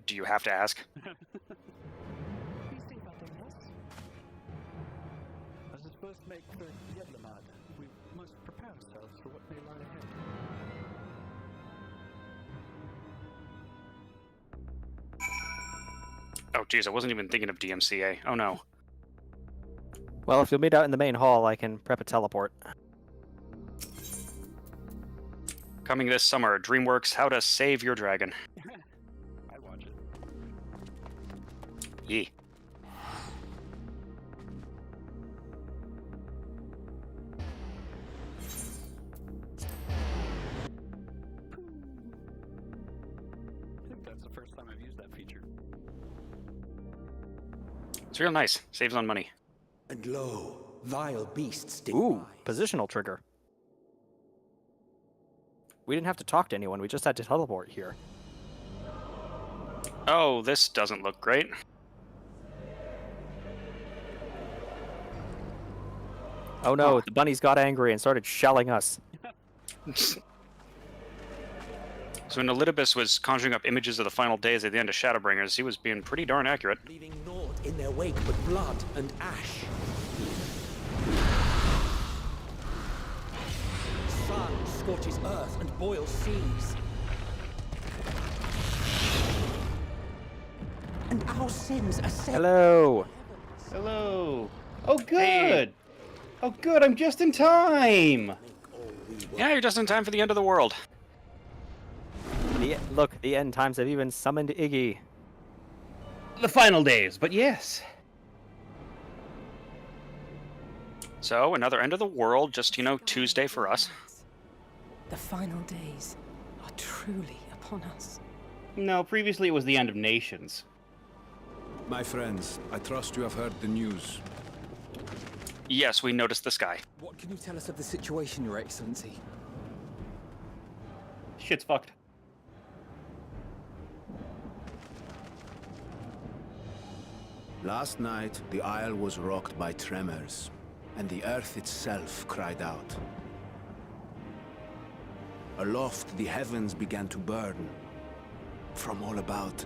Do you have to ask? We see about the rest. As it's supposed to make for Yevlamad, we must prepare ourselves for what may lie ahead. Oh, geez, I wasn't even thinking of DMCA. Oh, no. Well, if you'll meet out in the main hall, I can prep a teleport. Coming this summer, DreamWorks, How to Save Your Dragon. I'd watch it. Yee. I think that's the first time I've used that feature. It's real nice. Saves on money. And lo, vile beasts did Ooh, positional trigger. We didn't have to talk to anyone, we just had to teleport here. Oh, this doesn't look great. Oh no, the bunnies got angry and started shelling us. So when Elidibus was conjuring up images of the final days at the end of Shadowbringers, he was being pretty darn accurate. leaving naught in their wake but blood and ash. Sun scorches earth and boils seas. And our sins ascend. Hello. Hello. Oh, good. Oh, good. I'm just in time. Yeah, you're just in time for the end of the world. Look, the end times have even summoned Iggy. The final days, but yes. So, another end of the world, just, Tuesday for us. The final days are truly upon us. No, previously it was the end of nations. My friends, I trust you have heard the news. Yes, we noticed the sky. What can you tell us of the situation, Your Excellency? Shit's fucked. Last night, the Isle was rocked by tremors, and the earth itself cried out. Aloft, the heavens began to burn. From all about,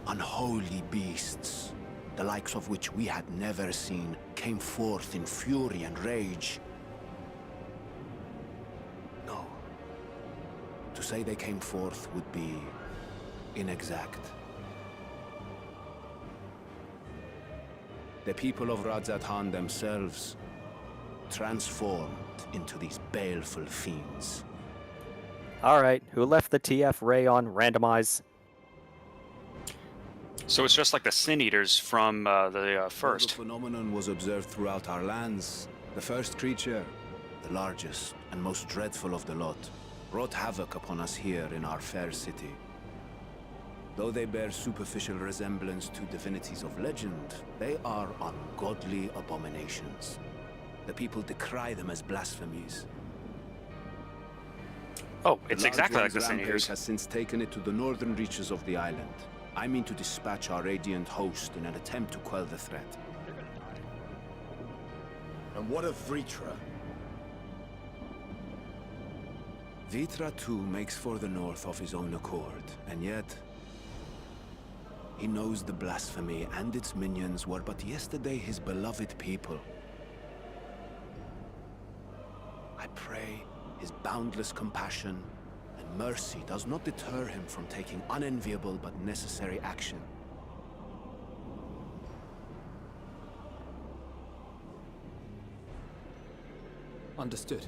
unholy beasts, the likes of which we had never seen, came forth in fury and rage. No. To say they came forth would be inexact. The people of Razathan themselves transformed into these baleful fiends. Alright, who left the TF ray on randomize? So it's just like the Sin Eaters from the first. The phenomenon was observed throughout our lands. The first creature, the largest and most dreadful of the lot, wrought havoc upon us here in our fair city. Though they bear superficial resemblance to divinities of legend, they are ungodly abominations. The people decry them as blasphemies. Oh, it's The exactly like Large the One's Sin rampage Eaters. has since taken it to the northern reaches of the island. I mean to dispatch our radiant host in an attempt to quell the threat. And what of Vritra? Vitra too makes for the north of his own accord, and yet he knows the blasphemy and its minions were but yesterday his beloved people. I pray his boundless compassion and mercy does not deter him from taking unenviable but necessary action. Understood.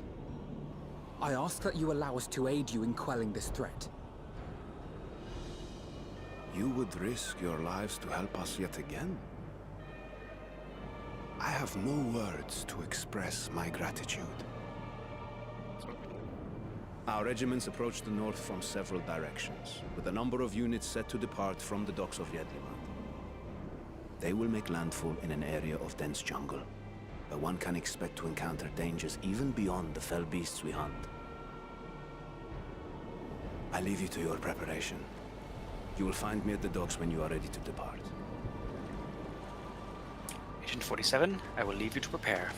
I ask that you allow us to aid you in quelling this threat. You would risk your lives to help us yet again? I have no words to express my gratitude. Our regiments approach the north from several directions, with a number of units set to depart from the docks of Jedlimat. They will make landfall in an area of dense jungle, where one can expect to encounter dangers even beyond the fell beasts we hunt. I leave you to your preparation. You will find me at the docks when you are ready to depart. Agent 47, I will leave you to prepare.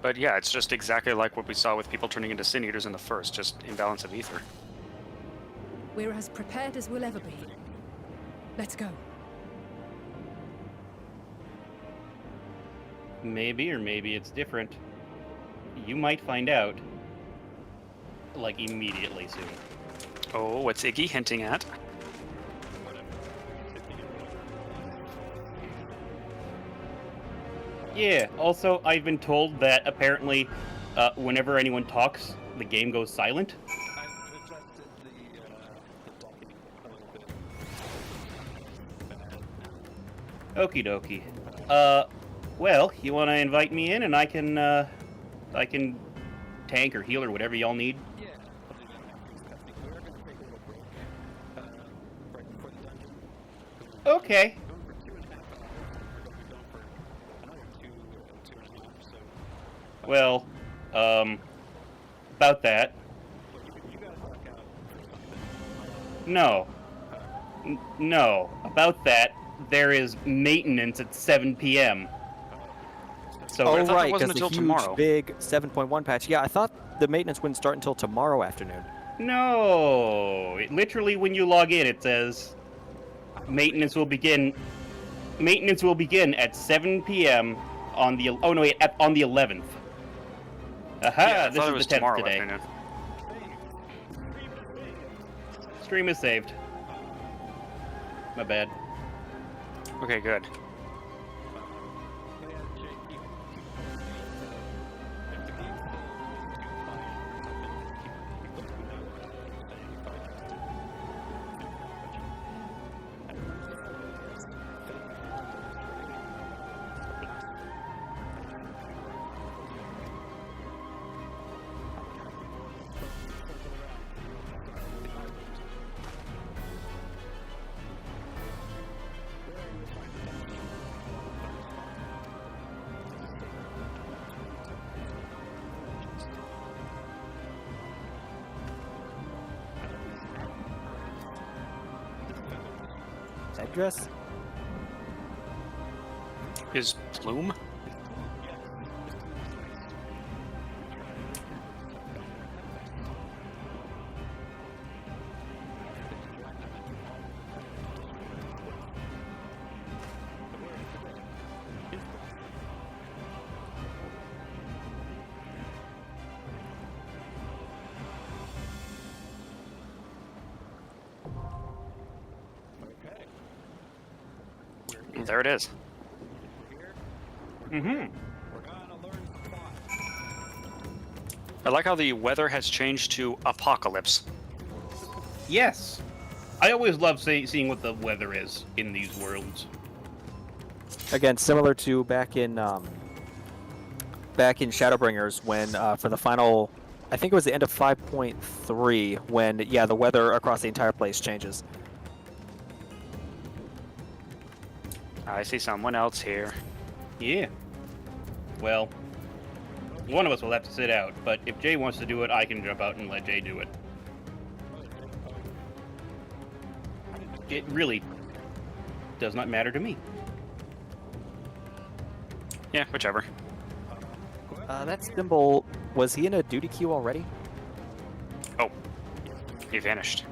But yeah, it's just exactly like what we saw with people turning into Sin Eaters in the first, just imbalance of ether. We're as prepared as we'll ever be. Let's go. Maybe, or maybe it's different. You might find out, like, immediately soon. Oh, what's Iggy hinting at? Yeah, also, I've been told that apparently, whenever anyone talks, the game goes silent. Okie dokie. Well, you want to invite me in, and I can tank or heal or whatever y'all need. Okay. Well, about that. No. No, about that, there is maintenance at 7 p.m. So Oh, right, because the huge, big 7.1 patch. Yeah, I thought the maintenance wouldn't start until tomorrow afternoon. No, literally when you log in, it says maintenance will begin. Maintenance will begin at 7 p.m. on the on the 11th. Aha! Yeah, this is the 10th today. afternoon. Stream is saved. My bad. Okay, good. Headdress? His plume? There it is. Mm-hmm. I like how the weather has changed to apocalypse. Yes. I always love seeing what the weather is in these worlds. Again, similar to back in Shadowbringers, when for the final, I think it was the end of 5.3, when the weather across the entire place changes. I see someone else here. Yeah. Well, one of us will have to sit out, but if Jay wants to do it, I can jump out and let Jay do it. It really does not matter to me. Yeah, whichever. That symbol, was he in a duty queue already? Oh, he vanished.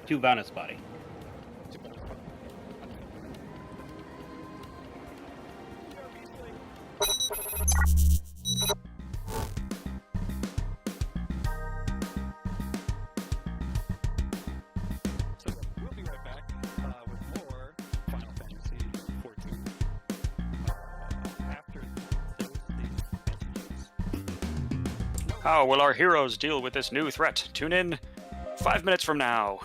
To Vanna's body. We'll be right back with more Final Fantasy XIV after these messages. How will our heroes deal with this new threat? Tune in 5 minutes from now.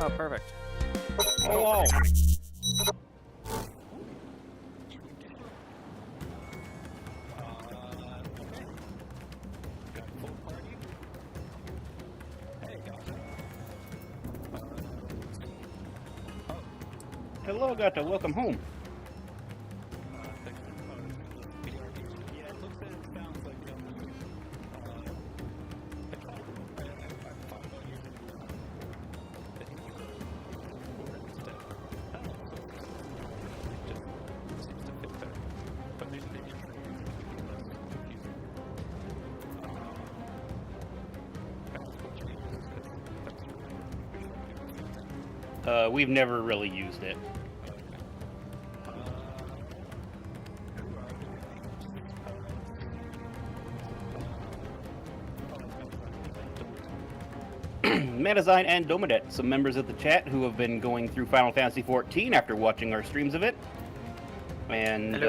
Oh, perfect. Oh! Hello, Gata. Welcome home. We've never really used it. Metazine and Domadet, some members of the chat who have been going through Final Fantasy XIV after watching our streams of it. And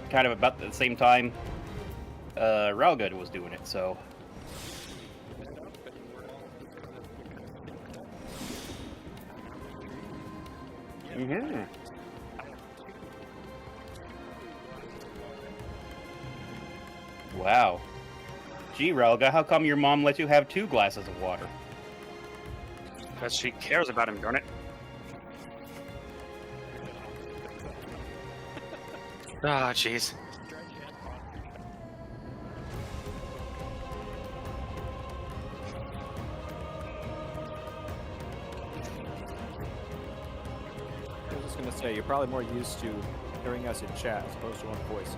kind of about the same time Rowlga was doing it, so... Mm-hmm. Wow. Gee, Rowlga, how come your mom lets you have 2 glasses of water? Because she cares about him, darn it. Ah, jeez. I was just gonna say, you're probably more used to hearing us in chat as opposed to on voice.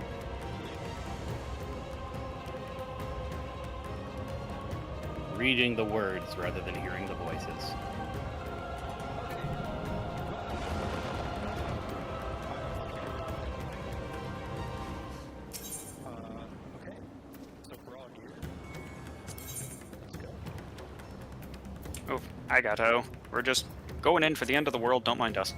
Reading the words rather than hearing the voices. Oh, I got ho. We're just going in for the end of the world, don't mind us.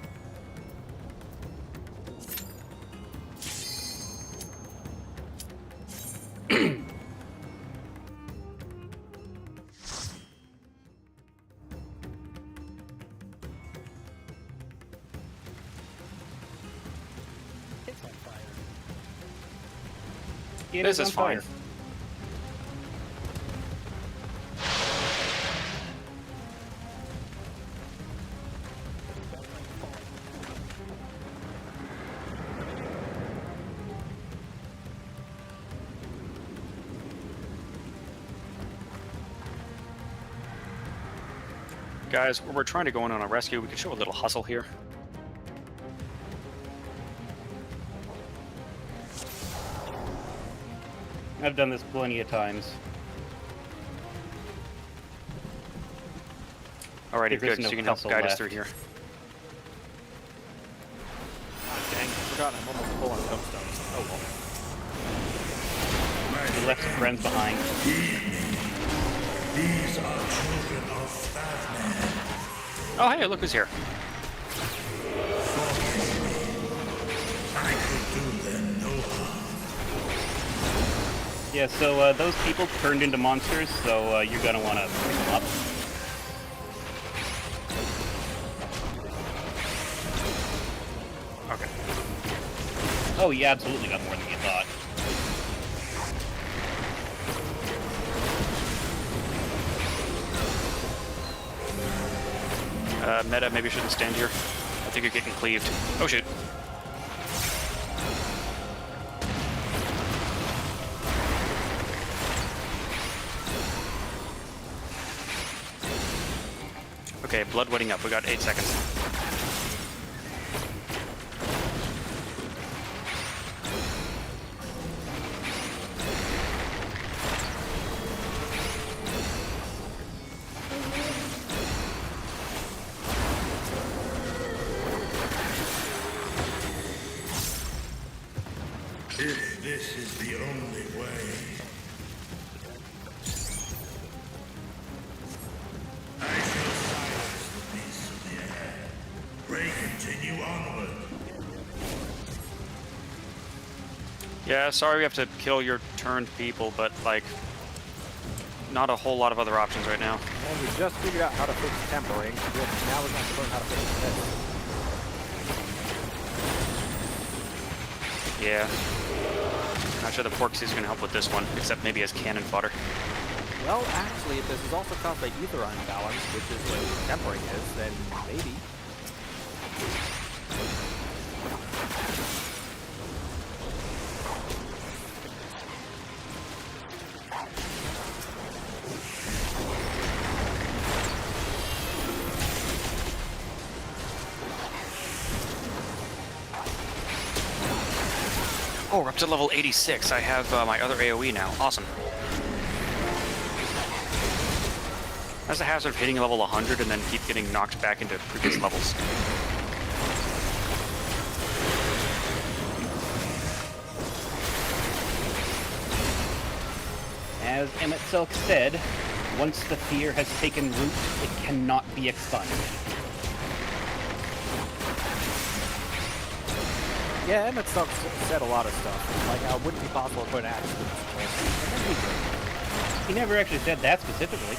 This is fine. Guys, we're trying to go in on a rescue. We could show a little hustle here. I've done this plenty of times. Alrighty, good. So you can help guide us through here. Dang, I forgot I'm almost full on tombstones. Oh well. We left some friends behind. These are children of Fatman. Oh, hey, look who's here. I could do them no harm. Yeah, so those people turned into monsters, so you're gonna want to pick them up. Okay. Oh, you absolutely got more than you thought. Meta, maybe you shouldn't stand here. I think you're getting cleaved. Oh, shoot. Okay, blood wetting up. We got 8 seconds. If this is the only way, I shall silence the beasts of the air. Pray continue onward. Yeah, sorry we have to kill your turned people, but, like, not a whole lot of other options right now. And we just figured out how to fix tempering. Now we're going to learn how to fix this. Yeah. Not sure the Porksy is going to help with this one, except maybe as cannon fodder. Well, actually, if this is also caused by ether imbalance, which is what tempering is, then maybe. Oh, we're up to level 86. I have my other AoE now. Awesome. That's the hazard of hitting level 100 and then keep getting knocked back into previous levels. As Emmett Silk said, once the fear has taken root, it cannot be expunged. Yeah, Emmett Silk said a lot of stuff. Like how it wouldn't be possible to put an axe to this place. And then he did. He never actually said that specifically.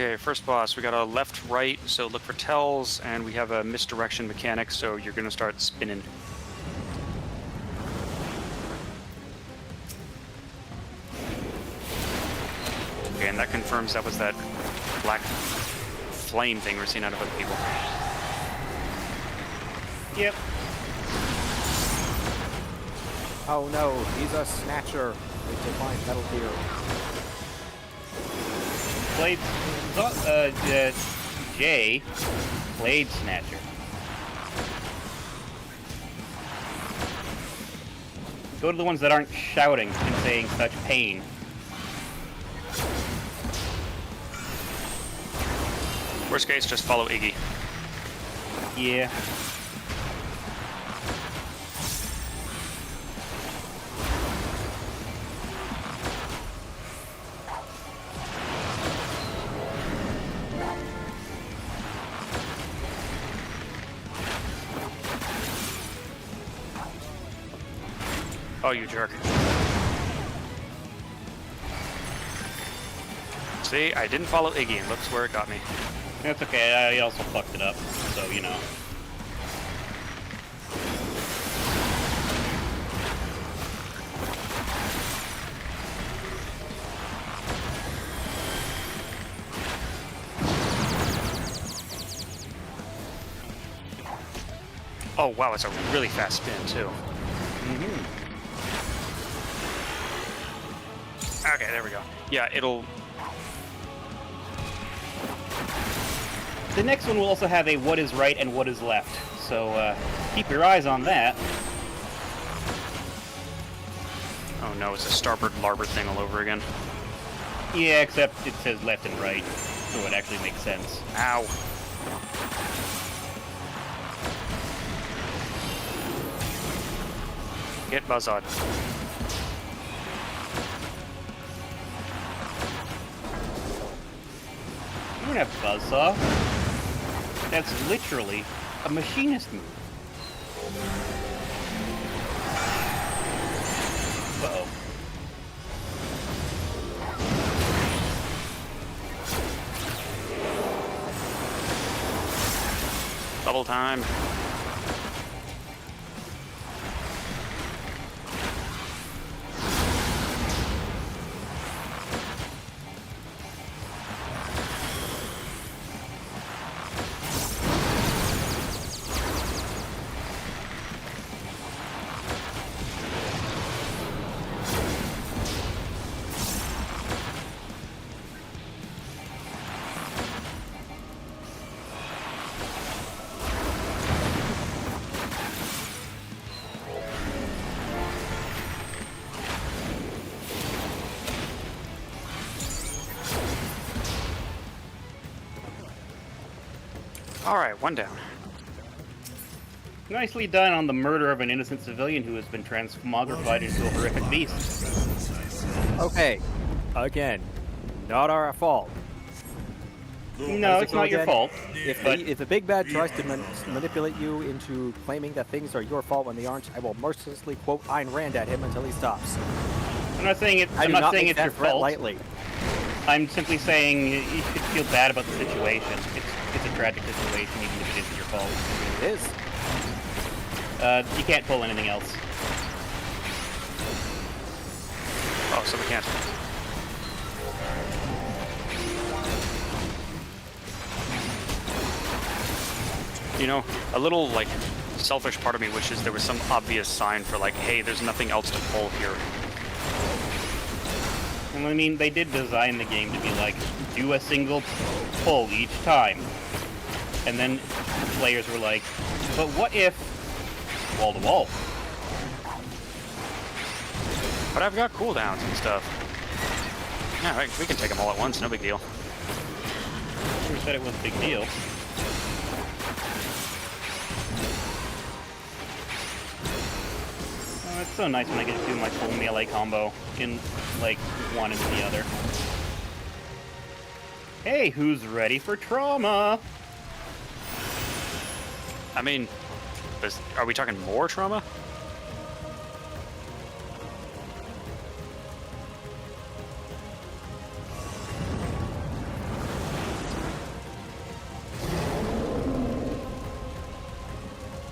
Okay, first boss, we got a left, right, so look for tells, and we have a misdirection mechanic, so you're gonna start spinning. Okay, and that confirms that was that black flame thing we're seeing out of other people. Yep. Oh no, he's a snatcher. It's a fine metal deer. Blade, Jay, Blade Snatcher. Go to the ones that aren't shouting and saying such pain. Worst case, just follow Iggy. Yeah. Oh, you jerk. See, I didn't follow Iggy, and looks where it got me. That's okay, I also fucked it up, so, you know. Oh, wow, it's a really fast spin, too. Mm-hmm. Okay, there we go. Yeah, it'll... The next one will also have a what is right and what is left, so keep your eyes on that. Oh no, it's a starboard larboard thing all over again. Yeah, except it says left and right, so it actually makes sense. Ow. Get Buzzard. You don't have Buzzsaw. That's literally a machinist move. Uh-oh. Double time. Alright, one down. Nicely done on the murder of an innocent civilian who has been transmogrified into a horrific beast. Okay, again, not our fault. No, it's not your fault. If the big bad tries to manipulate you into claiming that things are your fault when they aren't, I will mercilessly quote Ayn Rand at him until he stops. I'm not saying it. I'm not saying it's your fault. Lightly. I'm simply saying you should feel bad about the situation. It's a tragic situation, even if it isn't your fault. It is. You can't pull anything else. Oh, so we can't. You know, a little, like, selfish part of me wishes there was some obvious sign for, like, hey, there's nothing else to pull here. Well, I mean, they did design the game to be like, do a single pull each time. And then players were like, but what if wall to wall? But I've got cooldowns and stuff. Yeah, we can take them all at once, no big deal. Who said it was a big deal? Oh, it's so nice when I get to do my full melee combo in, like, one into the other. Hey, who's ready for trauma? I mean, are we talking more trauma?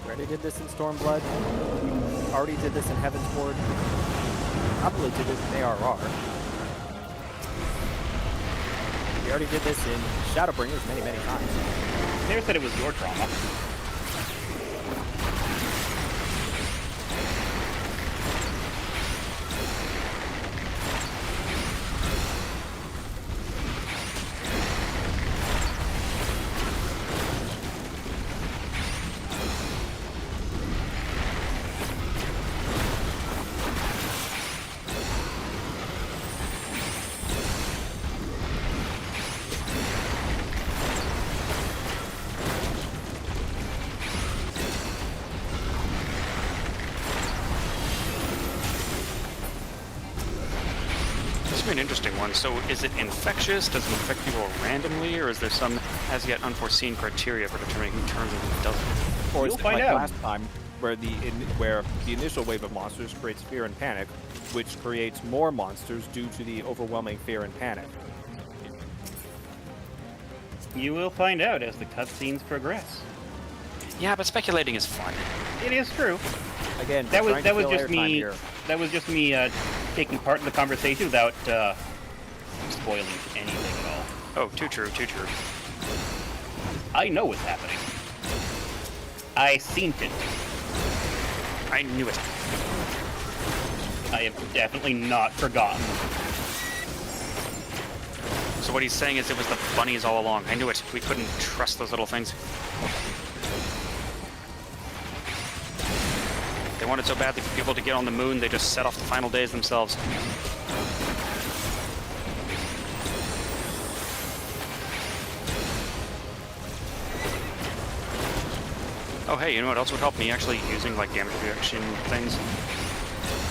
Already did this in Stormblood. Already did this in Heaven's Ward. Probably did this in ARR. We already did this in Shadowbringers many, many times. Never said it was your trauma. An interesting one. So is it infectious? Does it infect people randomly, or is there some as yet unforeseen criteria for determining who turns and who doesn't? Or is You'll it find like out. last time, where the initial wave of monsters creates fear and panic, which creates more monsters due to the overwhelming fear and panic? You will find out as the cutscenes progress. Yeah, but speculating is fun. It is true. Again, that was just me. That was just me taking part in the conversation without spoiling anything at all. Oh, too true, too true. I know what's happening. I seen it. I knew it. I have definitely not forgotten. So what he's saying is it was the bunnies all along. I knew it. We couldn't trust those little things. They wanted so badly for people to get on the moon, they just set off the final days themselves. Oh hey, you know what else would help me actually using like damage reduction things?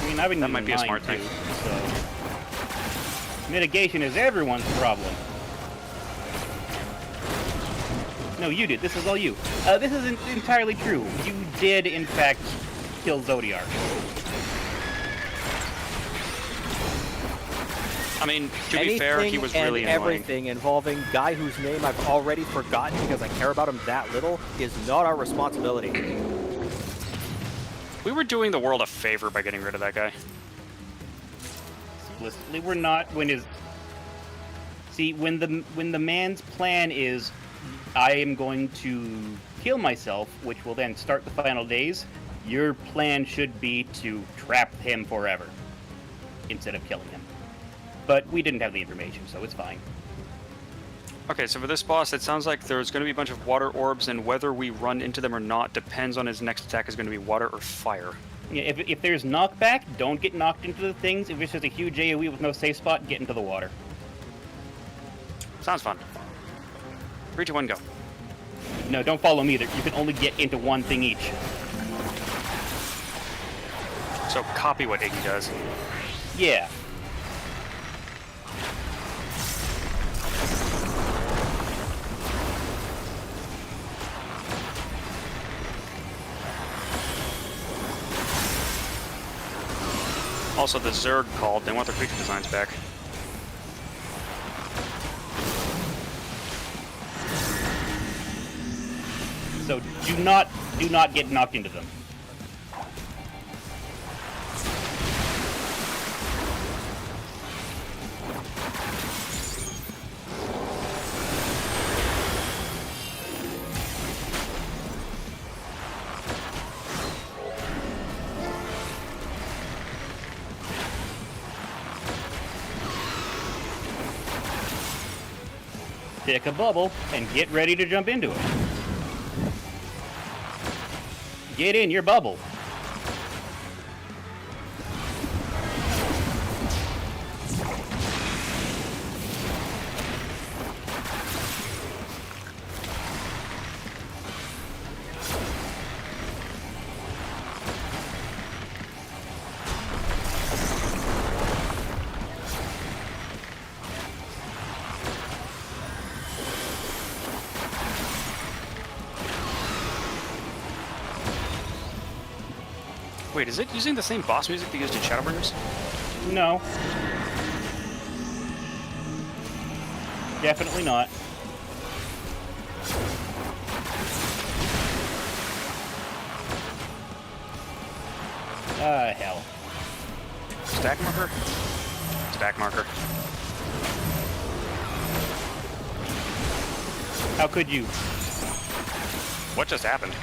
I mean, I've been that might be a smart too, thing. So mitigation is everyone's problem. No, you did. This is all you. This isn't entirely true. You did, in fact, kill Zodiark. I mean, to be fair, he was really annoying. Everything involving guy whose name I've already forgotten because I care about him that little is not our responsibility. We were doing the world a favor by getting rid of that guy. Explicitly, we're not. When the man's plan is, I am going to kill myself, which will then start the final days. Your plan should be to trap him forever instead of killing him. But we didn't have the information, so it's fine. Okay, so for this boss, it sounds like there's going to be a bunch of water orbs, and whether we run into them or not depends on his next attack is going to be water or fire. Yeah, if there's knockback, don't get knocked into the things. If it's just a huge AoE with no safe spot, get into the water. Sounds fun. 3, 2, 1, go. No, don't follow me. You can only get into one thing each. So copy what Iggy does. Yeah. Also, the Zerg called. They want their creature designs back. So do not get knocked into them. Pick a bubble and get ready to jump into it. Get in your bubble. Wait, is it using the same boss music they used in Shadowbringers? No. Definitely not. Hell. Stack marker? Stack marker. How could you? What just happened?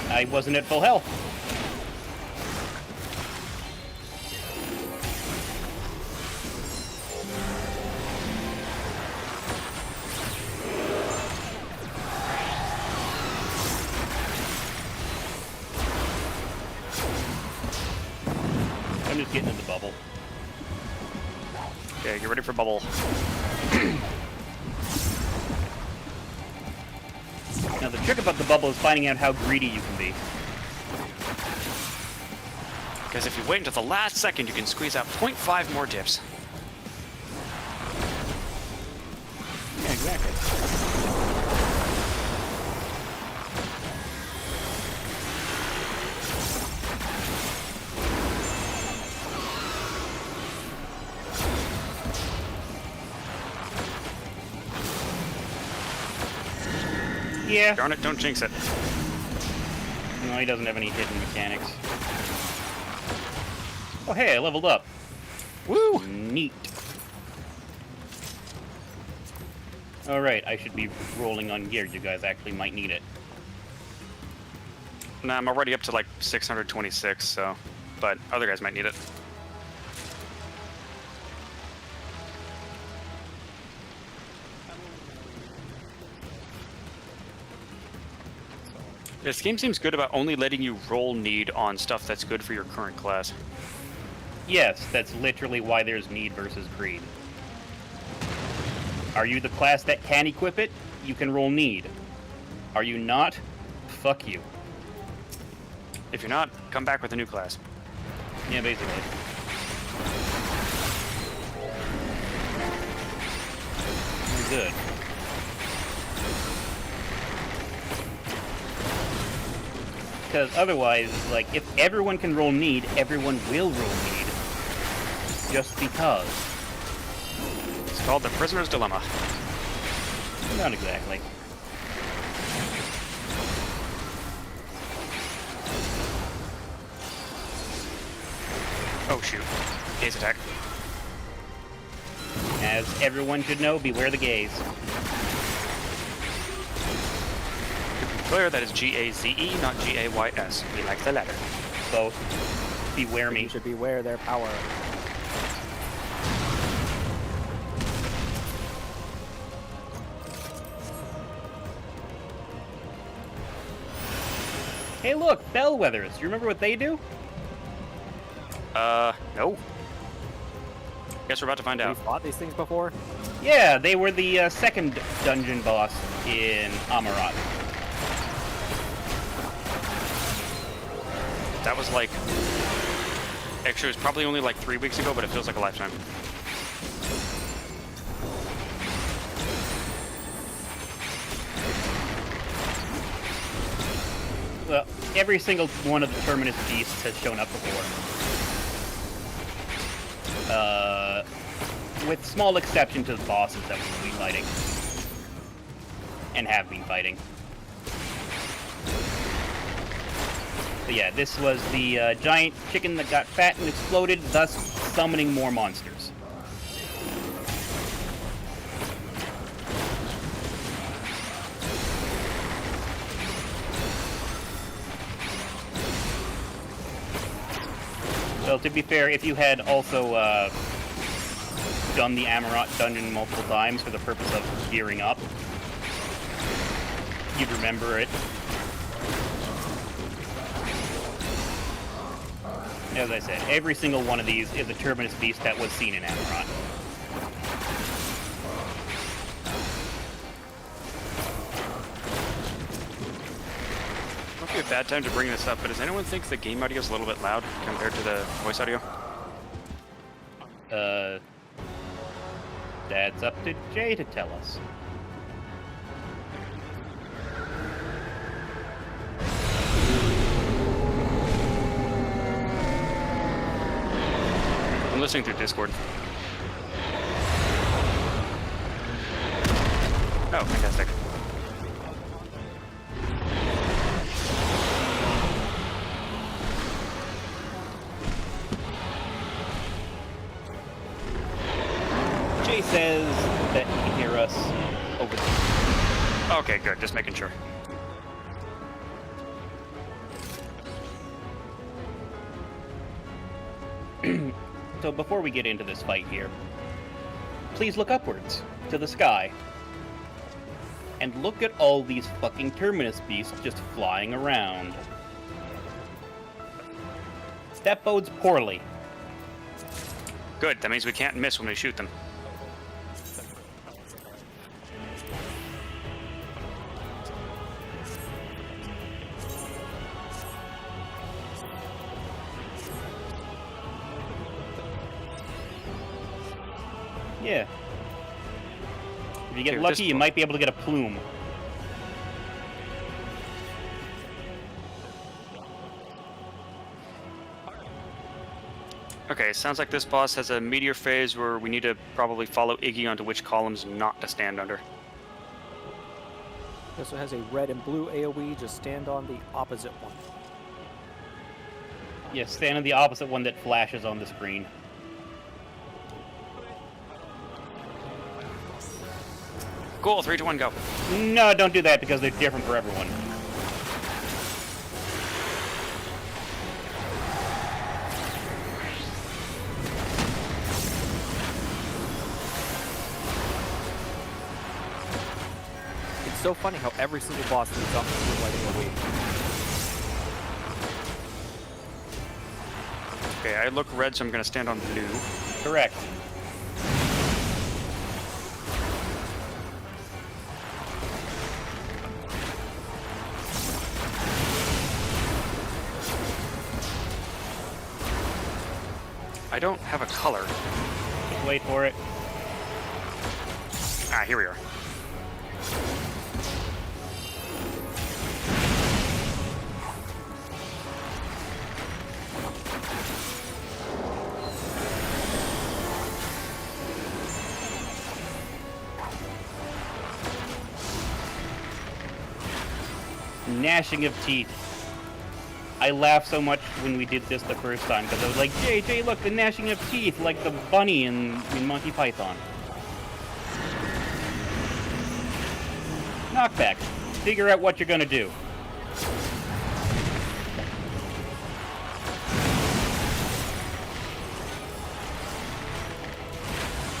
I wasn't at full health. I'm just getting in the bubble. Okay, get ready for bubble. Now the trick about the bubble is finding out how greedy you can be. Because if you wait until the last second, you can squeeze out 0.5 more dips. Yeah, exactly. Yeah. Darn it, don't jinx it. No, he doesn't have any hidden mechanics. Oh, hey, I leveled up. Woo! Neat. Alright, I should be rolling on gear. You guys actually might need it. Nah, I'm already up to like 626, so... But other guys might need it. This game seems good about only letting you roll need on stuff that's good for your current class. Yes, that's literally why there's need versus greed. Are you the class that can equip it? You can roll need. Are you not? Fuck you. If you're not, come back with a new class. Yeah, basically. We're good. Because otherwise, like, if everyone can roll need, everyone will roll need. Just because. It's called the Prisoner's Dilemma. Not exactly. Oh shoot. Gaze attack. As everyone should know, beware the gaze. Clear, that is G-A-Z-E, not G-A-Y-S. We like the letter. So, beware me. You should beware their power. Hey look, bellwethers. Do you remember what they do? No. Guess we're about to find Have out. you fought these things before? Yeah, they were the second dungeon boss in Amarat. That was like... Actually, it was probably only like 3 weeks ago, but it feels like a lifetime. Well, every single one of the Terminus beasts has shown up before. With small exception to the bosses that we'll be fighting. And have been fighting. But yeah, this was the giant chicken that got fat and exploded, thus summoning more monsters. Well, to be fair, if you had also done the Amarat dungeon multiple times for the purpose of gearing up, you'd remember it. As I said, every single one of these is a Terminus beast that was seen in Amarat. Might be a bad time to bring this up, but does anyone think the game audio is a little bit loud compared to the voice audio? That's up to Jay to tell us. I'm listening through Discord. Oh, fantastic. Jay says that he can hear us over there. Okay, good. Just making sure. So before we get into this fight here, please look upwards to the sky. And look at all these fucking Terminus beasts just flying around. That bodes poorly. Good. That means we can't miss when we shoot them. Yeah. If you get Here, lucky, this you might be able to get a plume. Okay, sounds like this boss has a meteor phase where we need to probably follow Iggy onto which columns not to stand under. It also has a red and blue AoE, just stand on the opposite one. Yeah, stand on the opposite one that flashes on the screen. Cool, 3, 2, 1, go. No, don't do that because they're different for everyone. It's so funny how every single boss leads off with like AoE. Okay, I look red, so I'm going to stand on blue. Correct. I don't have a color. Just wait for it. Ah, here we are. Gnashing of teeth. I laughed so much when we did this the first time because I was like, Jay, look, the gnashing of teeth, like the bunny in Monty Python. Knockback. Figure out what you're gonna do.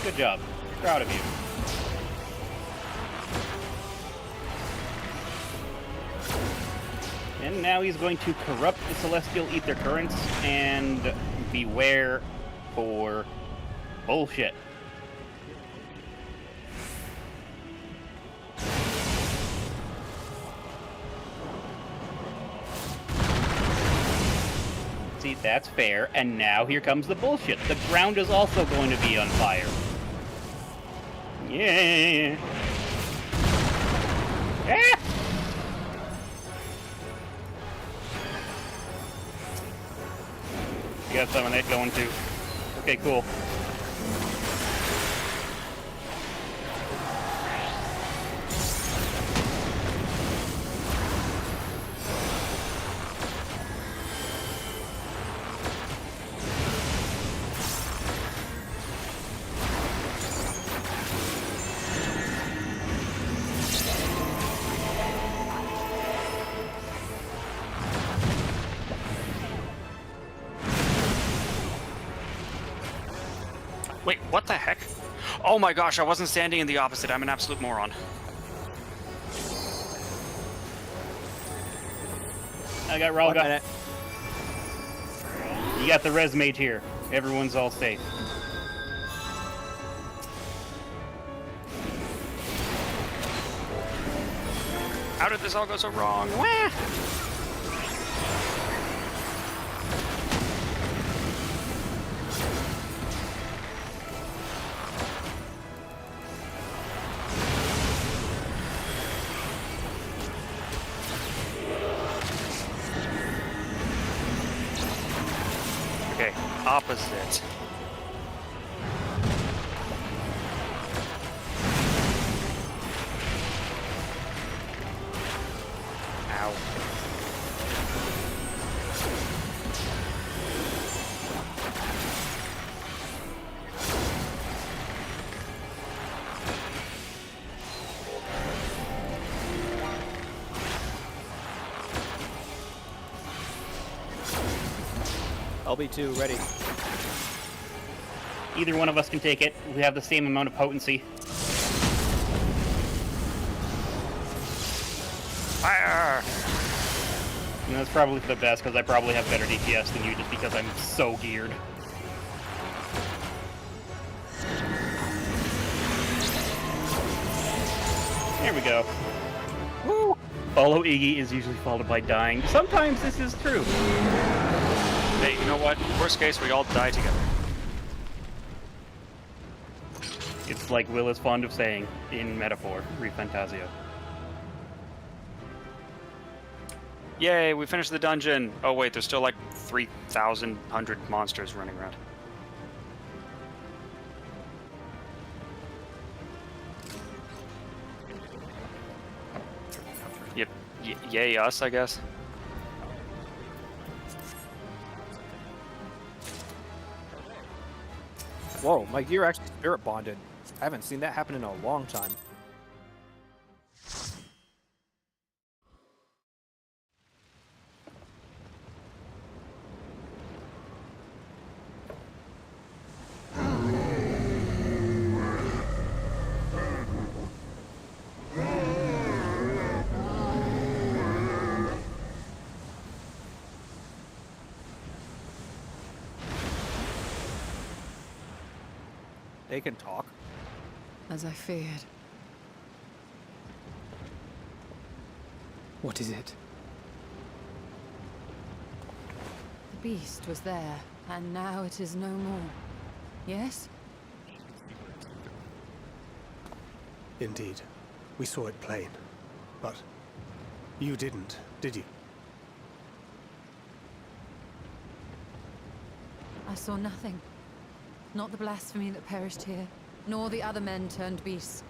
Good job. Proud of you. And now he's going to corrupt the Celestial Ether Currents and beware for Bullshit. See, that's fair. And now here comes the bullshit. The ground is also going to be on fire. Yeah. Ah! You got some of that going too. Okay, cool. Wait, what the heck? Oh my gosh, I wasn't standing in the opposite. I'm an absolute moron. I got Rowlga. You got the res mage here. Everyone's all safe. How did this all go so wrong? Wah! Okay, opposite. Ow. LB2 ready. Either one of us can take it. We have the same amount of potency. Fire! And that's probably for the best, because I probably have better DPS than you, just because I'm so geared. There we go. Woo! Follow Iggy is usually followed by dying. Sometimes this is true. Hey, you know what? Worst case, we all die together. It's like Will is fond of saying in metaphor, Refantasio. Yay, we finished the dungeon! Oh wait, there's still like 3,100 monsters running around. Yep, yay us, I guess. Whoa, my gear actually spirit bonded. I haven't seen that happen in a long time. They can talk. As I feared. What is it? The beast was there, and now it is no more. Yes? Indeed. We saw it plain. But you didn't, did you? I saw nothing. Not the blasphemy that perished here, nor the other men turned beasts.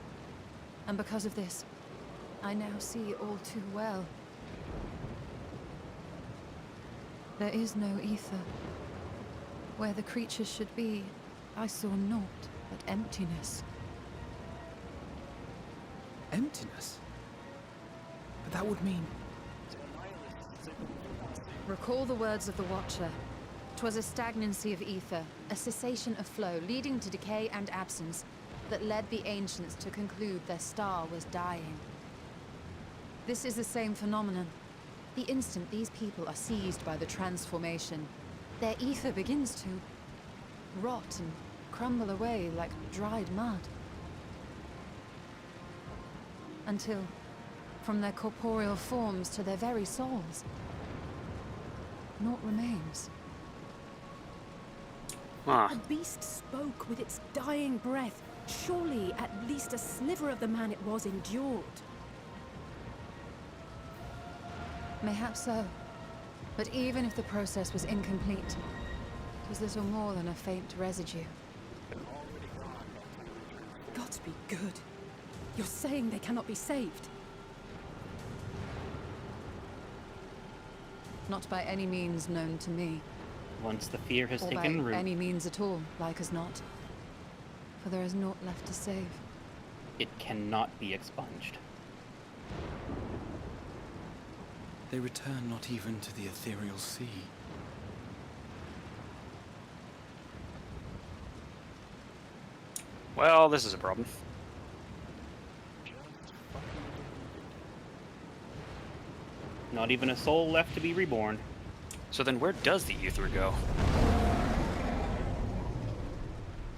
And because of this, I now see all too well. There is no ether. Where the creatures should be, I saw naught but emptiness. Emptiness? But that would mean... Recall the words of the Watcher. 'Twas a stagnancy of ether, a cessation of flow, leading to decay and absence, that led the ancients to conclude their star was dying. This is the same phenomenon. The instant these people are seized by the transformation, their ether begins to rot and crumble away like dried mud. Until, from their corporeal forms to their very souls, naught remains. The beast spoke with its dying breath. Surely at least a sliver of the man it was endured. Mayhaps so. But even if the process was incomplete, it was little more than a faint residue. Gods be good. You're saying they cannot be saved? Not by any means known to me. Once the fear has Or taken by root, any means at all, like as not. For there is naught left to save. it cannot be expunged. They return not even to the ethereal sea. Well, this is a problem. Not even a soul left to be reborn. So then where does the ether go?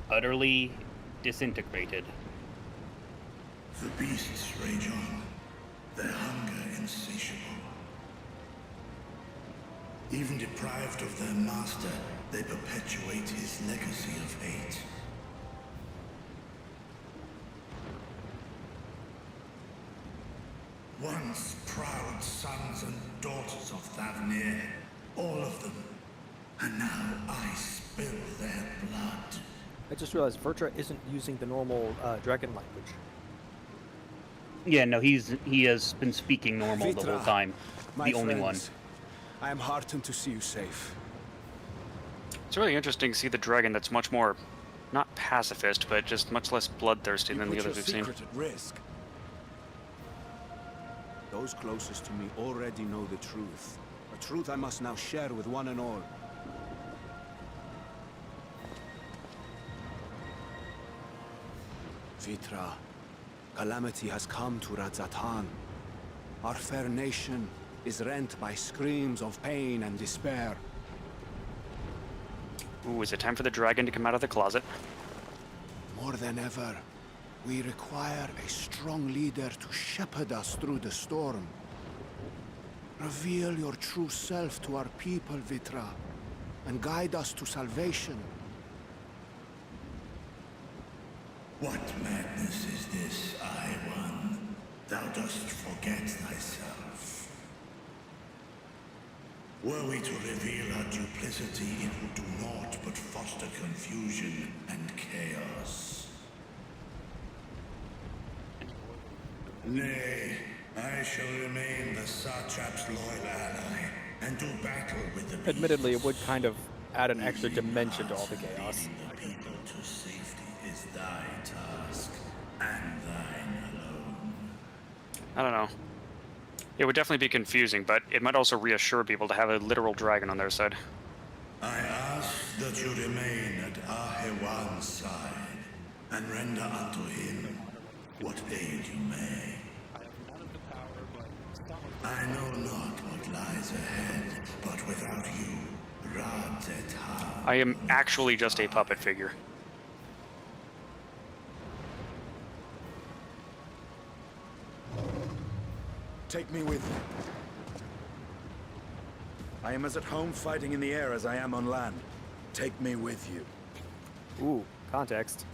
Utterly disintegrated. The beasts rage on, their hunger insatiable. Even deprived of their master, they perpetuate his legacy of hate. Once proud sons and daughters of Thavnir, all of them, and now I spill their blood. I just realized Vertra isn't using the normal dragon language. Yeah, no, he has been speaking normal the whole Vitra, time. my The only one. friends, I am heartened to see you safe. It's really interesting to see the dragon that's much more, not pacifist, but just much less bloodthirsty than the Put others your we've seen. secret at risk. Those closest to me already know the truth. A truth I must now share with one and all. Vitra, calamity has come to Radzatan. Our fair nation is rent by screams of pain and despair. Ooh, is it time for the dragon to come out of the closet? More than ever, we require a strong leader to shepherd us through the storm. Reveal your true self to our people, Vitra, and guide us to salvation. What madness is this, I-One? Thou dost forget thyself. Were we to reveal our duplicity, it would do naught but foster confusion and chaos. Nay, I shall remain the Satrap's loyal ally, and do battle with the Admittedly, it would kind of add an extra dimension to all the chaos. the people to safety is thy task, and thine alone. I don't know. It would definitely be confusing, but it might also reassure people to have a literal dragon on their side. I ask that you remain at Ahewan's side, and render unto him what aid you may. I know not what lies ahead, but without you, Radzatan. I am actually just a puppet figure. Take me with you. I am as at home fighting in the air as I am on land. Take me with you. Ooh, context.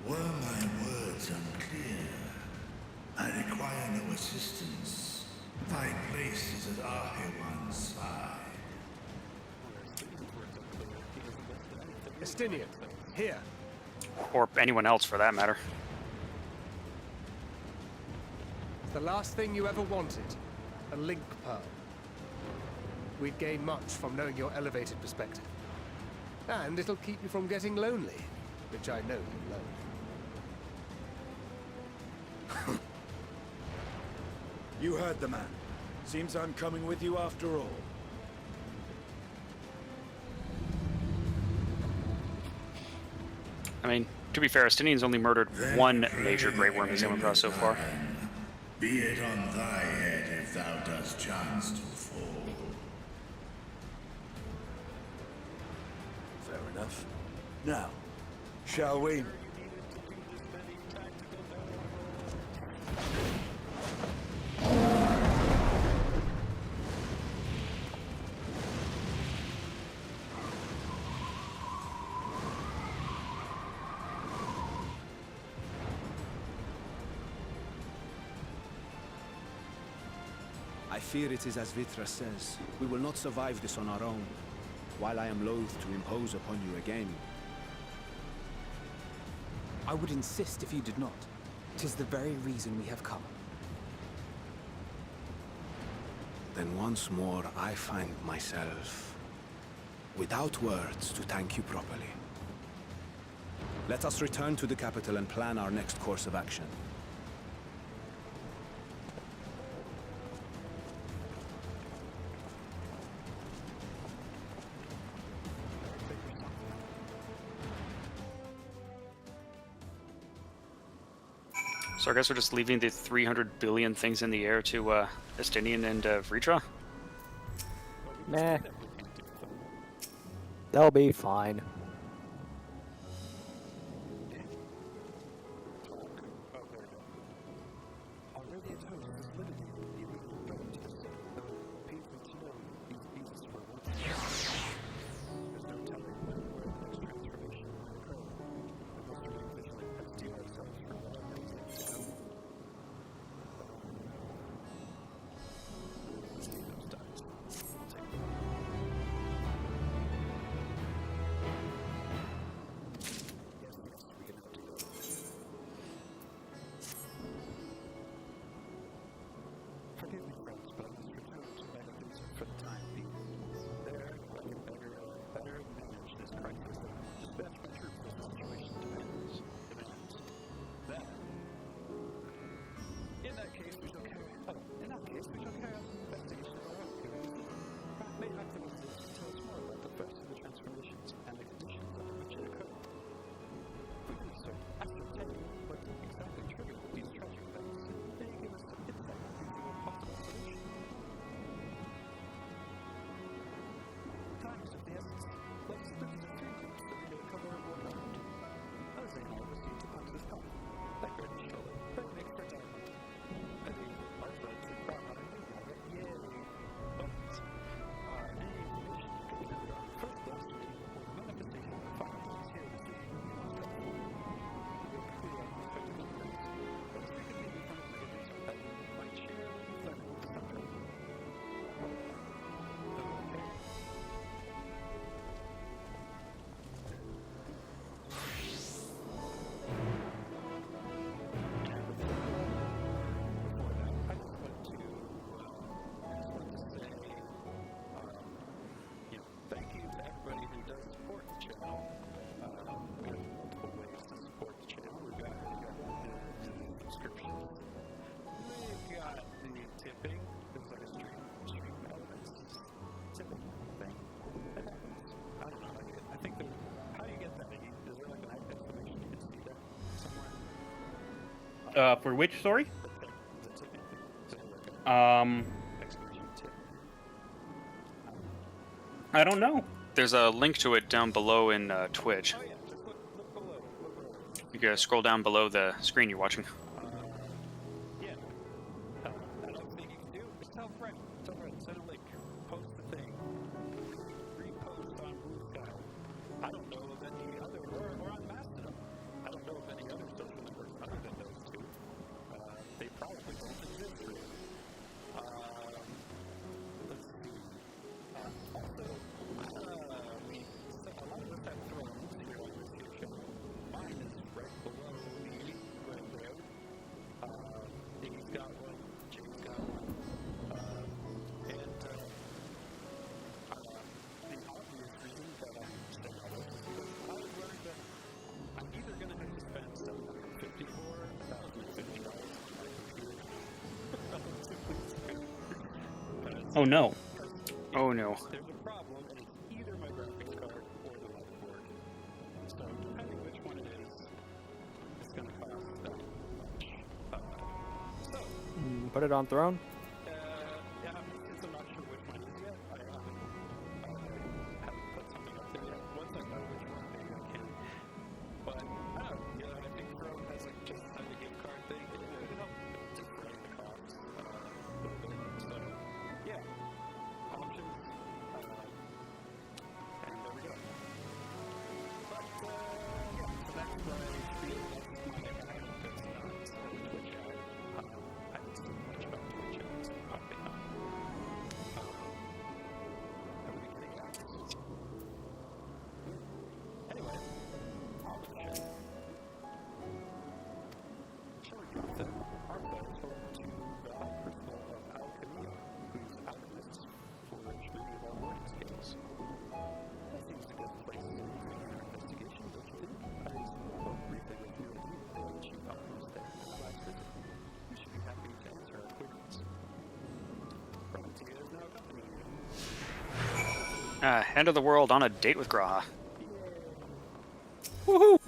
Were my words unclear? I require no assistance. Thy place is at Ahewan's side. Estinian, here. Or anyone else for that matter. The last thing you ever wanted. A link pearl. We'd gain much from knowing your elevated perspective. And it'll keep you from getting lonely, which I know you love. You heard the man. Seems I'm coming with you after all. I mean, to be fair, Estinian's only murdered one major Grey Worm he's come across so far. Be it on thy head if thou dost chance to fall. Fair enough. Now, Shall we? I fear it is as Vitra says. We will not survive this on our own. While I am loath to impose upon you again. I would insist if you did not. 'Tis the very reason we have come. Then once more I find myself without words to thank you properly. Let us return to the capital and plan our next course of action. So I guess we're just leaving the 300 billion things in the air to Estinian and Vritra? Meh. They'll be fine. For which story? I don't know. There's a link to it down below in Twitch. You can scroll down below the screen you're watching. Oh no. Oh no. There's a problem, and it's either my graphics card or the motherboard. So depending which one it is, it's going to cost that much. Put it on throne. Yeah, since I'm not sure which one it is yet, I haven't put something up there yet. Once I know which one, maybe I can. But End of the world on a date with Graha. Woohoo!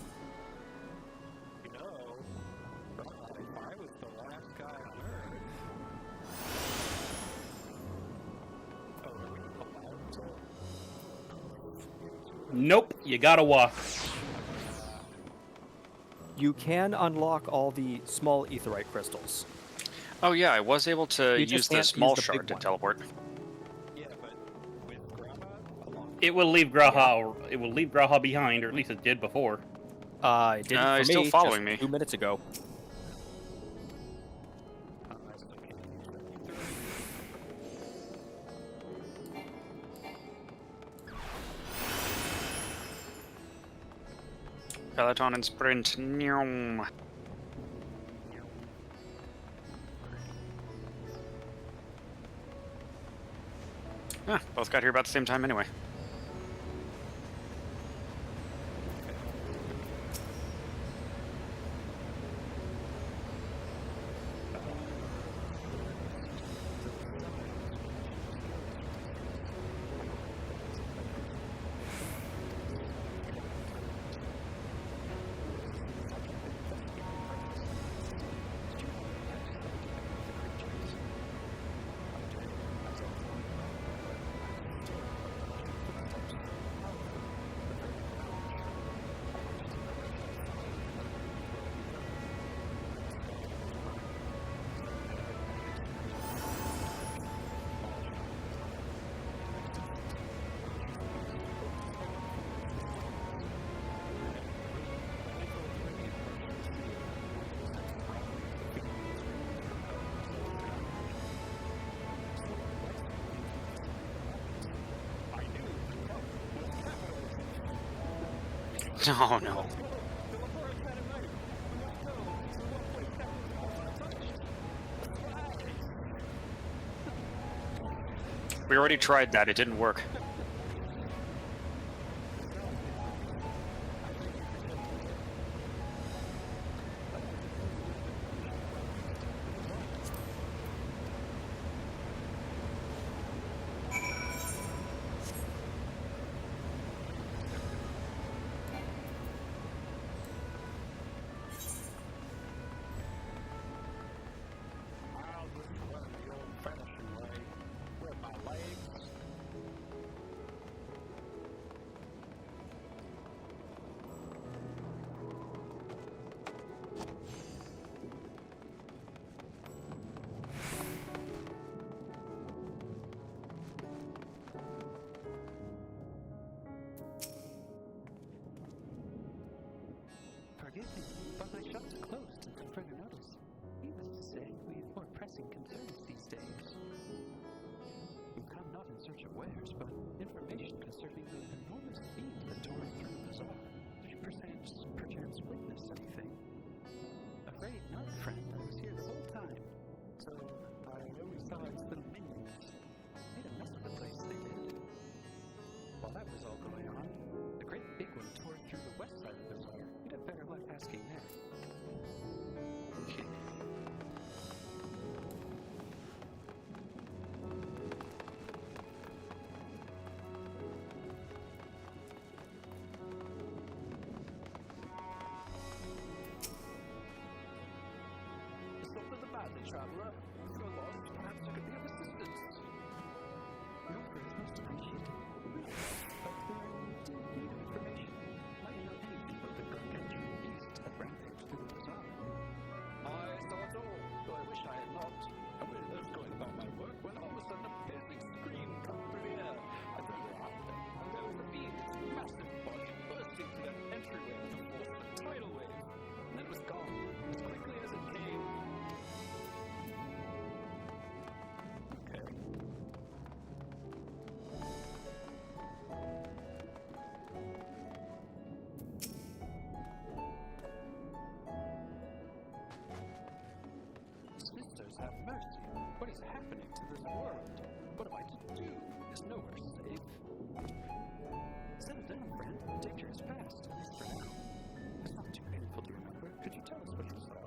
Nope, you gotta walk. You can unlock all the small aetheryte crystals. Oh yeah, I was able to You just use the can't small use the shard big to one. teleport. It will leave Graha. It will leave Graha behind, or at least it did before. It did it for he's me still following just me. 2 minutes ago. Peloton and sprint. Nyum. Both got here about the same time anyway. Oh no. We already tried that, it didn't work. Forgive me, but my shops are closed until further notice. Needless to say, we have more pressing concerns these days. We've come not in search of wares, but information concerning the enormous fiend that tore through the bazaar. Did you perchance witness anything? Afraid not, friend. I was here the whole time. So, I only saw its little minions. Made a mess of the place, they did. While that was all going on, the great big one tore through the west side of the bazaar. You'd have better luck asking there. Something about it, traveler. If you're lost, perhaps you could be of assistance. Your praise most appreciated. But do need information. I know anything but the gargantuan beast that rampaged through the bazaar. I saw it all, though I wish I had not. I was going about my work when all of a sudden a piercing scream came through the air. I turned around, and there was a beast, massive body, bursting through that entryway with the force of a tidal world. What am I to do? There's nowhere safe. Settle down, friend. The danger is past, at least for now. It's not too painful to remember. Could you tell us what you saw?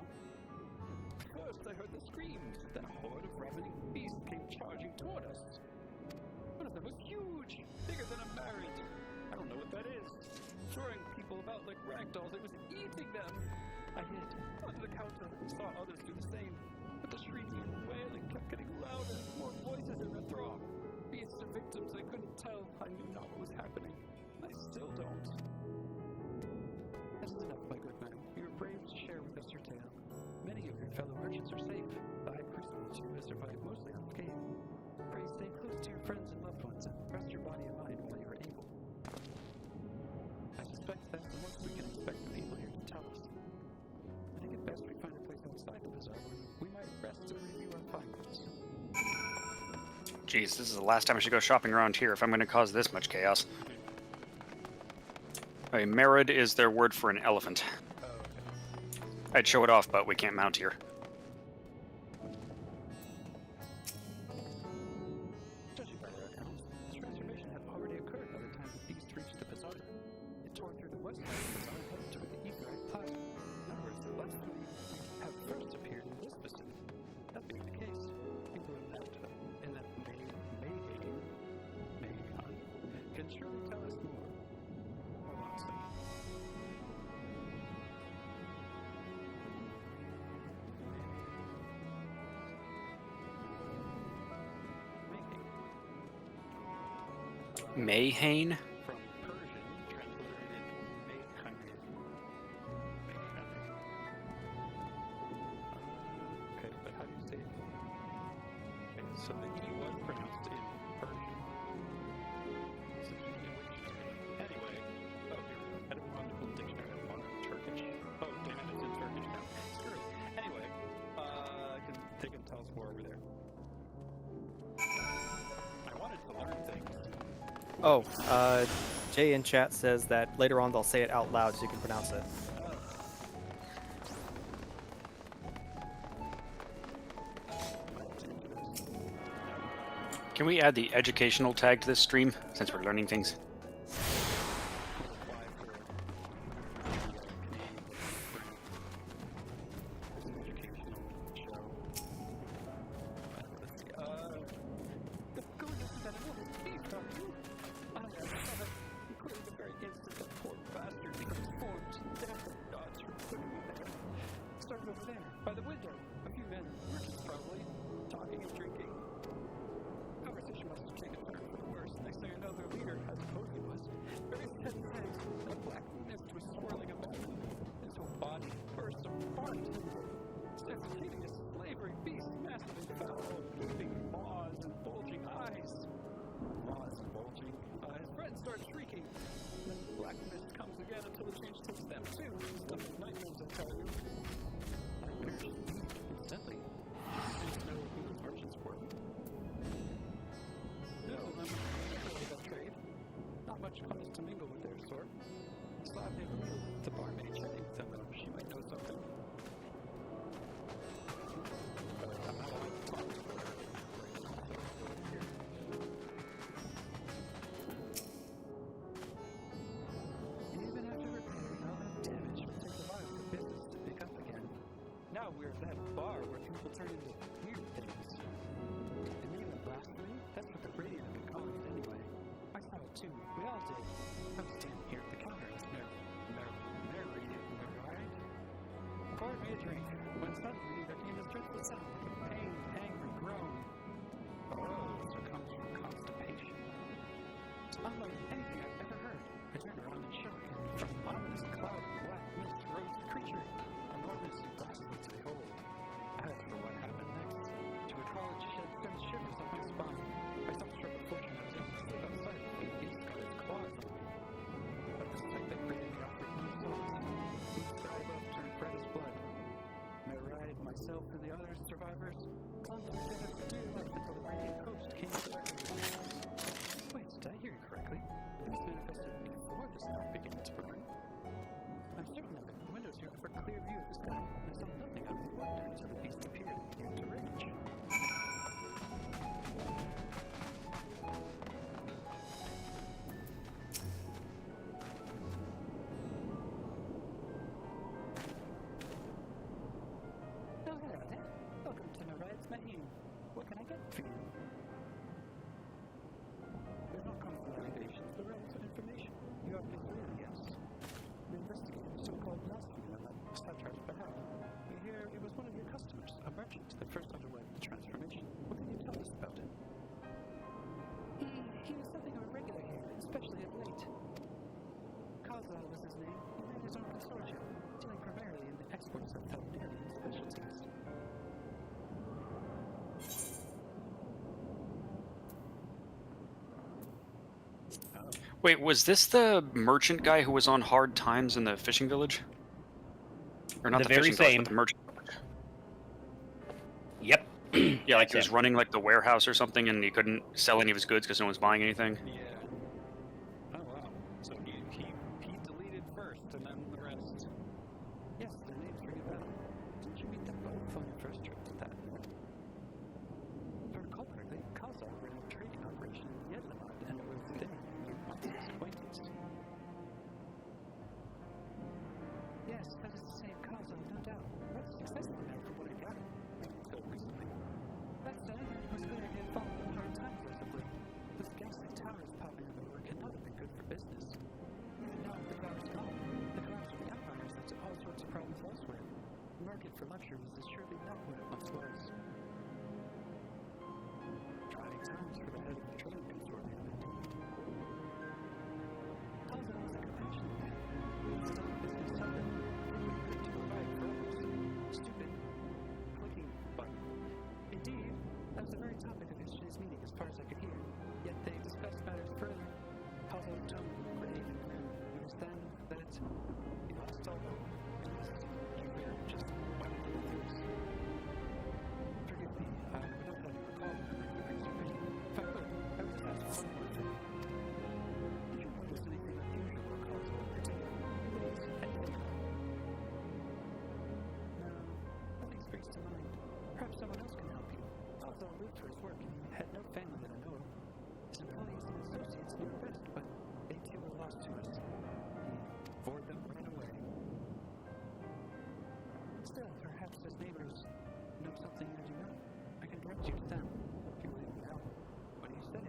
First, I heard the screams. Then a horde of ravening beasts came charging toward us. One of them was huge, bigger than a marriage. I don't know what that is. Throwing people about like ragdolls, it was eating them. I hid under the counter and saw others do the same. But the shrieking and wailing kept getting louder, more voices in the throng. Beasts and victims, I couldn't tell. I knew not what was happening. I still don't. That's enough, my good man. You were brave to share with us your tale. Many of your fellow merchants are safe. The High Crucible too has survived mostly unscathed. Pray stay close to your friends and loved ones and rest your body and mind while you are able. I suspect that's the most we can expect the people here to tell us. I think it's best we find a place outside the bazaar where we might rest and review our findings. Jeez, this is the last time I should go shopping around here if I'm going to cause this much chaos. Okay, Merid is their word for an elephant. I'd show it off, but we can't mount here. Judging by their accounts, the transformation had already occurred by the time the beast reached the bazaar. It tore through the west side of the bazaar and headed toward the Etherite plaza. In other words, the last three have first appeared in this vicinity. That being the case, people in that can surely tell us more. Hold on a second. Mayhane? From Persian, transliterated Mayhane. Okay, but how do you say it? Okay, so the E was pronounced in Persian. So anyway, oh, here, at a wonderful dictionary of modern Turkish. Oh, damn it, it's in Turkish now. Screw it. Anyway, they can tell us more over there. I wanted to learn things. Oh, Jay in chat says that later on they'll say it out loud so you can pronounce it. Can we add the educational tag to this stream, since we're learning things? We're at that bar where people turn into weird things. And even the blasphemy, that's what the radio had been calling it anyway. I saw it too. We all did. I was standing here at the counter as narrated, right? Poured me a drink, when suddenly there came this dreadful sound like a pained, angry groan. Oh, it comes from constipation. It's unlike anything I've ever heard. I turned around in shock, and from an ominous cloud of black mist rose the creature. Enormous and ghastly to behold. As for what happened next, to recall it shed sends shivers up my spine. I felt sure of fortune I was able to slip outside before the beast got its claws on me. But the sight that greeted me offered no solace. Each side above turned red as blood. Merid, myself, and the other survivors clung together for dear life until the radiant host came to their aid. Wait, did I hear you correctly? This manifested before the snow began to burn. I'm certain that the windows here offer clear view of the sky. I saw nothing out of the ordinary until the beast appeared and began to rage. Cosmo was his name. He ran his own consortium, dealing primarily in the exports of Felidarian specialties. Wait, was this the merchant guy who was on hard times in the fishing village? Or not The the, very fishing village, same. but the merchant village? Yep. Yeah, like he was That's it. running like the warehouse or something, and he couldn't sell any of his goods because no one's buying anything. Yeah. Oh wow. So he deleted first, and then the rest. Yes, their names ring a bell. Didn't you meet them both on your first trip to that? If I recall correctly, Kaza ran a trading operation in Yedlamad, and it was there your acquaintance. Yes, that is the same Kaza, no doubt. Rather successful man from what I gather. So recently. That said, it was clear he had fallen in hard times as of late. Those ghastly towers popping everywhere cannot have been good for business. Even now with the towers gone, the collapse of the empire has led to all sorts of problems elsewhere. The market for luxuries is surely not what it once was. Trying times for the head of the trading consortium, indeed. Kaza was a compassionate man. He was still in business something really good to provide for others. Stupid. Clicking button. Indeed, that was the very topic of yesterday's meeting, as far as I could hear. Yet they discussed matters further. Kaza's tone grew grave and grim. It was then that he lost all hope. You were just wildly loose. Forgive me, I would not have you recall the memory of your vision. If I could, I would just ask one more thing. Did you notice anything unusual or Kaza in particular? Please, anything at all? No, nothing springs to mind. Perhaps someone else can help you. Kaza lived for his work and he had no family that I know of. His employees and associates knew best, but they too were lost to us. He bored them right away. Still, perhaps his neighbors know something I do not. I can direct you to them, if you will even help. What do you say?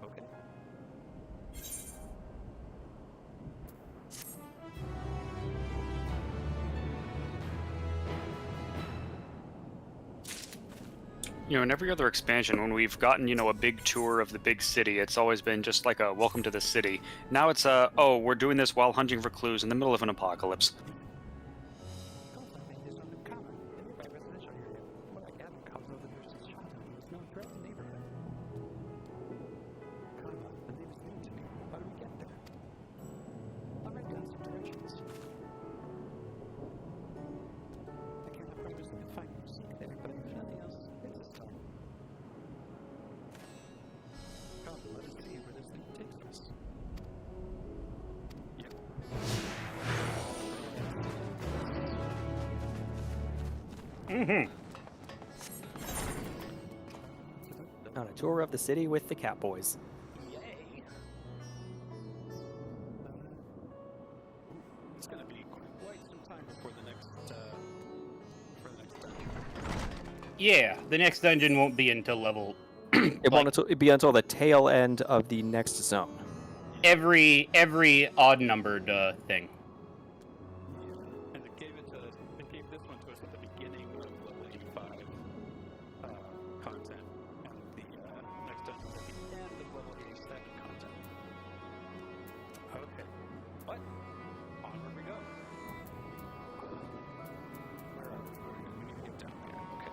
Okay. You know, in every other expansion, when we've gotten, you know, a big tour of the big city, it's always been just like a welcome to the city. Now it's a, oh, we're doing this while hunting for clues in the middle of an apocalypse. Kaza is uncommon. The nearby residential area. What I gather, Kaza lived near his childhood and was known throughout the neighborhood. Kama, the name is new to me. How do we get there? I'll write down some directions. I cannot promise I can find what you seek there, but if nothing else, it's a start. Kaza, let us see where this thing takes us. Yep. Mm-hmm. On a tour of the city with the Catboys. Yay! It's gonna be quite some time before the next dungeon. Yeah, the next dungeon won't be until level. It won't be until the tail end of the next zone. Every odd numbered thing. And it gave this one to us at the beginning of level 85 content, and the next dungeon at the end of level 87 content. Okay, but onward we go. Where are we? We need to get down there. Okay.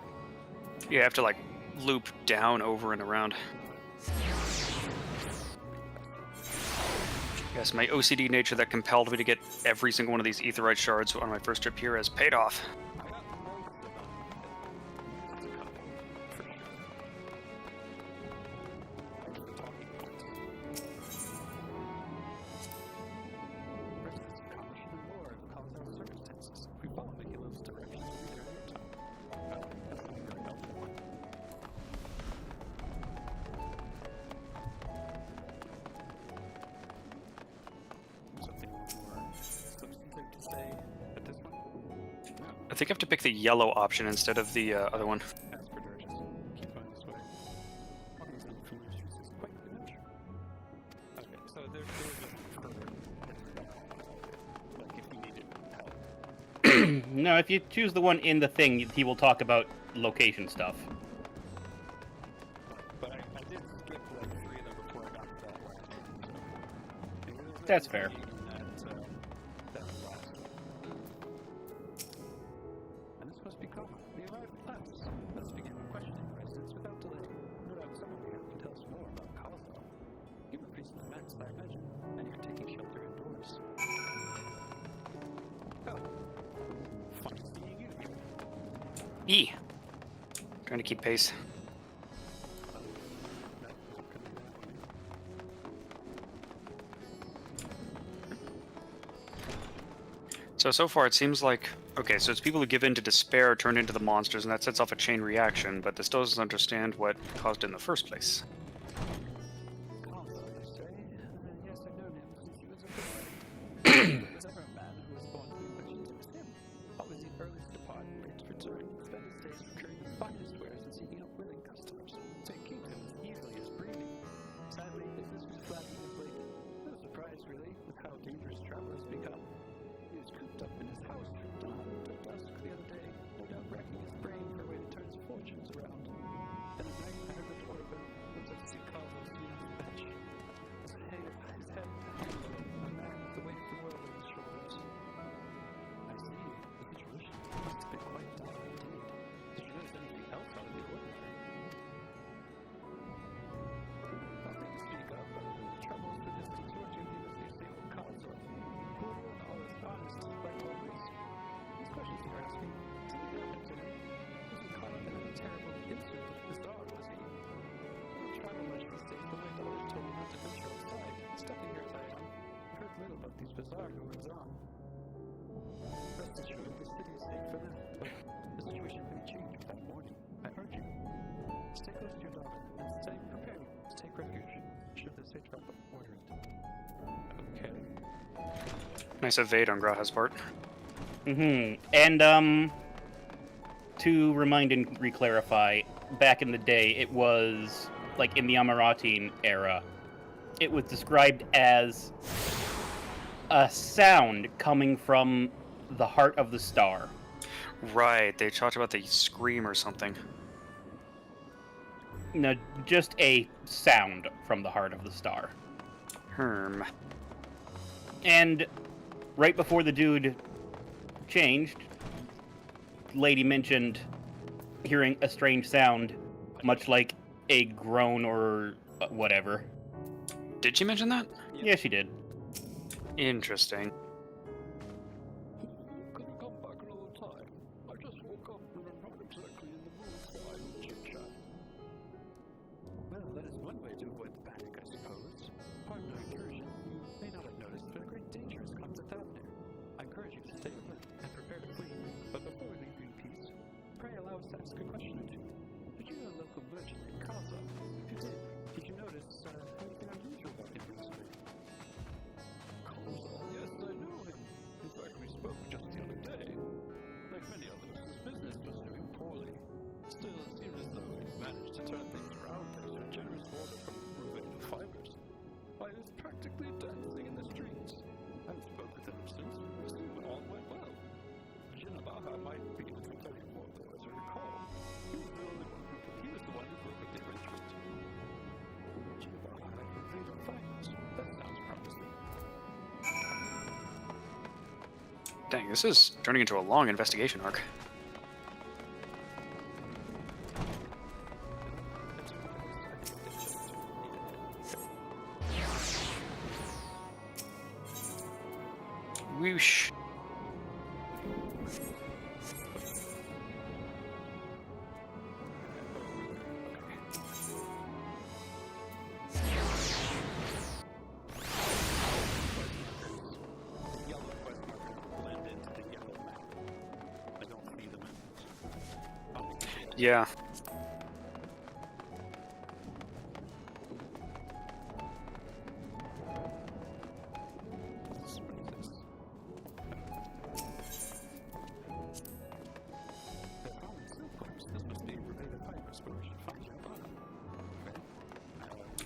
You have to, like, loop down, over, and around. Yes, my OCD nature that compelled me to get every single one of these aetherite shards on my first trip here has paid off. I think I have to pick the yellow option instead of the other one. Keep going this way. All these unfamiliar streets is quite the adventure. Okay, so there's a further, like if we needed help. No, if you choose the one in the thing, he will talk about location stuff. But I did skip like 3 of them before I got to that last one. So That's fair. That loss. And this must be common. The arrived class. Let's begin questioning residents without delay. No doubt someone here can tell us more about Kalsal. You were recently maxed, I imagine, and you're taking shelter indoors. Oh. Fun seeing you here. E. Trying to keep pace. So far it seems like, okay, so it's people who give in to despair turned into the monsters, and that sets off a chain reaction, but this doesn't understand what caused it in the first place. Bizarre goings on. Rest assured, the city is safe for now, but the situation may change without warning. I urge you, stay close to your daughter and stay prepared to take refuge should the satrap order it. Okay. Nice evade on Graha's part. And, to remind and re-clarify, back in the day, it was, like, in the Amaratine era, it was described as a sound coming from the heart of the star. Right, they talked about the scream or something. No, just a sound from the heart of the star. Herm. And right before the dude changed, lady mentioned hearing a strange sound, much like a groan or whatever. Did she mention that? Yeah, she did. Interesting. Couldn't come back another time. I just woke up and I'm not exactly in the mood for idle chit-chat. Well, that is one way to avoid the panic, I suppose. Pardon our incursion. You may not have noticed, but a great danger has come to Thavnir. I encourage you to stay alert and prepare to flee. But before we leave you in peace, pray allow us to ask a question or two. Did you know a local merchant named Kalsal? If you did you notice anything unusual about him recently? Yes, I know him. In fact, we spoke just the other day. Like many others, his business was doing poorly. Still, it seemed as though he managed to turn things around thanks to a generous order from Rowlga fibers. Why, he was practically dancing in the streets. I haven't spoken with him since. It seemed all went well. Jinabaha might be able to tell you more, though, as I recall. He was the one who broke up the arrangement. Jinabaha had invaded finance. That sounds promising. Dang, this is turning into a long investigation arc. Whoosh. Yeah.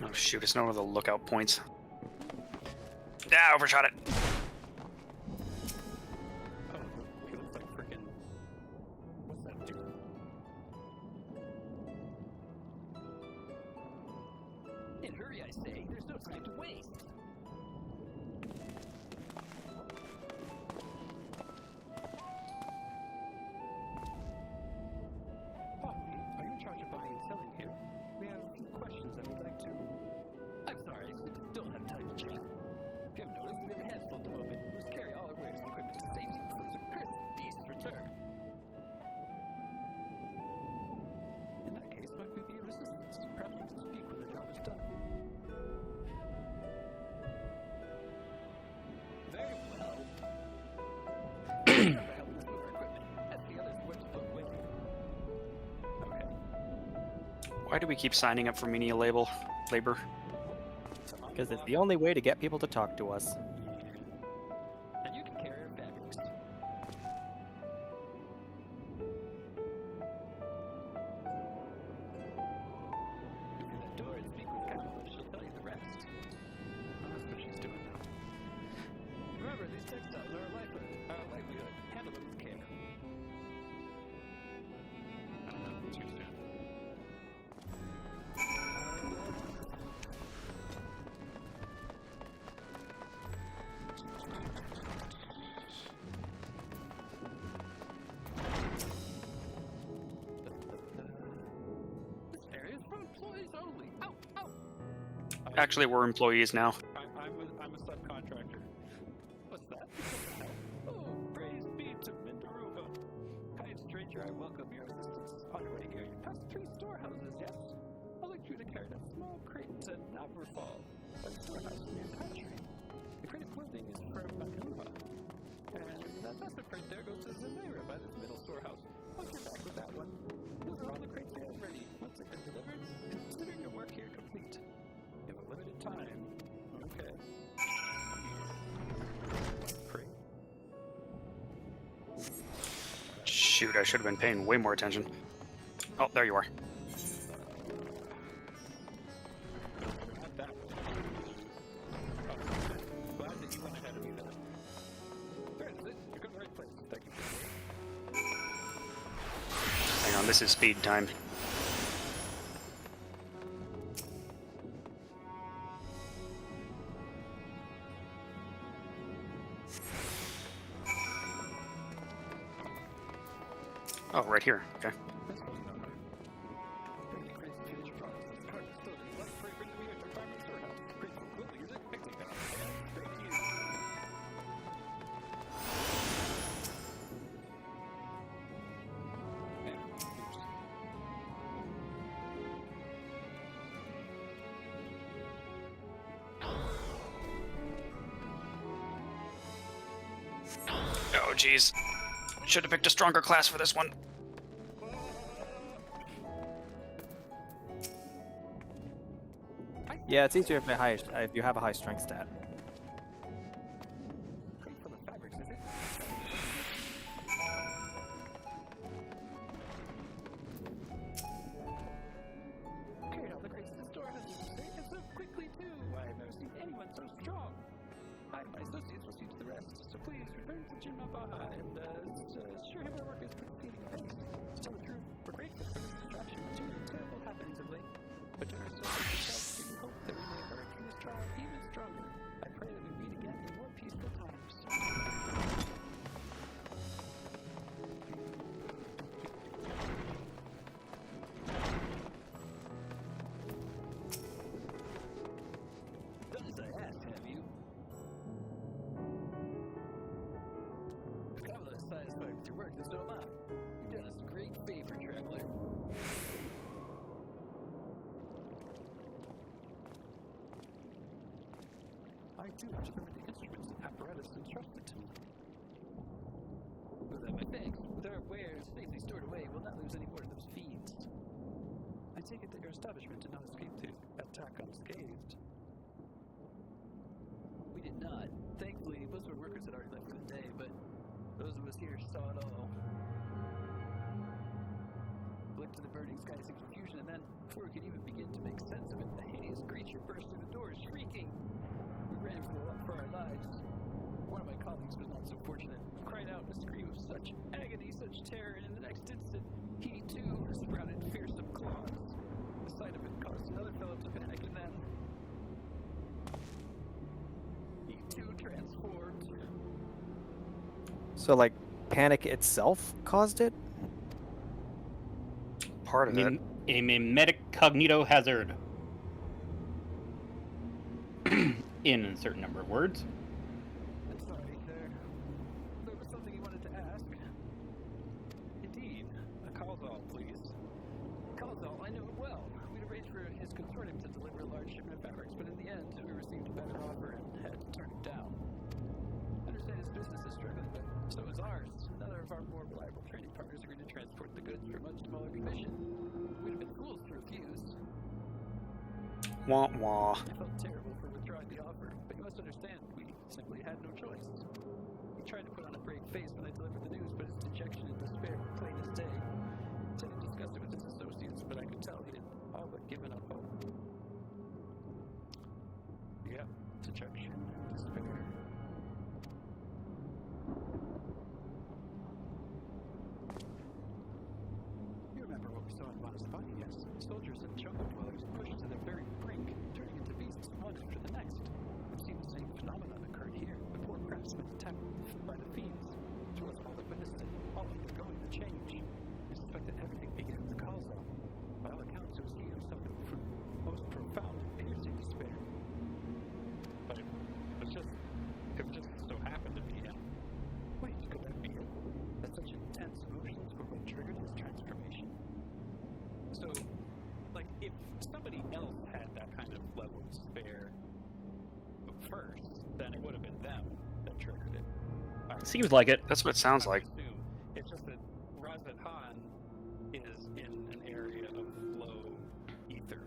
Oh shoot, it's not one of the lookout points. Ah, overshot it. He looks like frickin'... What's that dude? Hey, hurry, I say. There's no time to waste. Why do we keep signing up for menial labor? Because it's the only way to get people to talk to us. And you can carry our fabrics. Look at that door and speak with Kyle. She'll tell you the rest. That's what she's doing now. Remember, these textiles are our livelihood. Handle them with care. I don't know. Too soon. This area is for employees only. Ow! Ow! Actually, we're employees now. I'm a subcontractor. What's that? Oh, praise be to Mindaruva. Kind stranger, I welcome your assistance. On your way here, you pass 3 storehouses, yes? I'll like you to carry a small crate to Navarfall, a storehouse near the hatchery. The crate of clothing is for Bakuva. And that vessel right there goes to Zamira by this middle storehouse. I'll get back with that one. Those are all the crates we have ready. Once they've been delivered, consider your work here complete. You have a limited time. Okay. Crate. Shoot, I should have been paying way more attention. Oh, there you are. Glad that you went ahead of me there. There is it. You're going to the right place. Thank you. Hang on, this is speed time. Oh, right here. Okay. Oh, jeez. Should have picked a stronger class for this one. Yeah, it's easier if you have a high strength stat. Okay, now the crates in the store has taken so quickly too. I've never seen anyone so strong. My associates will see to the rest, so please return to Jim Nabaha and assure him our work is proceeding apace. To tell the truth, we're grateful for this distraction. Too many terrible happenings of late. But to ourselves, we hope that we may emerge from this trial even stronger. I pray that we meet again in more peaceful times. Done as I asked, have you? If Kamala is satisfied with your work, then so am I. You've done us a great favor, traveler. I too have discovered the instruments and apparatus entrusted to me. With that, my thanks. With our wares safely stored away, we'll not lose any more of those fiends. I take it that your establishment did not escape the attack unscathed. We did not. Thankfully, most of our workers had already left for the day, but those of us here saw it all. Looked to the burning sky, seeing confusion, and then, before we could even begin to make sense of it, a hideous creature burst through the door, shrieking. We ran for our lives. One of my colleagues was not so fortunate. Cried out in a scream of such agony, such terror, and in the next instant, he too sprouted fearsome claws. The sight of it caused another fellow to panic, and then he too transformed. So, like, panic itself caused it? Part of it. A mimetic cognito hazard. In a certain number of words. I'm sorry, there was something you wanted to ask. Indeed. A Kalzal, please. Kalzal, I know him well. We'd arranged for his consortium to deliver a large shipment of fabrics, but in the end, we received a better offer and had to turn it down. I understand his business is struggling, but so is ours. more reliable trading partners agreed to transport the goods for a much smaller commission. We'd have been fools to refuse. Wah wah. I felt terrible for withdrawing the offer, but you must understand, we simply had no choice. He tried to put on a brave face when I delivered the news, but his dejection and despair were plain as day. He said he discussed it with his associates, but I could tell he had all but given up hope. Yeah, dejection and despair. You remember what we saw in Bunnystation, yes? Soldiers and jungle dwellers pushed to their very brink, turning into beasts one after the next. It seemed the same phenomenon occurred here. The poor craftsmen attacked by the fiends. It was all that witnessed it, all undergoing the change. We suspected everything began with Kalza. By all accounts, it was he who suffered from most profound and piercing despair. But it just so happened to be him. Wait, could that be it? That such intense emotions were what triggered his transformation? So, like, if somebody else had that kind of level of despair first, then it would have been them that triggered it. Seems like it. That's what it sounds like. It's just that Razat Han is in an area of low ether,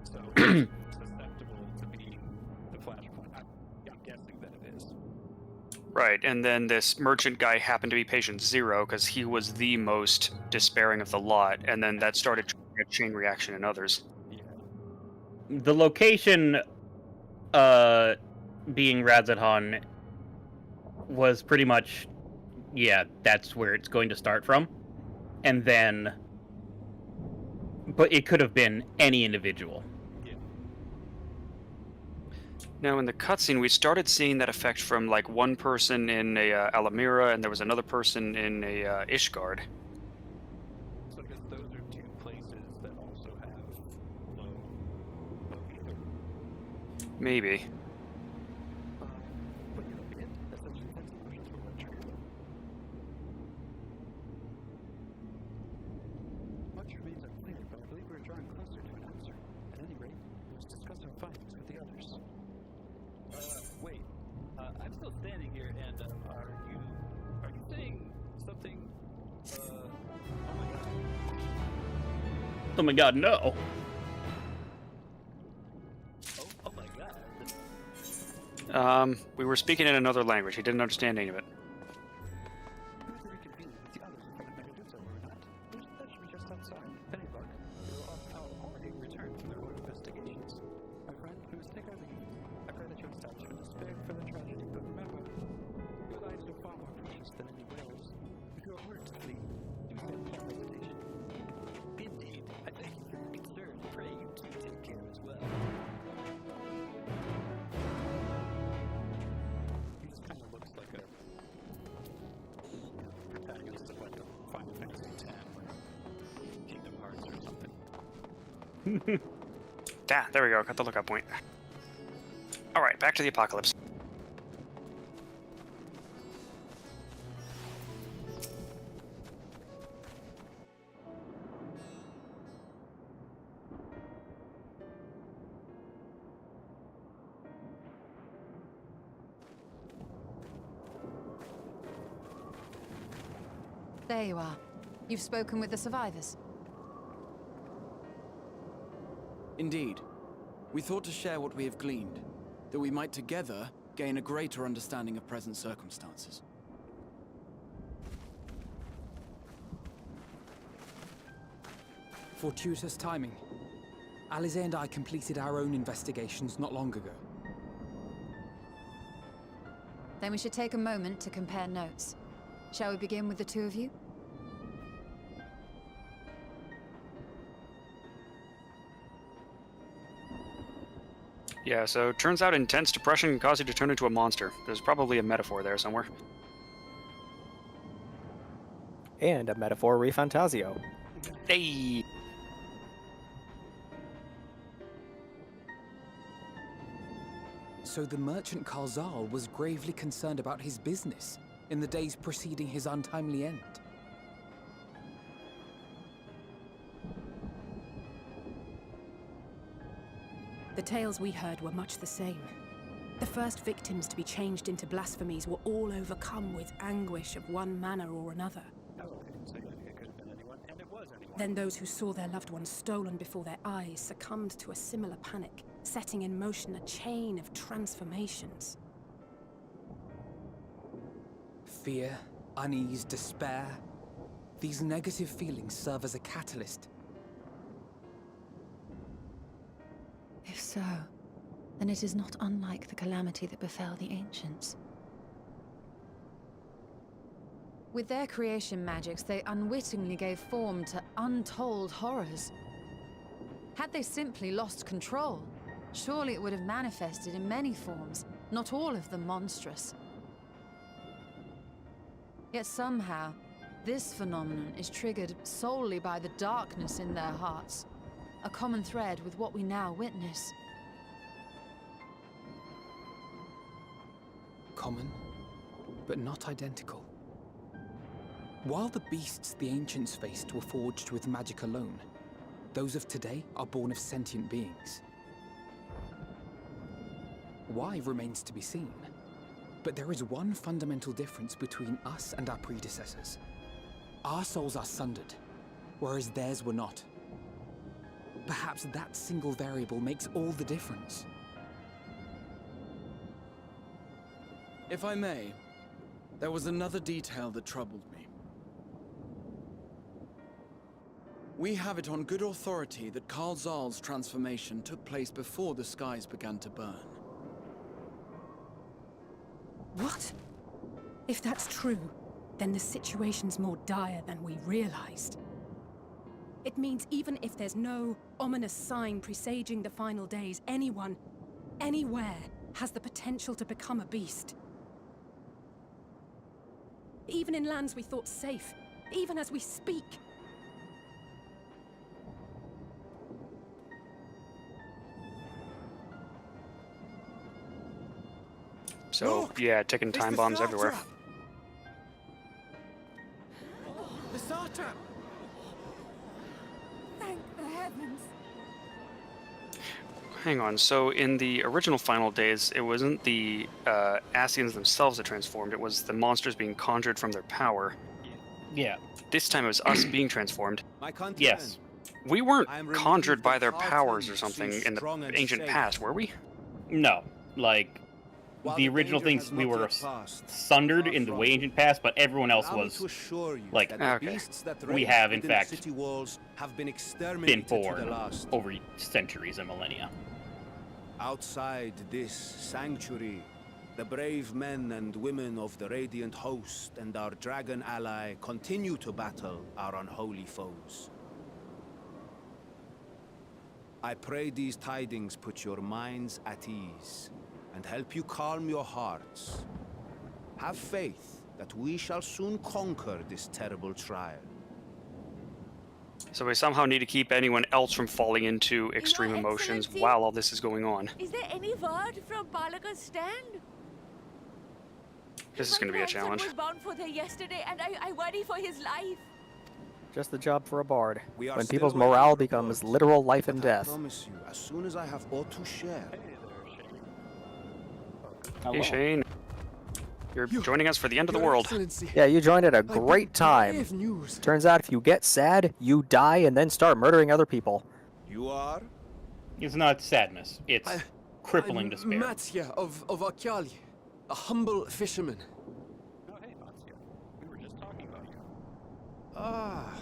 so it's susceptible to being the flashpoint. I'm guessing that it is. Right, and then this merchant guy happened to be patient 0 because he was the most despairing of the lot, and then that started a chain reaction in others. The location being Razat was pretty much, yeah, that's where it's going to start from. And then, but it could have been any individual. Now, in the cutscene, we started seeing that effect from, like, one person in a Alamira, and there was another person in a Ishgard. So I guess those are two places that also have low ether. Maybe. But you know, that's such intense emotions were what triggered it. Much remains unclear, but I believe we're drawing closer to an answer. At any rate, we must discuss our findings with the others. Wait. I'm still standing here, and are you saying something? Oh my god. Oh my god, no. Oh my god. We were speaking in another language. He didn't understand any of it. Who's the reconvening with the others in front of Megadusa, were we not? That should be just outside. Endwalker. They were already returned from their own investigations. My friend, we must take our leave. I pray that your establishment is spared for the tragedy, but remember, your lives are far more precious than any whales. If you are ordered to flee, do so without hesitation. Indeed, I thank you for your concern. Pray you do take care as well. He just kind of looks like a protagonist of like a Final Fantasy X or Kingdom Hearts or something. There we go. Got the lookup point. Alright, back to the apocalypse. There you are. You've spoken with the survivors. Indeed. We thought to share what we have gleaned, that we might together gain a greater understanding of present circumstances. Fortuitous timing. Alize and I completed our own investigations not long ago. Then we should take a moment to compare notes. Shall we begin with the two of you? Yeah, so turns out intense depression can cause you to turn into a monster. There's probably a metaphor there somewhere. And a metaphor refantasio. Hey! So the merchant Karzal was gravely concerned about his business in the days preceding his untimely end. The tales we heard were much the same. The first victims to be changed into blasphemies were all overcome with anguish of one manner or another. Oh, okay. So it could have been anyone, and it was anyone. Then those who saw their loved ones stolen before their eyes succumbed to a similar panic, setting in motion a chain of transformations. Fear, unease, despair. These negative feelings serve as a catalyst. If so, then it is not unlike the calamity that befell the ancients. With their creation magics, they unwittingly gave form to untold horrors. Had they simply lost control, surely it would have manifested in many forms, not all of them monstrous. Yet somehow, this phenomenon is triggered solely by the darkness in their hearts, a common thread with what we now witness. Common, but not identical. While the beasts the ancients faced were forged with magic alone, those of today are born of sentient beings. Why remains to be seen. But there is one fundamental difference between us and our predecessors. Our souls are sundered, whereas theirs were not. Perhaps that single variable makes all the difference. If I may, there was another detail that troubled me. We have it on good authority that Karl Zahl's transformation took place before the skies began to burn. What? If that's true, then the situation's more dire than we realized. It means even if there's no ominous sign presaging the final days, anyone, anywhere, has the potential to become a beast. Even in lands we thought safe, even as we speak. So, Look! yeah, ticking time bombs everywhere. The Sartrap! Thank the heavens. Hang on, so in the original Final Days, it wasn't the Ascians themselves that transformed, it was the monsters being conjured from their power. Yeah. This time it was us being transformed. Yes. We weren't conjured by their powers or something in the ancient past, were we? No. Like, the original things we were sundered in the way ancient past, but everyone else was, like, we have, in fact, been born over centuries and millennia. Outside this sanctuary, the brave men and women of the Radiant Host and our dragon ally continue to battle our unholy foes. I pray these tidings put your minds at ease and help you calm your hearts. Have faith that we shall soon conquer this terrible trial. So we somehow need to keep anyone else from falling into extreme emotions while all this is going on. Is there any word from Balaka's stand? This is going to be a challenge. My grandson was bound for there yesterday, and I worry for his life. Just the job for a bard. We are When still people's waiting morale for becomes reports, literal life and but I death. promise you, as soon as I have aught to share. Hey Shane, you're joining us for the end of the world. Yeah, you joined at a great time. Turns out if you get sad, you die and then start murdering other people. You are? It's not sadness. It's crippling despair. Matsya of Akyali, a humble fisherman. Oh, hey, Matsya. We were just talking about you. Ah,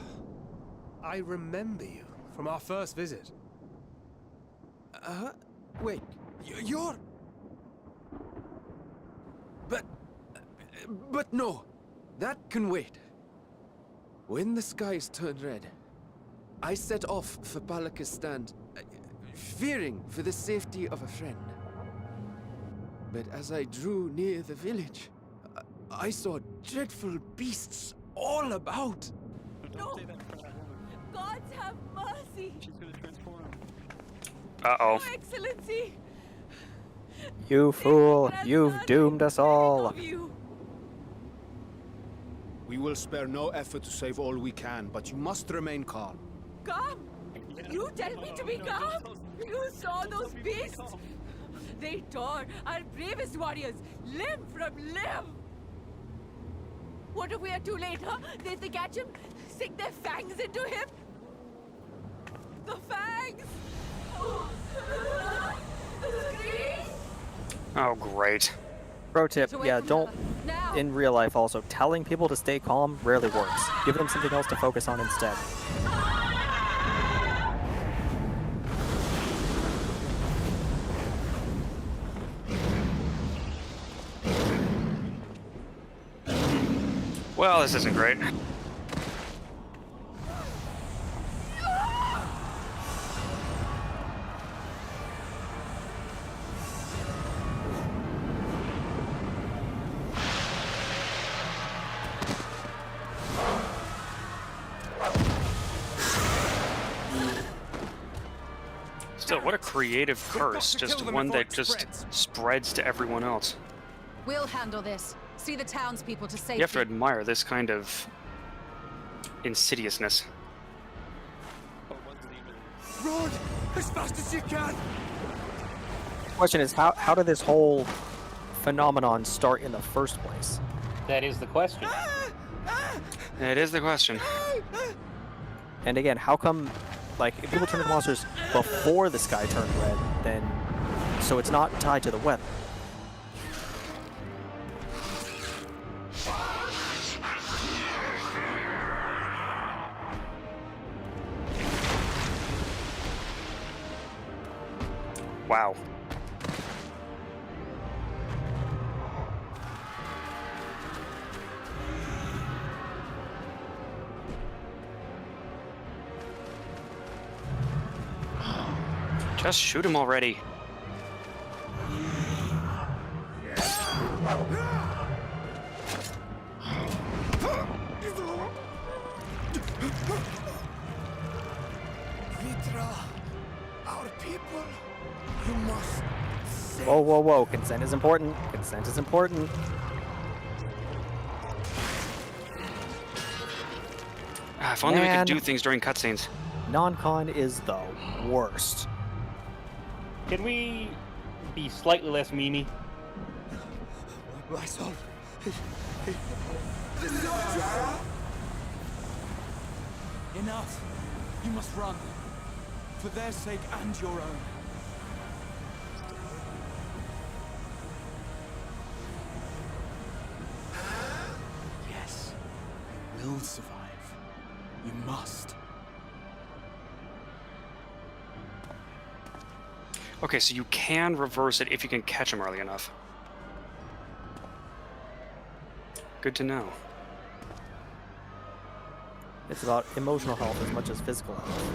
I remember you from our first visit. Wait, you're... But no, that can wait. When the skies turned red, I set off for Balaka's stand, fearing for the safety of a friend. But as I drew near the village, I saw dreadful beasts all about. No! Gods have mercy! She's gonna transform. Uh-oh. Your Excellency! You fool, you've doomed us all. We will spare no effort to save all we can, but you must remain calm. Calm? You tell me to be calm? You saw those beasts? They tore our bravest warriors limb from limb. What if we are too late, huh? They catch him, sink their fangs into him. The fangs! Oh, great. Pro tip, yeah, don't, in real life also, telling people to stay calm rarely works. Give them something else to focus on instead. Well, this isn't great. Still, what a creative curse. Just one that just spreads to everyone else. We'll handle this. See the townspeople to safety. You have to admire this kind of insidiousness. Run as fast as you can. The question is, how did this whole phenomenon start in the first place? That is the question. It is the question. And again, how come, like, if people turn into monsters before the sky turned red, then, so it's not tied to the weather. Wow. Just shoot him already. Vitra, our people, you must save. Whoa, whoa, whoa. Consent is important. Consent is important. If only we Man. could do things during cutscenes. Non-con is the worst. Can we be slightly less memey? My son. Enough. You must run. For their sake and your own. Yes. We'll survive. You must. Okay, so you can reverse it if you can catch him early enough. Good to know. It's about emotional health as much as physical health.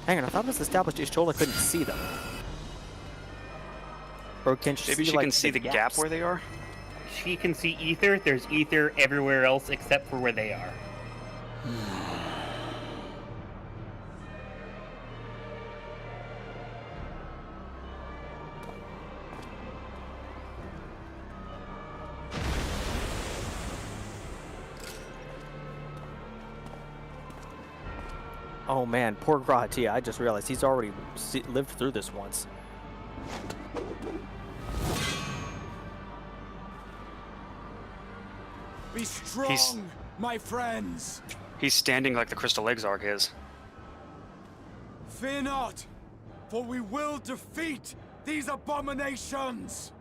Hang on, I thought it was established Ishtola couldn't see them. Or can she Maybe see, she like, can see the gap where they are? She can see ether. There's ether everywhere else except for where they are. Oh man, poor Grahatia. I just realized he's already lived through this once. Be strong, my friends. He's standing like the Crystal Exarch is. Fear not, for we will defeat these abominations.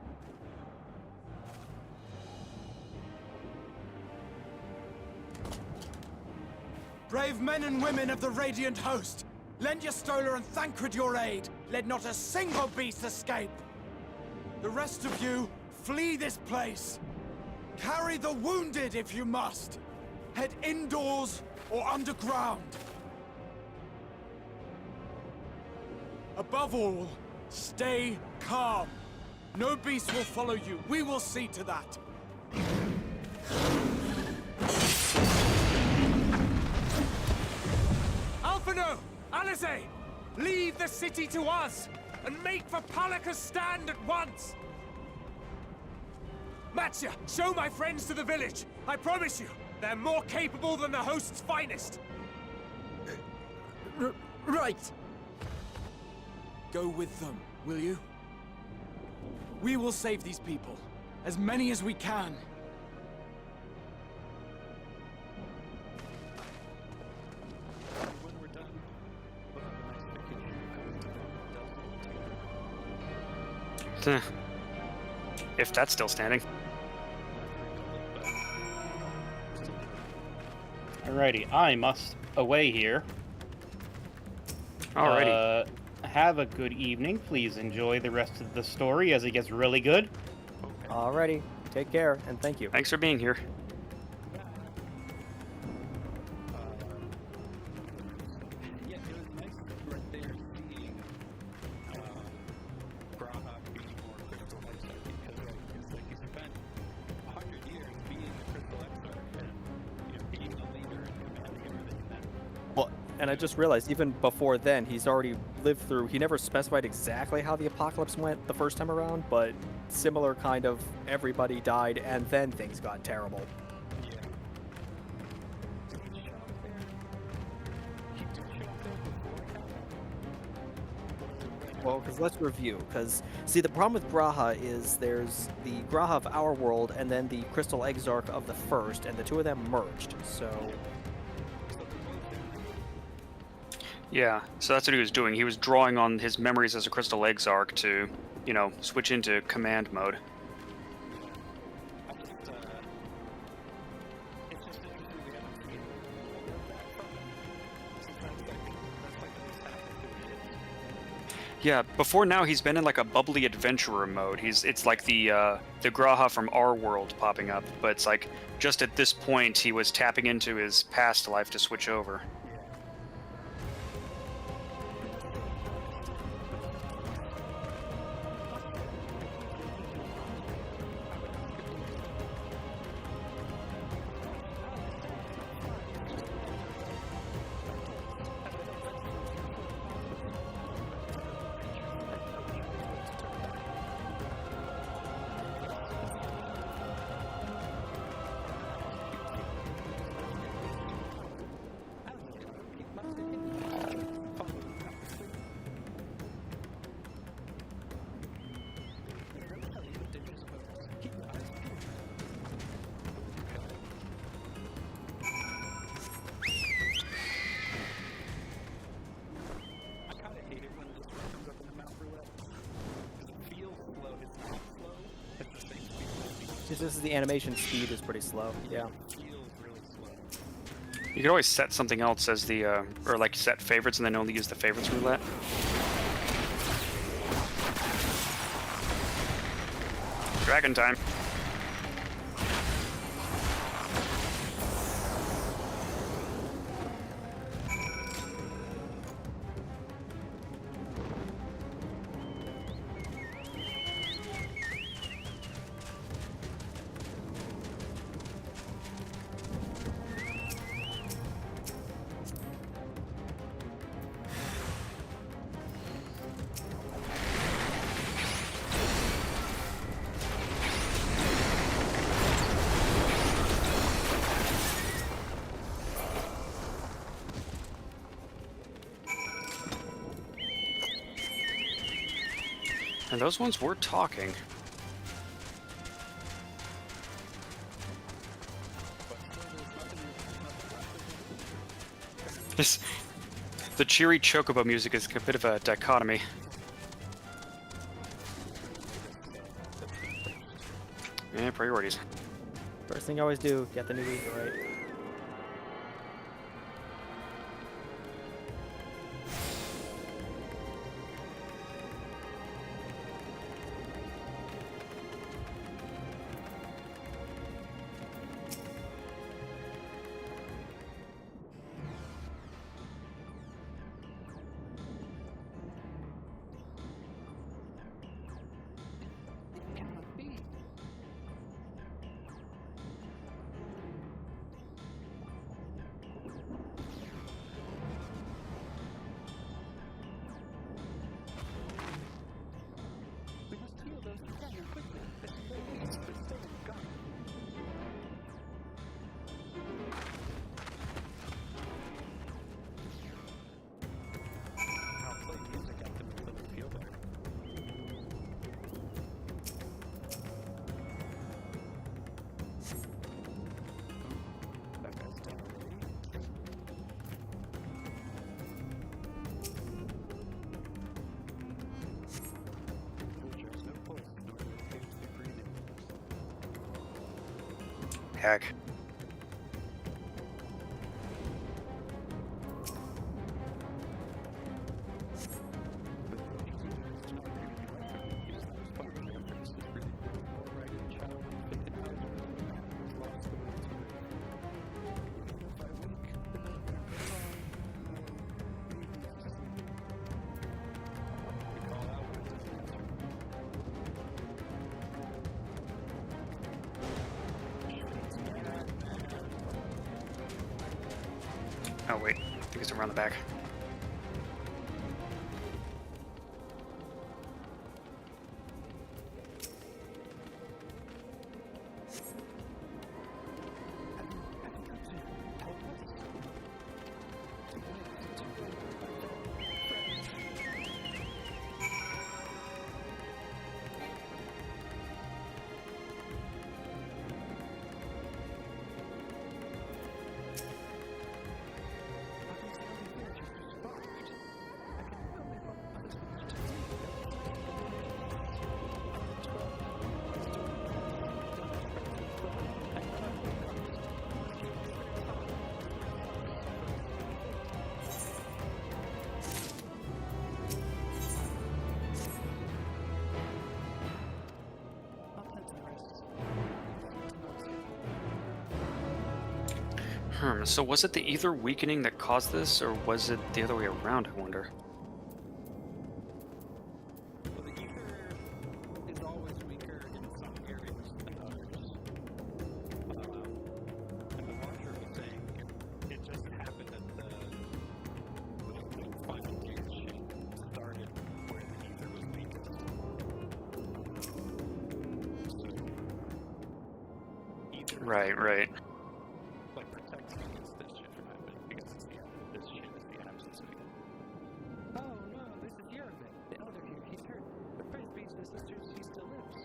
Brave men and women of the Radiant Host, lend your Stola and Thancred your aid. Let not a single beast escape. The rest of you, flee this place. Carry the wounded if you must. Head indoors or underground. Above all, stay calm. No beast will follow you. We will see to that. Alphino! Alice! Leave the city to us, and make for Palaka's stand at once! Matsya, show my friends to the village. I promise you, they're more capable than the host's finest. Right. Go with them, will you? We will save these people. As many as we can. When we're done, we'll have a nice vacation. If that's still standing. Alrighty, I must away here. Alrighty. Have a good evening. Please enjoy the rest of the story as it gets really good. Alrighty. Take care, and thank you. Thanks for being here. Yeah, it was nice right there seeing Graha being more Crystal Exarch because it's like he spent 100 years being a Crystal Exarch and being a leader and commanding everything. And then Well, and I just realized, even before then, he's already lived through. He never specified exactly how the apocalypse went the first time around, but similar kind of everybody died and then things got terrible. Well, because let's review. Because, see, the problem with Graha is there's the Graha of our world and then the Crystal Exarch of the first, and the two of them merged, so... Yeah, so that's what he was doing. He was drawing on his memories as a Crystal Exarch to, you know, switch into command mode. Yeah, before now he's been in like a bubbly adventurer mode. It's like the Graha from our world popping up, but it's like just at this point he was tapping into his past life to switch over. This is the animation speed is pretty slow, yeah. You could always set something else as the, or like set favorites and then only use the favorites roulette. Dragon time. And those ones were talking. The cheery chocobo music is a bit of a dichotomy. Yeah, priorities. First thing I always do, get the new user right. heck. Oh wait, I think it's around the back. So was it the ether weakening that caused this, or was it the other way around, I wonder? Well, the ether is always weaker in some areas than others. And the watcher was saying it just happened that the final gear shift started where the ether was weakest. So, ether Right, right. like protects against this shit from happening because this shit is the absence of it. Oh no, this is your event. The elder here, he's hurt. But praise be to the sisters, he still lives.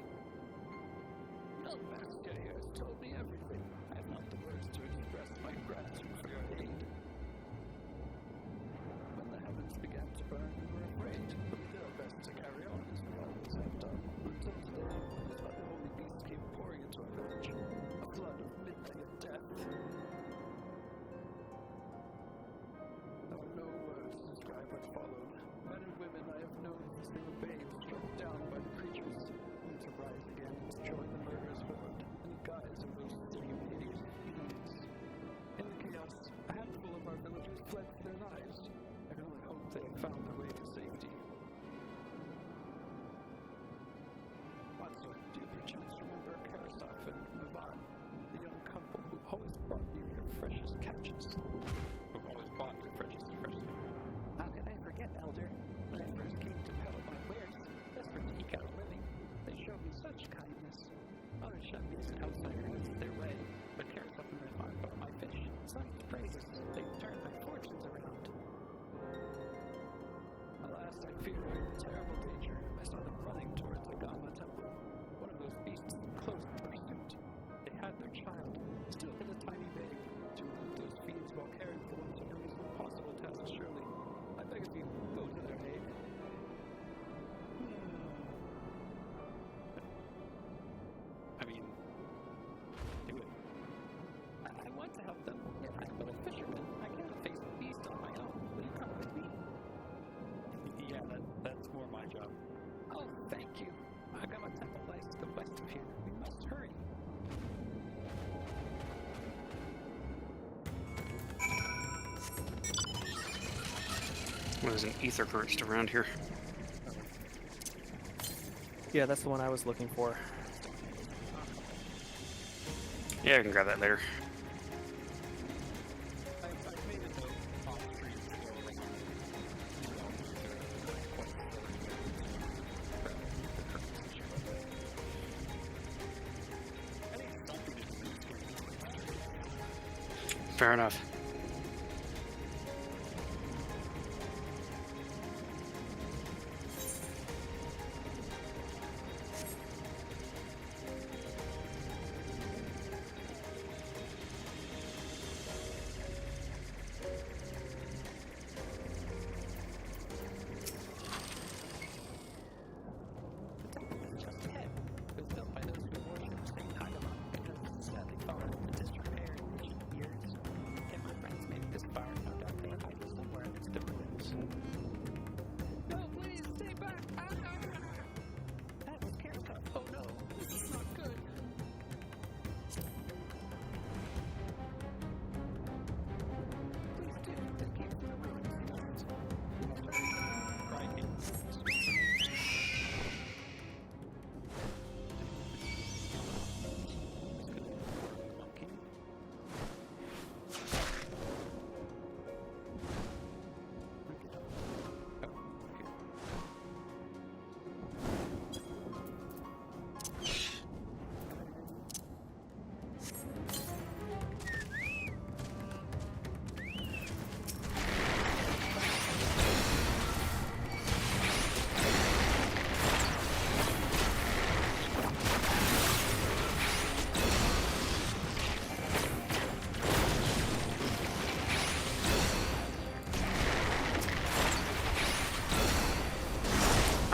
No master here has told me everything. I have not the words to express my gratitude for your aid. When the heavens began to burn, we were afraid, but we did our best to carry on as we always have done. Until today, when the holy beast came pouring into our village. A flood of midnight of death. There are no words to describe what followed. Men and women I have known since they were babes, struck down by the creatures, only to rise again and join the murderous horde in the guise of those same hideous fiends. In the chaos, a handful of our villagers fled for their lives. I can only hope they have found their way to safety. Also, do you perchance remember Karasov and Mavan, the young couple who always brought you your freshest catches? Who always bought your freshest. How could I forget, Elder? When I first came to peddle my wares, desperate to eke out a living, they showed me such kindness. Others shunned me as an outsider who was their way, but Karasov and Mavan bought my fish. Sung its praises, they turned their fortunes around. Alas, I fear we're in terrible danger. I saw them running towards the Gama temple. One of those beasts in close pursuit. They had their child, still in a tiny babe. To elude those fiends while caring for one so young is an impossible task, surely. I beg of you, go to their aid. I mean, do it. I want to help them, yet I'm but a fisherman. I cannot face a beast on my own. Will you come with me? Yeah, that's more my job. Oh, thank you. I got a temple license to the west of here. We must hurry. Well, there's an ether burst around here. Yeah, that's the one I was looking for. Yeah, I can grab that later. Fair enough. Just ahead. It was built by those who worship Saint Hagamon because it's sadly fallen into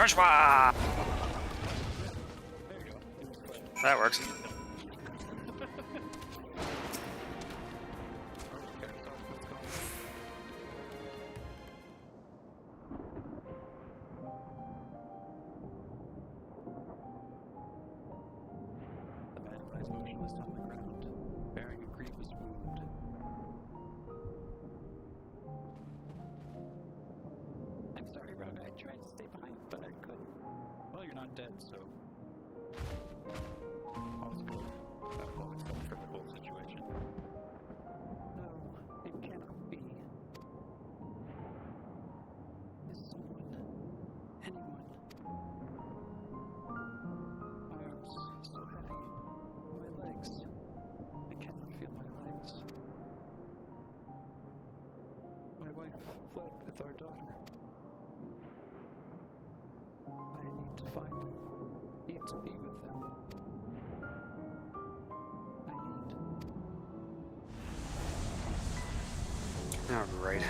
Rashwa! That works. The man lies motionless on the ground, bearing a grievous wound. I'm sorry, Rowlga. I tried to stay behind, but I couldn't. Well, you're not dead, so... Possible. For the whole situation. No, it cannot be. Is someone... anyone... My arms so heavy. My legs. I cannot feel my legs. My wife fled with our daughter. I need to find them. Need to be with them. All right.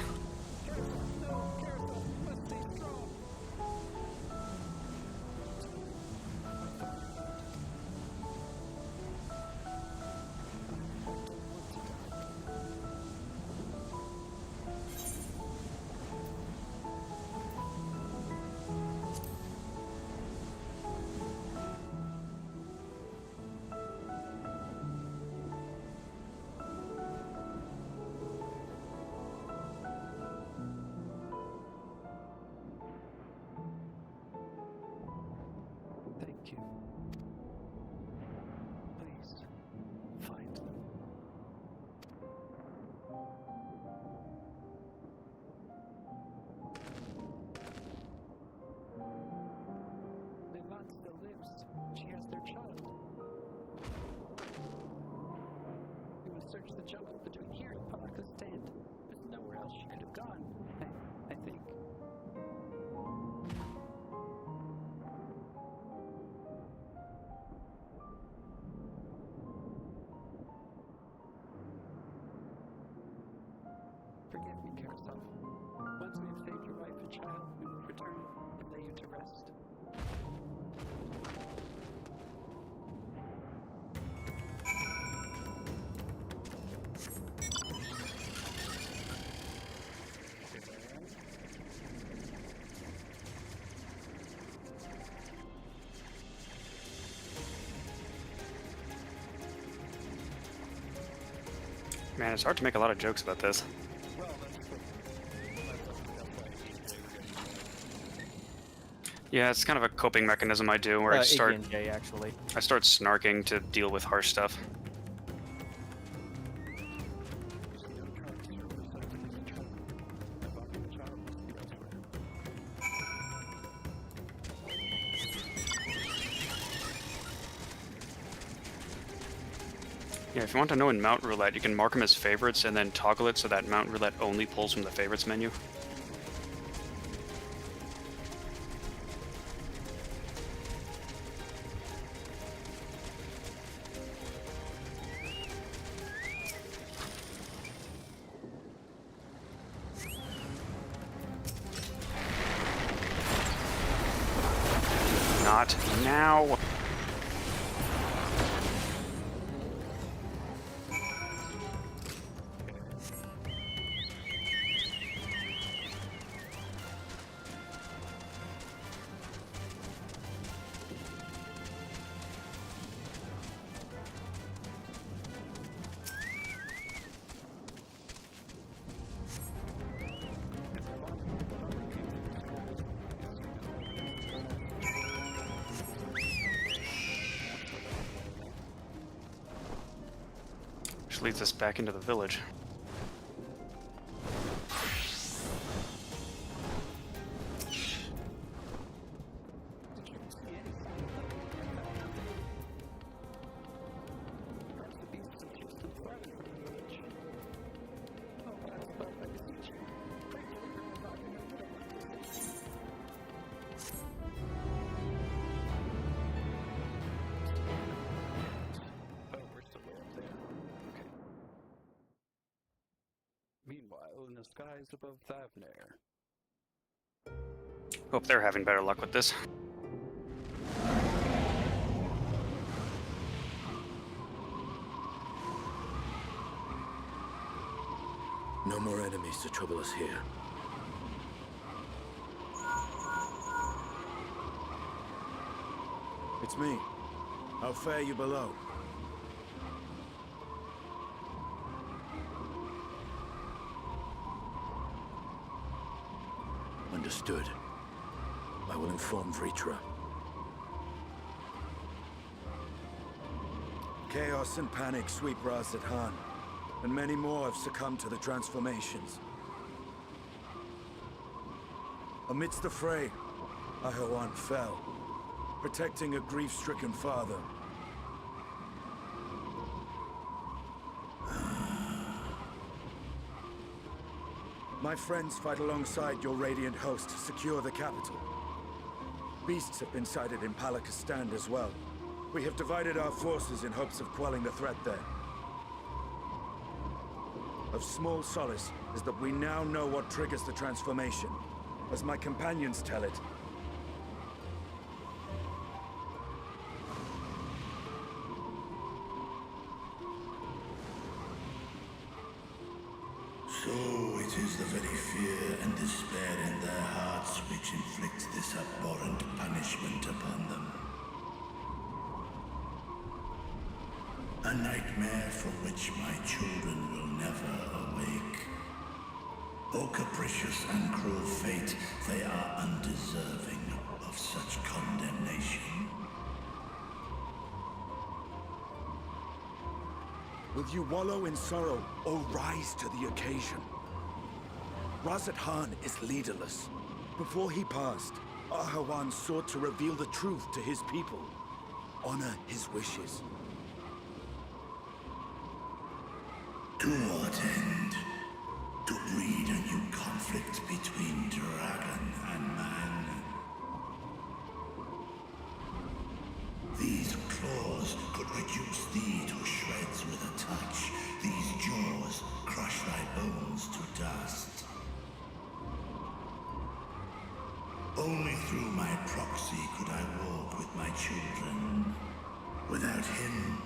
Thank you. Please, find them. Levan still lives. She has their child. We will search the jungle between here and Bunnystation. There's nowhere else she could have gone, I think. Forgive me, Carousel. Once we have saved your wife and child, we will return and lay you to rest. Man, it's hard to make a lot of jokes about this. Yeah, it's kind of a coping mechanism I do where I start AD&J, actually. I start snarking to deal with harsh stuff. Yeah, if you want to know in Mount Roulette, you can mark them as favorites and then toggle it so that Mount Roulette only pulls from the favorites menu. Not now. Which leads us back into the village. Meanwhile, in the skies above Thavnair. Hope they're having better luck with this. No more enemies to trouble us here. It's me. How fare you below? Understood. I will inform Vritra. Chaos and panic sweep Raz-at-Han, and many more have succumbed to the transformations. Amidst the fray, Ahawan fell, protecting a grief-stricken father. My friends fight alongside your Radiant host to secure the capital. Beasts have been sighted in Palakistan as well. We have divided our forces in hopes of quelling the threat there. Of small solace is that we now know what triggers the transformation. As my companions tell it, so it is the very fear and despair in their hearts which inflicts this abhorrent punishment upon them. A nightmare from which my children will never awake. O capricious and cruel fate, they are undeserving of such condemnation. will you wallow in sorrow or rise to the occasion? Raz-at-Han is leaderless. Before he passed, Ahawan sought to reveal the truth to his people. Honor his wishes. To what end? To breed a new conflict between dragon and man. These claws could reduce thee to shreds with a touch. These jaws crush thy bones to dust. Only through my proxy could I walk with my children. Without him,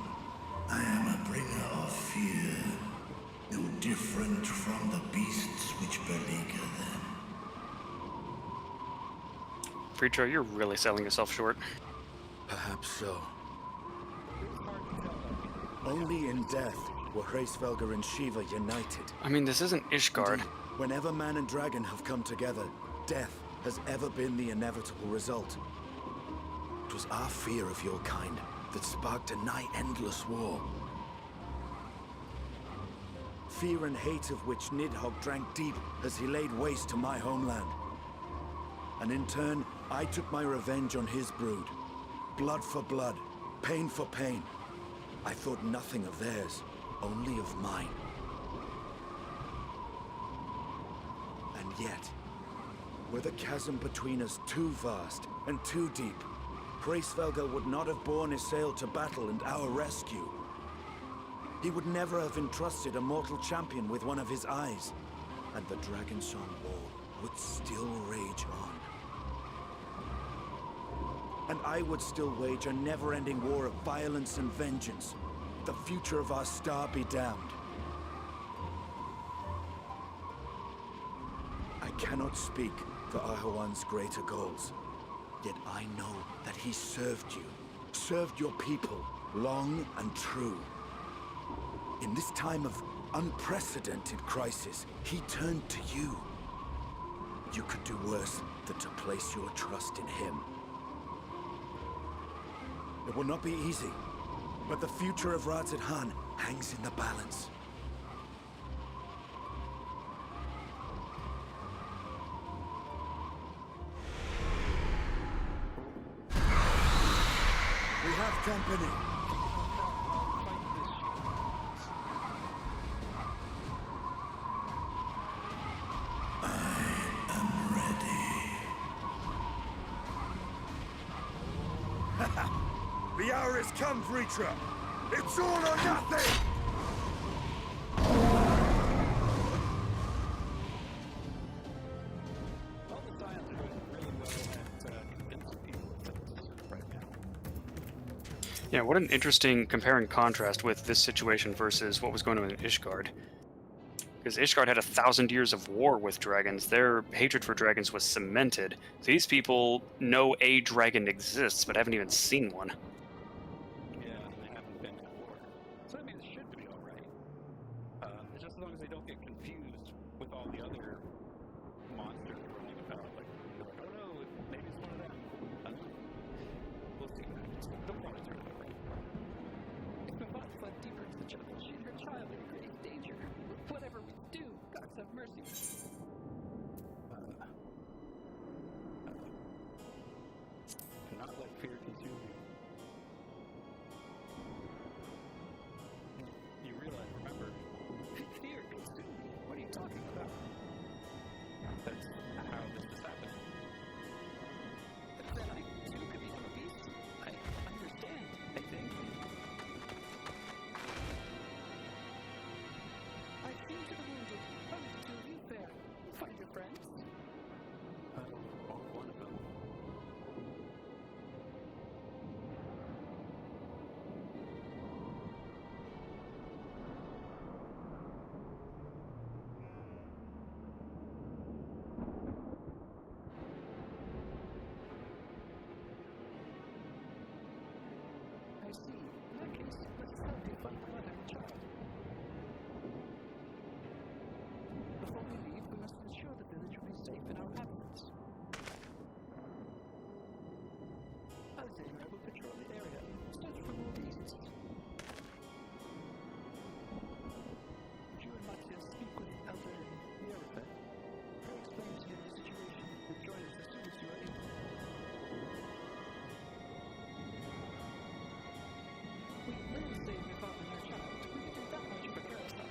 I am a bringer of fear. No different from the beasts which beleaguer them. Preacher, you're really selling yourself short. Perhaps so. Only in death were Hraesvelgr and Shiva united. I mean, this isn't Ishgard. Indeed, whenever man and dragon have come together, death has ever been the inevitable result. It was our fear of your kind that sparked a nigh-endless war. Fear and hate of which Nidhogg drank deep as he laid waste to my homeland. And in turn, I took my revenge on his brood. Blood for blood, pain for pain. I thought nothing of theirs, only of mine. And yet, were the chasm between us too vast and too deep, Hraesvelgr would not have borne Isael to battle and our rescue. He would never have entrusted a mortal champion with one of his eyes, and the Dragonsong War would still rage on. And I would still wage a never-ending war of violence and vengeance. The future of our star be damned. I cannot speak for Ahawan's greater goals, yet I know that he served you, served your people, long and true. In this time of unprecedented crisis, he turned to you. You could do worse than to place your trust in him. It will not be easy, but the future of Raz-at-Han hangs in the balance. We have company. The hour has come, Vritra! It's all or nothing! Yeah, what an interesting compare and contrast with this situation versus what was going on in Ishgard. Because Ishgard had 1,000 years of war with dragons. Their hatred for dragons was cemented. These people know a dragon exists, but haven't even seen one. Yeah, and they haven't been to war. So I mean, it should be alright. Just as long as they don't get confused with all the other monsters running about. Like, oh no, maybe it's one of them. We'll see. Don't monitor it. If Mavat fled deeper into the jungle, she and her child are in grave danger. Whatever we do, gods have mercy. Cannot let fear consume you. You realize, remember, fear consume me. What are you talking about? That's how this has happened. Then I too could become a beast. I understand, I think. I came to the wounded. How did you leave there? Find your friends? One of them. I see. In that case, let's help you find the mother and child. Before we leave, we must ensure the village will be safe in our absence. Alexander will patrol the area, search for more beasts. You and Matthias speak with Elder Mierifet. I'll explain to you the situation and join us as soon as you are able. We will save your father and your child. We can do that much for Carousel.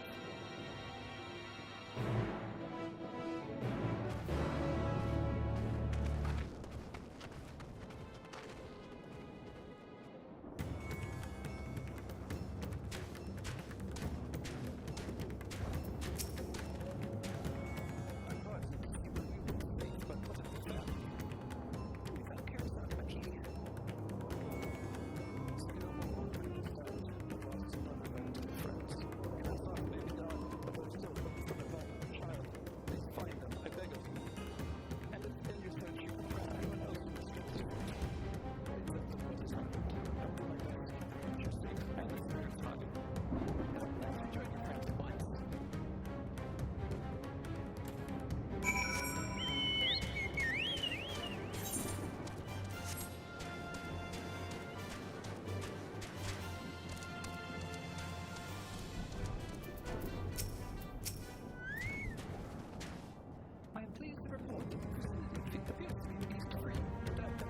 I am pleased to report that the facility appears to be beast-free without them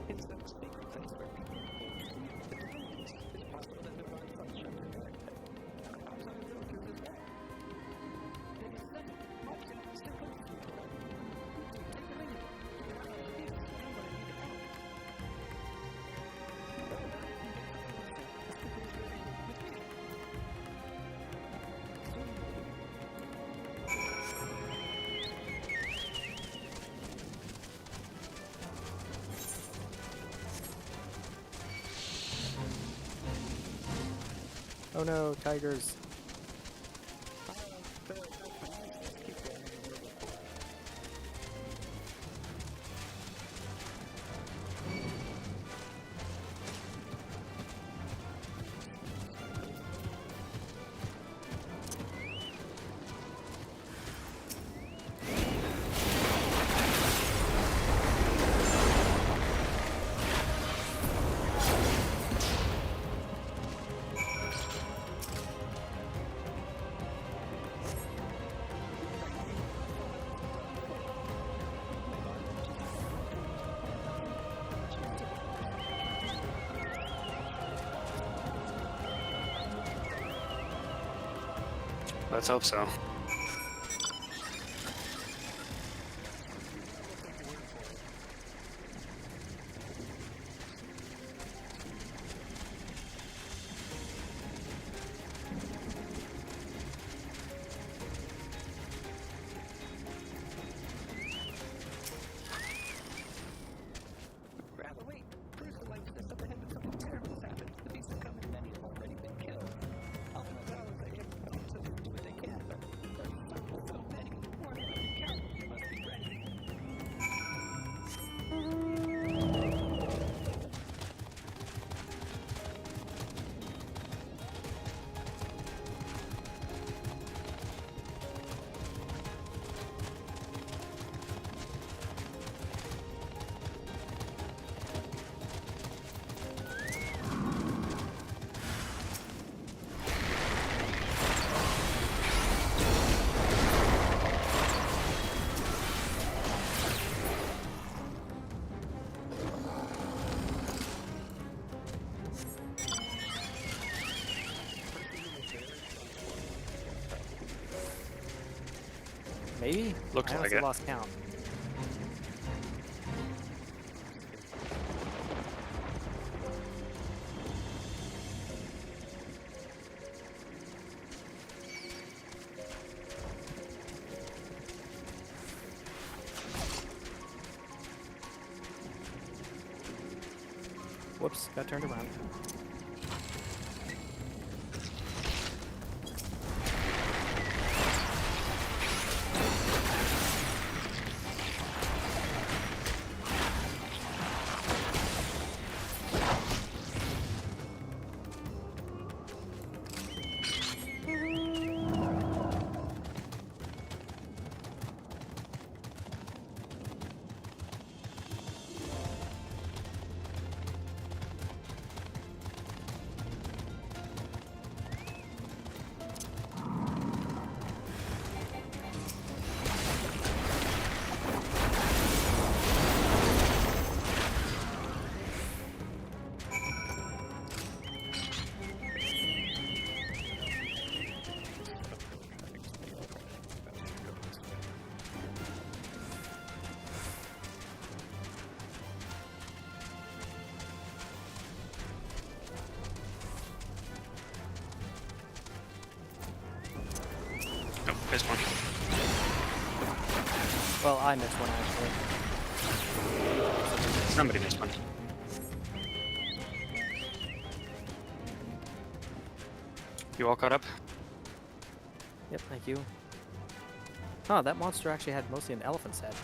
It's a sacred place where people hold the divinities. It's possible that divine sunshine can direct them. Outside of villages as well. It is said, Martin is still close to each other. Take a minute. There are other beasts and what I need to help. Oh no, tigers. Let's hope so. Maybe? Looks I like honestly it. lost count. Whoops, got turned around. Oh, missed one. Well, I missed one actually. Somebody missed one. You all caught up? Yep, thank you. Oh, that monster actually had mostly an elephant's head.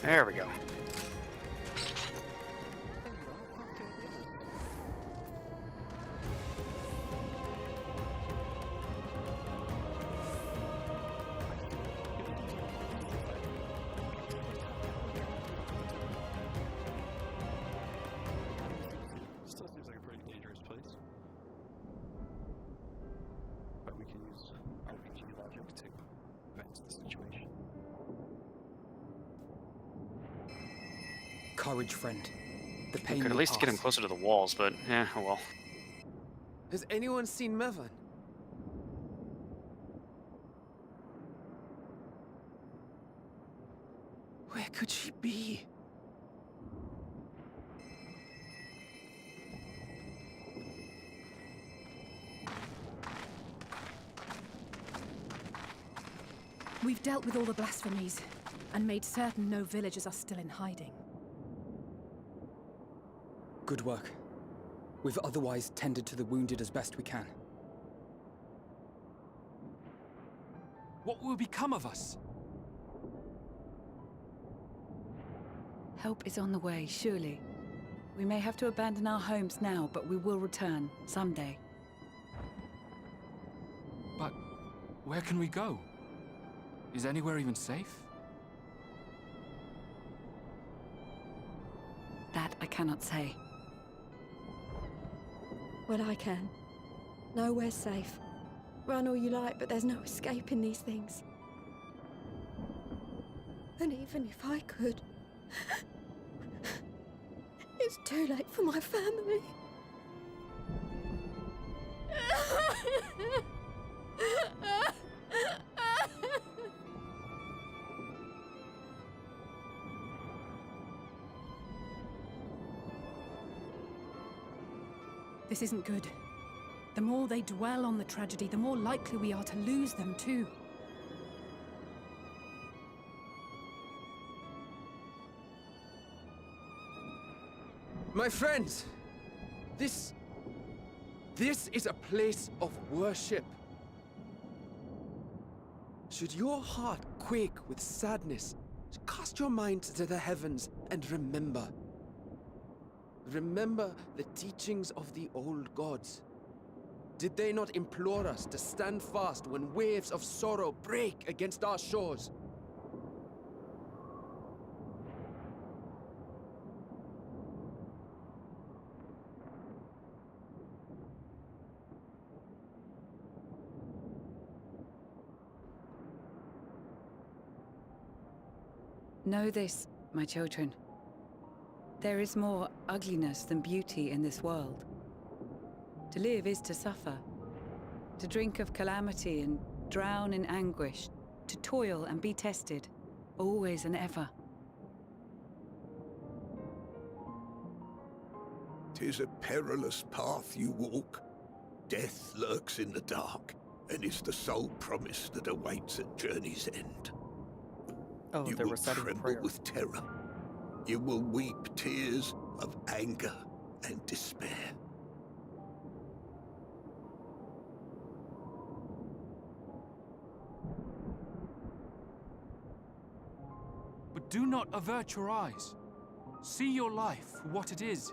There we go. Still seems like a pretty dangerous place. But we can use RPG logic to advance the situation. Courage, friend. The We pain could at will least get him pass. closer to the walls, but yeah, oh well. Has anyone seen Mervan? Where could she be? We've dealt with all the blasphemies and made certain no villagers are still in hiding. Good work. We've otherwise tended to the wounded as best we can. What will become of us? Help is on the way, surely. We may have to abandon our homes now, but we will return someday. But where can we go? Is anywhere even safe? That I cannot say. Well, I can. Nowhere's safe. Run all you like, but there's no escaping these things. And even if I could, it's too late for my family. This isn't good. The more they dwell on the tragedy, the more likely we are to lose them too. My friends, this is a place of worship. Should your heart quake with sadness, cast your mind to the heavens and remember. Remember the teachings of the old gods. Did they not implore us to stand fast when waves of sorrow break against our shores? Know this, my children. There is more ugliness than beauty in this world. To live is to suffer. To drink of calamity and drown in anguish. To toil and be tested, always and ever. 'Tis a perilous path you walk. Death lurks in the dark, and is the sole promise that awaits at journey's end. Oh, You they're will reciting tremble prayer. with terror. You will weep tears of anger and despair. But do not avert your eyes. See your life for what it is.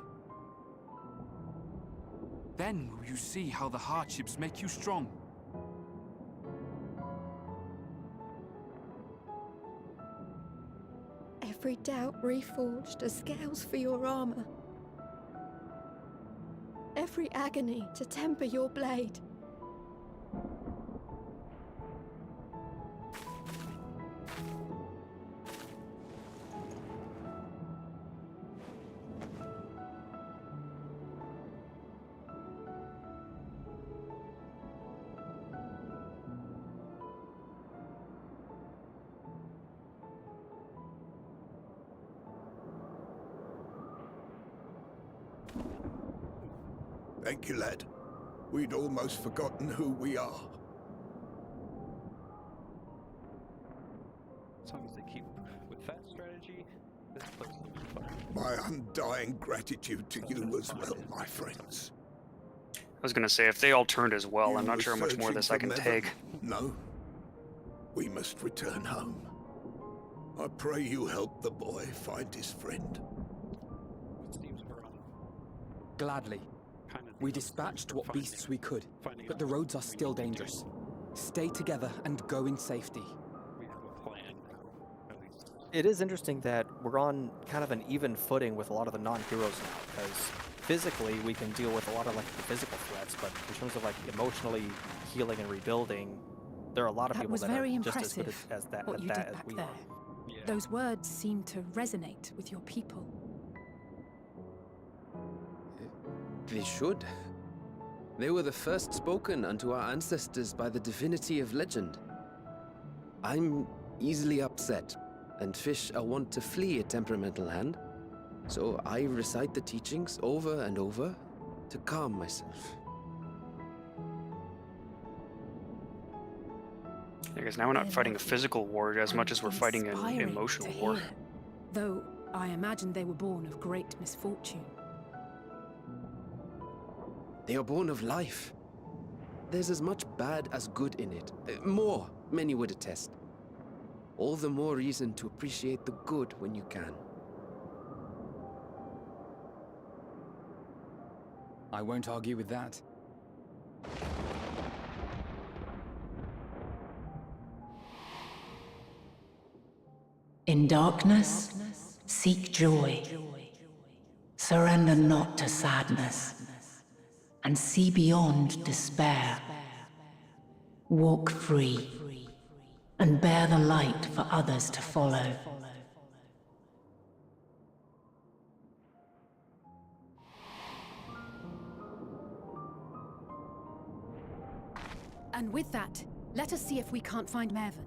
Then will you see how the hardships make you strong. Every doubt reforged as scales for your armor. Every agony to temper your blade. Thank you, lad. We'd almost forgotten who we are. As long as they keep with that strategy, this place looks fine. My undying gratitude to you as well, my friends. I was gonna say, if they all turned as well, You I'm not were sure how much more of this searching I can for Mevin? take. No. We must return home. I pray you help the boy find his friend. Gladly. We dispatched what beasts we could, but the roads are still dangerous. Stay together and go in safety. We have a plan now, at least. It is interesting that we're on kind of an even footing with a lot of the non-heroes now, because physically we can deal with a lot of like the physical threats, but in terms of like emotionally healing and rebuilding, there are a lot of That people was that very are just as good impressive, as that what you did as back we there. are. Those words seem to resonate with your people. They should. They were the first spoken unto our ancestors by the divinity of legend. I'm easily upset, and fish are wont to flee a temperamental hand, so I recite the teachings over and over to calm myself. I guess now we're not fighting a physical war as much as we're fighting an Inspiring emotional to war. hear. Though I imagine they were born of great misfortune. They are born of life. There's as much bad as good in it. More, many would attest. All the more reason to appreciate the good when you can. I won't argue with that. In darkness, seek joy. Surrender not to sadness, and see beyond despair. Walk free, and bear the light for others to follow. And with that, let us see if we can't find Mervyn.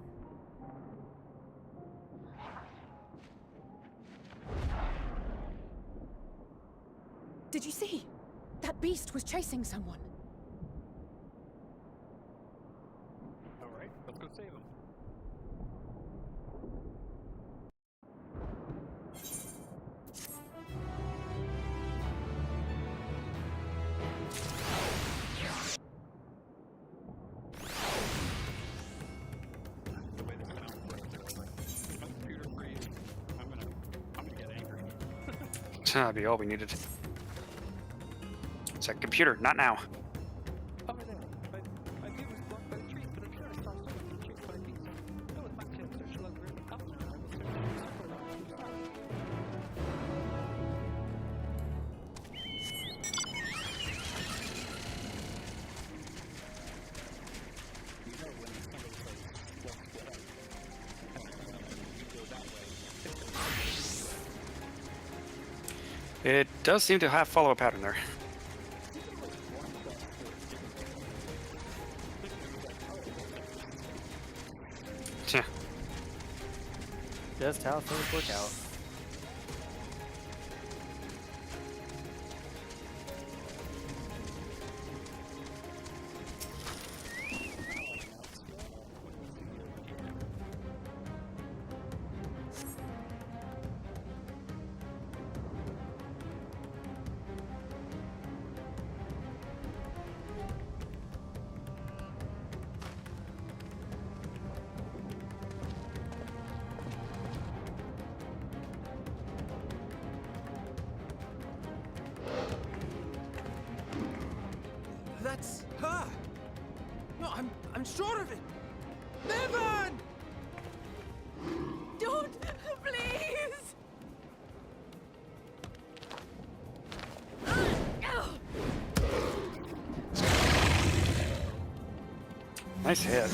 Did you see? That beast was chasing someone. Alright, let's go save him. The way this sounds works, they're like, if my computer freezes, I'm gonna get angry. That'd be all we needed. It's like, computer, not now. Over there. My view was blocked by the trees, but I'm sure I saw someone being chased by a beast. Go with my kid, search along the river. I'll search around the circle. You know when somebody says, walk the way, and you go that way, it's It does seem to have follow a pattern there. Tch. Just how things work out. That's her! No, I'm sure of it! Bevan! Don't, please! Nice hit.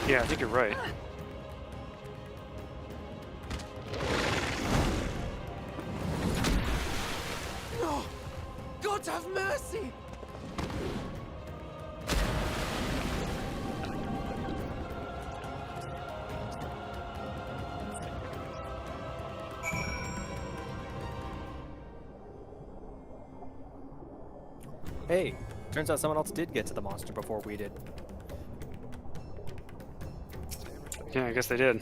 Yeah, I think you're right. No! God have mercy! Hey, turns out someone else did get to the monster before we did. Yeah, I guess they did.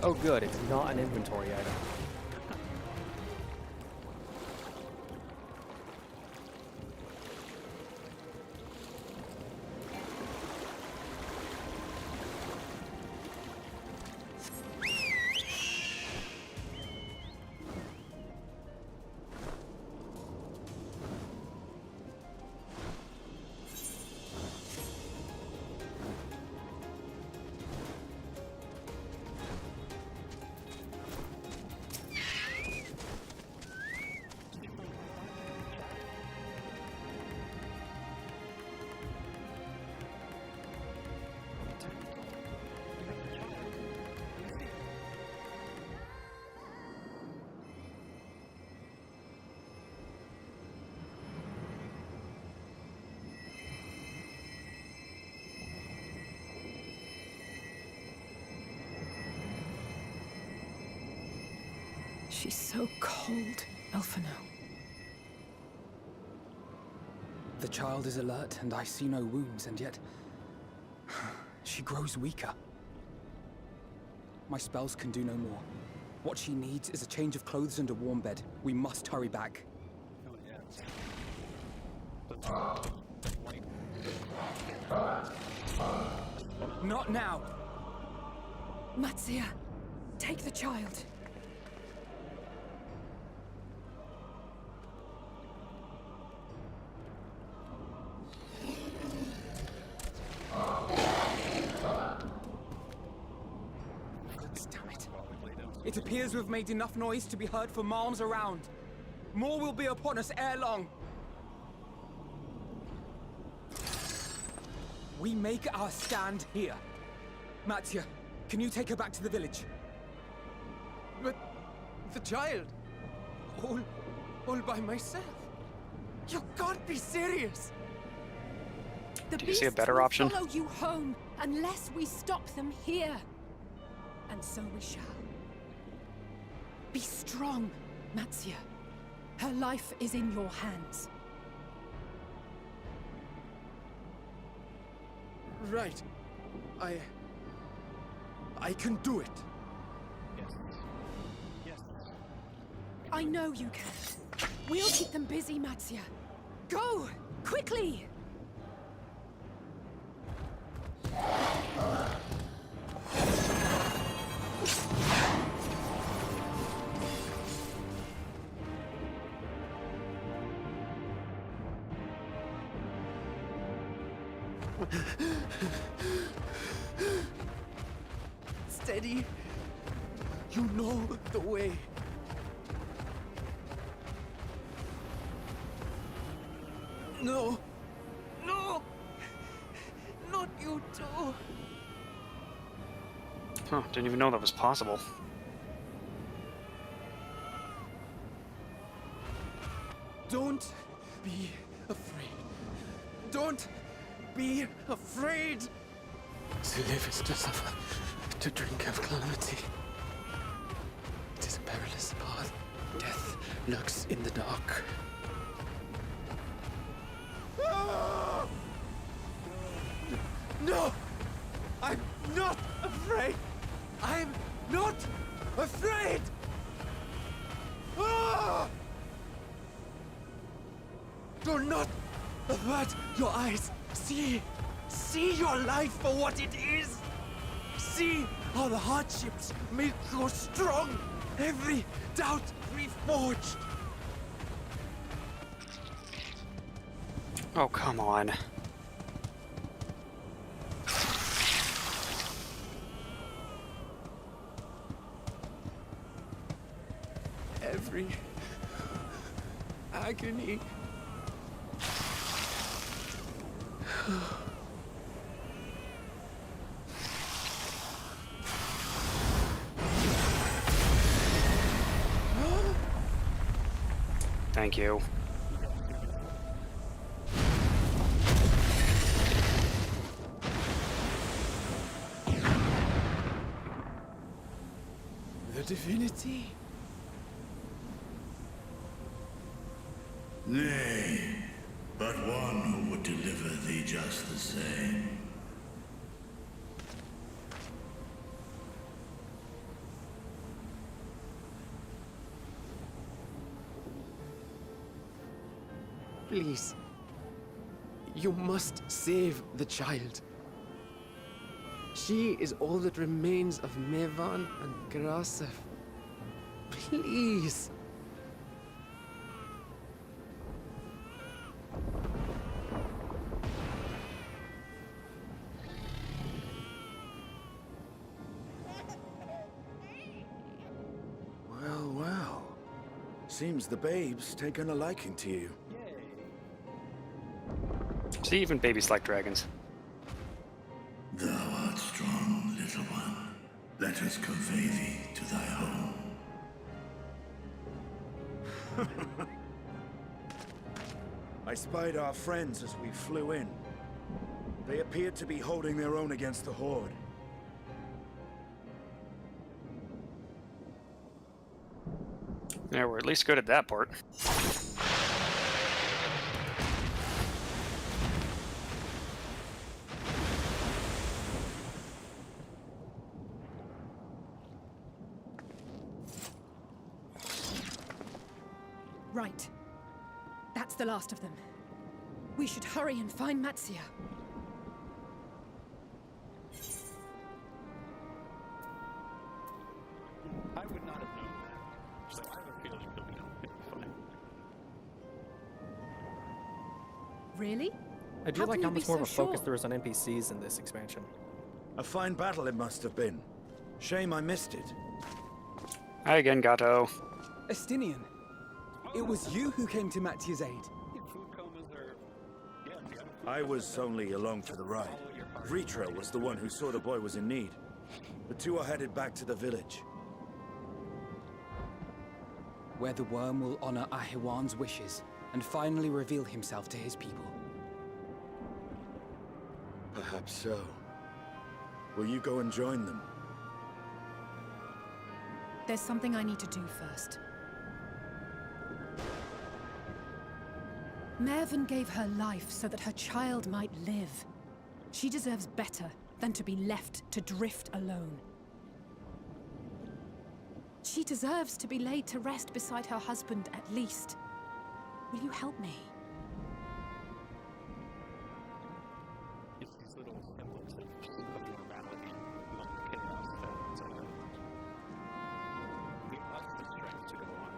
Oh good, it's not an inventory item. She's so cold, Elfino. The child is alert, and I see no wounds, and yet she grows weaker. My spells can do no more. What she needs is a change of clothes and a warm bed. We must hurry back. Not now! Matsia, take the child. Damn it. It appears we've made enough noise to be heard for miles around. More will be upon us ere long. We make our stand here. Matsia, can you take her back to the village? But the child... All by myself? You can't be serious! The Do you see a beasts better will option? follow you home unless we stop them here. And so we shall. Be strong, Matsia. Her life is in your hands. Right. I can do it. Yes. Yes. I know you can. We'll keep them busy, Matsia. Go! Quickly! Steady. You know the way. No. No. Not you too. Huh, didn't even know that was possible. Don't be afraid. Don't be afraid. To live is to suffer, to drink of calamity. It is a perilous path. Death lurks in the dark. No! I'm not afraid! I'm not afraid! Do not avert your eyes. See your life for what it is. See how the hardships make you strong. Every doubt reforged. Oh, come on. Every agony. Thank you. The divinity? Nay, but one who would deliver thee just the same. Please. You must save the child. She is all that remains of Mevan and Grasef. Please. Well, well. Seems the babe's taken a liking to you. See, even babies like dragons. Thou art strong, little one. Let us convey thee to thy home. I spied our friends as we flew in. They appeared to be holding their own against the Horde. Yeah, we're at least good at that part. Right. That's the last of them. We should hurry and find Matsia. I would not have known that, so I have a feeling it'll be fine. Really? I do How like can how you be much more of a so focus sure? there is on NPCs in this expansion. A fine battle it must have been. Shame I missed it. Hi again, Gato. Estinian, it was you who came to Matia's aid. Food comas are... Yeah, I was only along for the ride. Vritra was the one who saw the boy was in need. The two are headed back to the village. where the worm will honor Ahiwan's wishes and finally reveal himself to his people. Perhaps so. Will you go and join them? There's something I need to do first. Mervyn gave her life so that her child might live. She deserves better than to be left to drift alone. She deserves to be laid to rest beside her husband, at least. Will you help me? It's these little symbols of normality among the chaos that give us the strength to go on.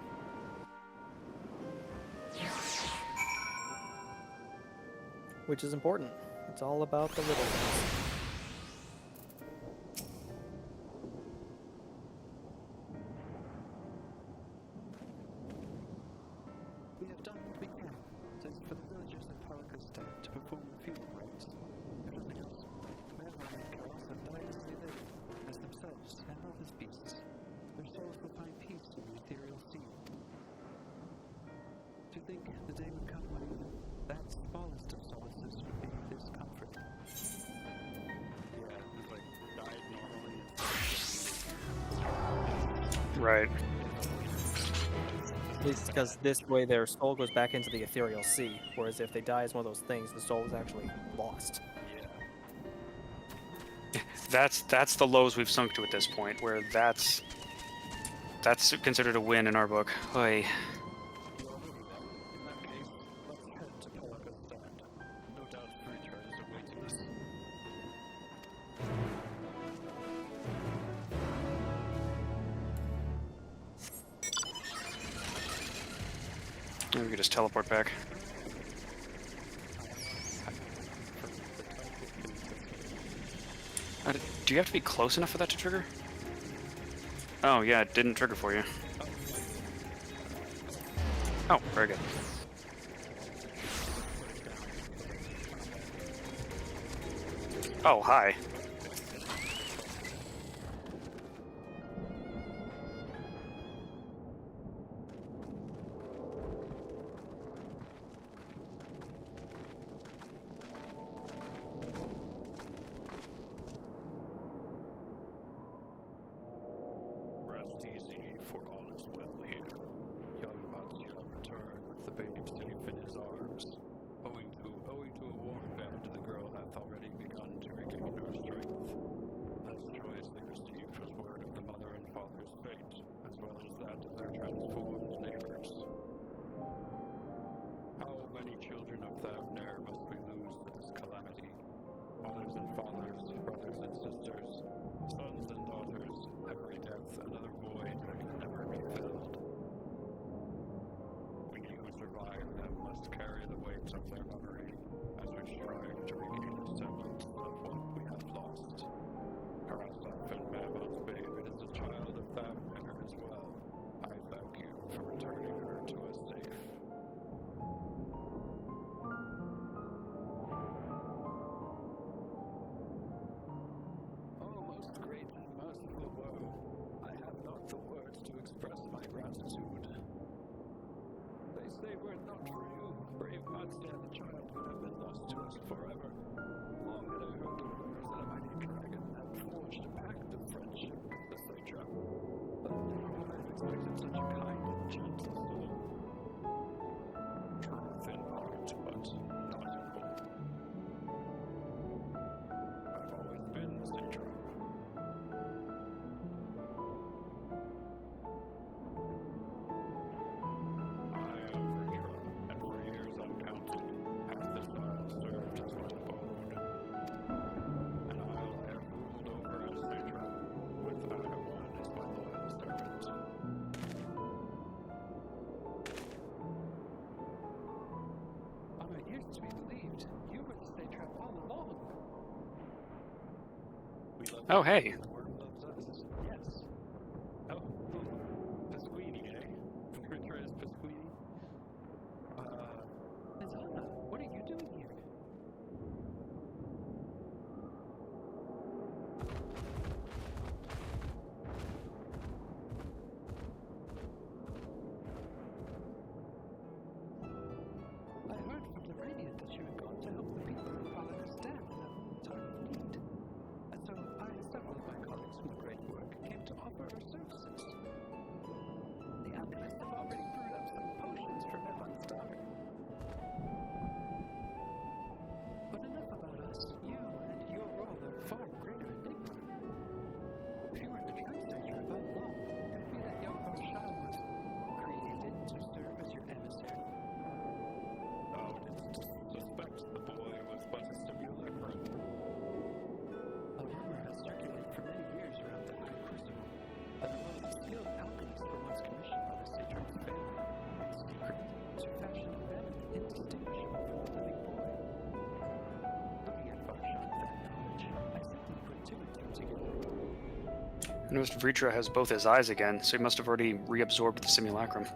Which is important. It's all about the little things. We have done what we can for the villagers of Bunnystation to perform the funeral rites. If nothing else, Mervyn and Chaos have died as they live, as themselves and others beasts. Their souls will find peace in the ethereal sea. To think the day would come when even that smallest of solaces would be this comfort. Yeah, it's like died normally. Right. It's because this way their soul goes back into the ethereal sea, whereas if they die as one of those things, the soul is actually lost. That's the lows we've sunk to at this point, where that's considered a win in our book. Oy. We could just teleport back. Do you have to be close enough for that to trigger? Oh yeah, it didn't trigger for you. Oh, very good. Oh, hi. Rest easy, for all is well here. Young Mattia returned with the babe safe in his arms. Owing to a warm bed, the girl hath already begun to regain her strength. As joyously received was word of the mother and father's fate, as well as that of their transformed neighbors. How many children of Thavner must we lose to this calamity? Mothers and fathers, brothers and sisters, sons and daughters, every death another void that can never be filled. We who survive them must carry the weight of their memory, as we strive to regain a semblance of what we have lost. Karasaf and Mabon's babe, it is a child of Thavner as well. I thank you for returning her to us safe. Oh, most great and merciful woe, I have not the words to express my gratitude. They say were it not for you, brave Matsia, the child would have been lost to us forever. Long had I heard the rumors that a mighty dragon had forged a pact of friendship with the satrap, but never would I have expected such a kind and gentle soul. Truth in part, but not in whole. I've always been the satrap. I am Ritra, and for years uncounted, hath this isle served as my abode. An isle I have ruled over as satrap, with Ahiwan as my loyal servant. It used to be believed you were the satrap all along. We love Oh, hey. the worm loves us. Yes. Oh, Pasquini, eh? Ritra is Pasquini. Izana, what are you doing here? skilled alchemist were once commissioned by the Citron's family in secret to fashion a venom indistinguishable from the living boy. Looking at Farshan's knowledge, I simply put two and two together. I noticed Vritra has both his eyes again, so he must have already reabsorbed the simulacrum. I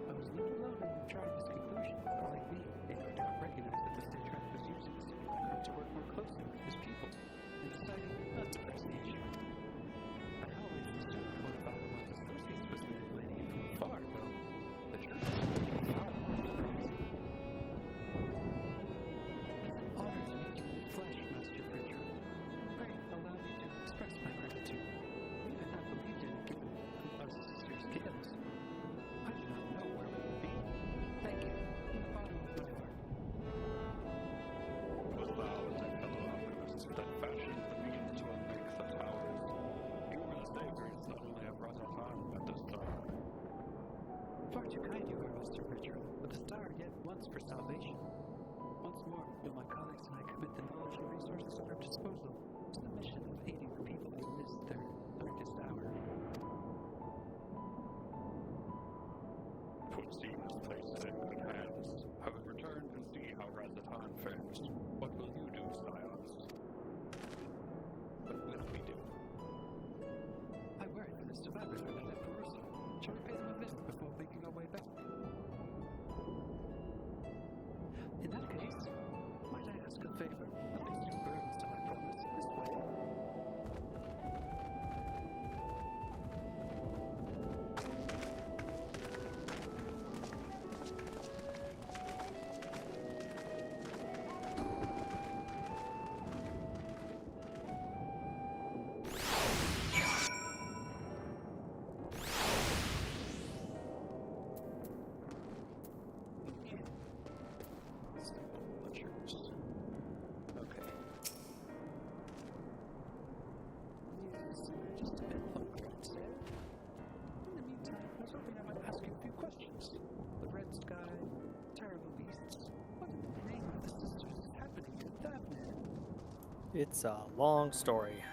was left alone and tried this conclusion, but like me, Aelor did not recognize that the Citron was using the simulacrum to work more closely with his people, and decided not to press the issue. I always assumed one of Avalon's associates was manipulating it from afar, though the truth is far more surprising. It's an honor to meet you in the flesh, Master Vritra. Pray allow me to express my gratitude. We had not believed in it given our sister's gifts. I do not know where we would be. Thank you, from the bottom of my heart. Was thou and thy fellow alchemists that fashioned the means to unmake the towers? You were the saviors not only of Razatan, but the star. Far too kind you are, Master Vritra, but the star yet once for salvation. Once more, will my colleagues and I commit the knowledge and resources at our disposal to the mission of aiding the people in this, their darkest hour. Twould seem this place is in good hands. I will return and see how Razatan fares. What will you do, Scions? What will we do? I worry for the survivors of the Perusa. Shall we pay them a visit before making our way back? In that case, might I ask a favor? At least two birds to my promise this way. Simple butchers. Okay. Just a bit longer, I'd say. In the meantime, I was hoping I might ask you a few questions. The red sky, terrible beasts. What in the name of the sisters is happening to that man? It's a long story.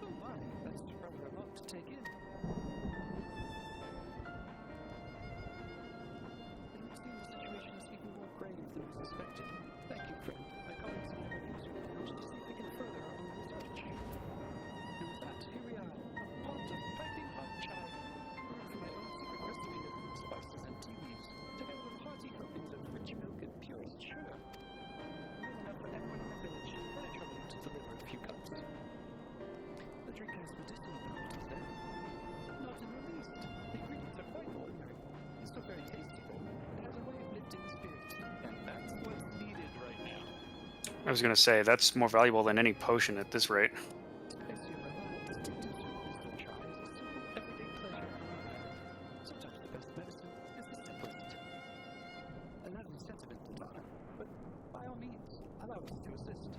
Oh my, that's rather a lot to take in. It would seem the situation is even more grave than we suspected. Thank you, friend. My colleagues and I will use your knowledge to see if we can further our own research. And with that, here we are, a pot of piping hot chai, brewed from my own secret recipe of spices and tea leaves, together with hearty helpings of rich milk and purest sugar. More than enough for everyone in the village, and I trouble you to deliver a few cups. The drink has medicinal properties then. Not in the least. The ingredients are quite ordinary. It's still very tasty though. It has a way of lifting the spirits. And that's what's needed right now. I was gonna say, that's more valuable than any potion at this rate. As you arrive, the tincture is the chai is a simple, everyday pleasure. Sometimes the best medicine is the simplest. And that is sentimental talk, but by all means, allow us to assist.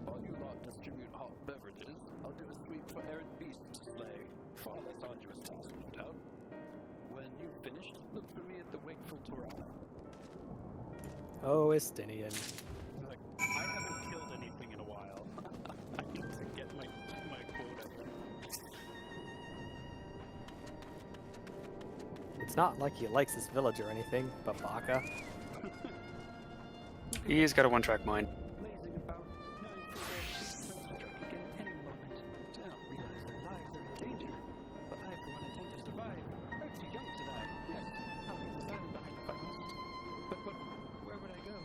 While you lot distribute hot beverages, I'll do a sweep for errant beasts to slay. Far less arduous task, no doubt. When you've finished, look for me at the Wakeful Torana. Oh, Estinian. Like, I haven't killed anything in a while. I need to get my quota. It's not like he likes this village or anything, but Baka. He's got a one-track mind. Lazing about, knowing full well the strike again any moment. I don't realize their lives are in danger, but I, for one, intend to survive. I'm too young to die. Yes, I'll leave this island behind if I must. But where would I go?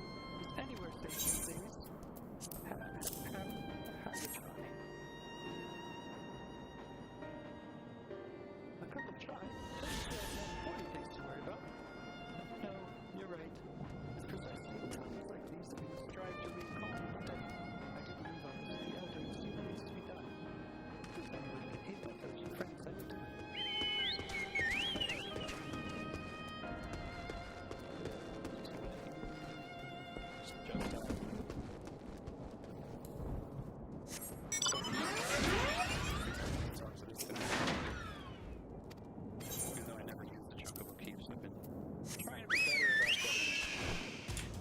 Is anywhere safe these days? Have a try. A cup of chai? Doesn't feel like more important things to worry about. No, you're right. It's precisely in times like these that we must strive to remain calm and steady. I do believe I was the elder and see what needs to be done. If anyone can aid my village and friends, I would.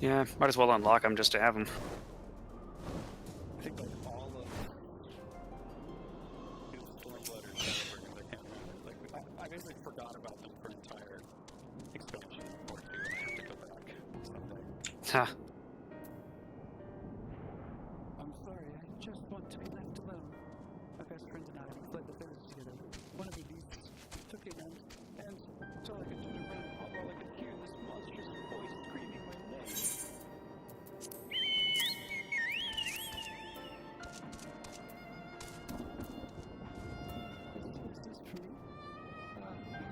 Yeah, might as well unlock them just to have them. I think like all of these Stormblooders, because I can't remember. Like I basically forgot about them for an entire expansion or two, and I have to go back someday. Huh. I'm sorry, I just want to be left alone. My best friend and I fled the village together. One of the beasts took a hand, and so I could do to run, although I could hear this monstrous voice screaming my name. Is this true? We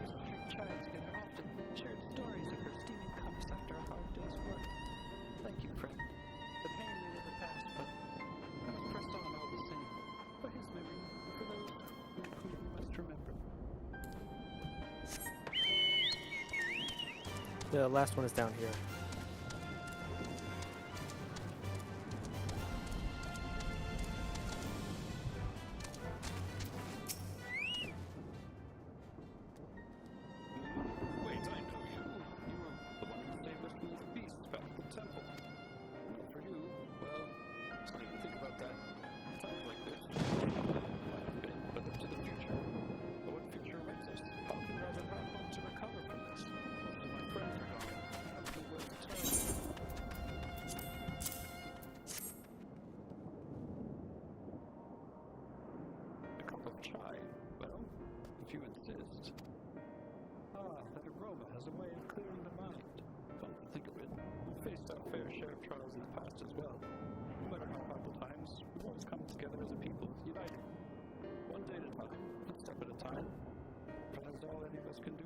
used to drink chai together often, shared stories of her steaming cups after a hard day's work. Thank you, friend. The pain may never pass, but I was pressed on all the same. For his memory, for those who we must remember. The last one is down here. Wait, I know you. You were the one who saved us from those beasts back at the temple. And for you, well, I didn't think about that. Times like this, might have been, but up to the future. But what future awaits us? How can Rowlga hope to recover from this? Most of my friends are gone. I don't know where to turn. A cup of chai? Well, if you insist. That aroma has a way of clearing the mind. Come to think of it, we've faced our fair share of trials in the past as well. No matter how hard the times, we've always come together as a people, united. One day at a time, one step at a time. That is all any of us can do.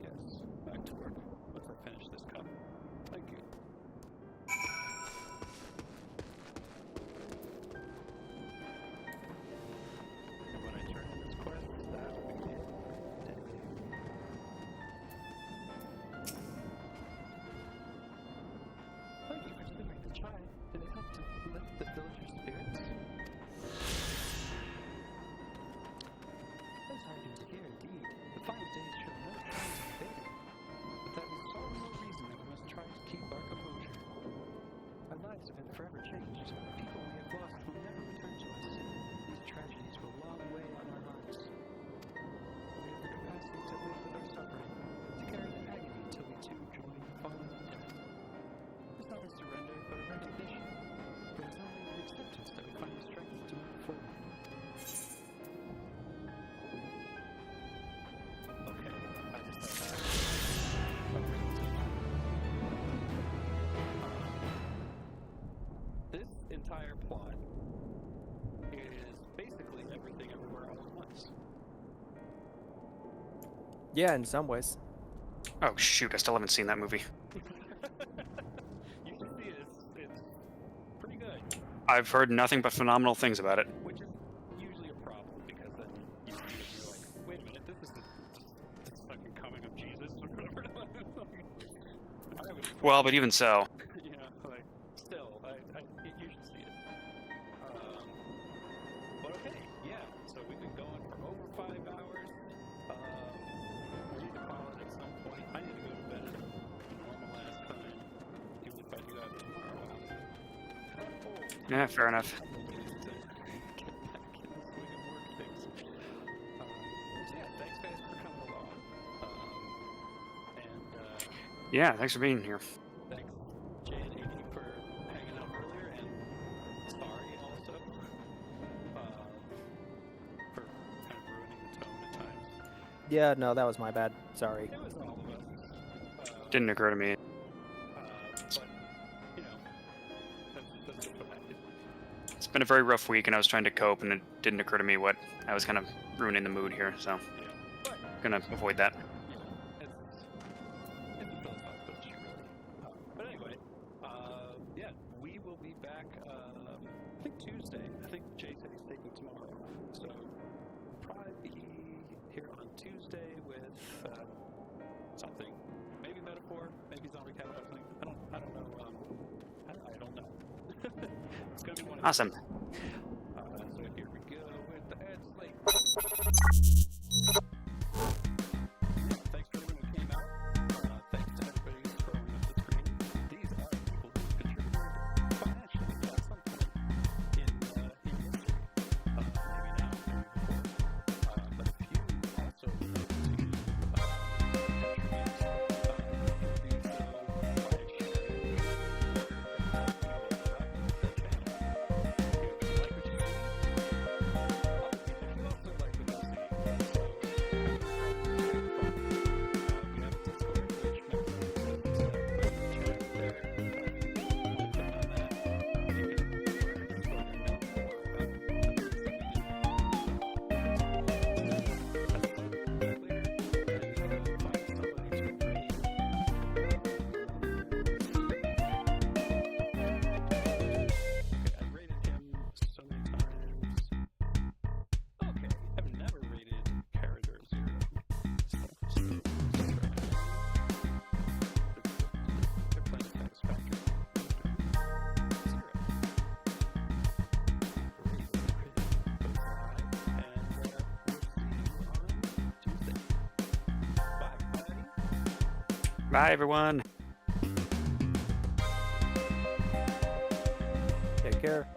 Yes, back to work, once I finish this cup. Thank you. And when I turn in this quest, that will begin. Thank you for delivering the chai. Did it help to lift the villagers' spirits? Those tidings here, indeed. The final days show no signs of fading. But that is all the more reason that we must try to keep our composure. Our lives have been forever changed. People we have lost will never return to us. These tragedies will long weigh on our hearts. We have the capacity to live with our suffering, to carry the agony until we too join the fallen undead. It's not a surrender, but a recognition. For it's only in acceptance that we find the strength to move forward. Okay, I just thought this entire plot is basically everything everywhere all at once. Yeah, in some ways. Oh shoot, I still haven't seen that movie. You should see it. It's pretty good. I've heard nothing but phenomenal things about it. Which is usually a problem, because then you see it and you're like, wait a minute, this is the fucking coming of Jesus or whatever. Well, but even so. Yeah, like, still, you should see it. But okay, yeah, so we've been going for over 5 hours. We need to call it at some point. I need to go to bed at normal ass time, even if I do that tomorrow. Yeah, fair enough. Yeah, thanks for being here. Thanks, Jay and Amy, for hanging out earlier, and sorry also for kind of ruining the tone at times. Yeah, no, that was my bad. Sorry. It was all of us. Didn't occur to me. But, you know, that's just what happened. It's been a very rough week, and I was trying to cope, and it didn't occur to me what I was kind of ruining the mood here, so gonna avoid that. But anyway, yeah, we will be back, I think Tuesday. I think Jay said he's taking tomorrow off. So we'll probably be here on Tuesday with something. Maybe metaphor, maybe zombie catapulting. I don't know. I don't know. It's gonna be one of Awesome. those. So here we go with the ad slate. Thanks for everyone who came out. Thanks to everybody who's scrolling up the screen. These are the people who Bye, everyone. Take care.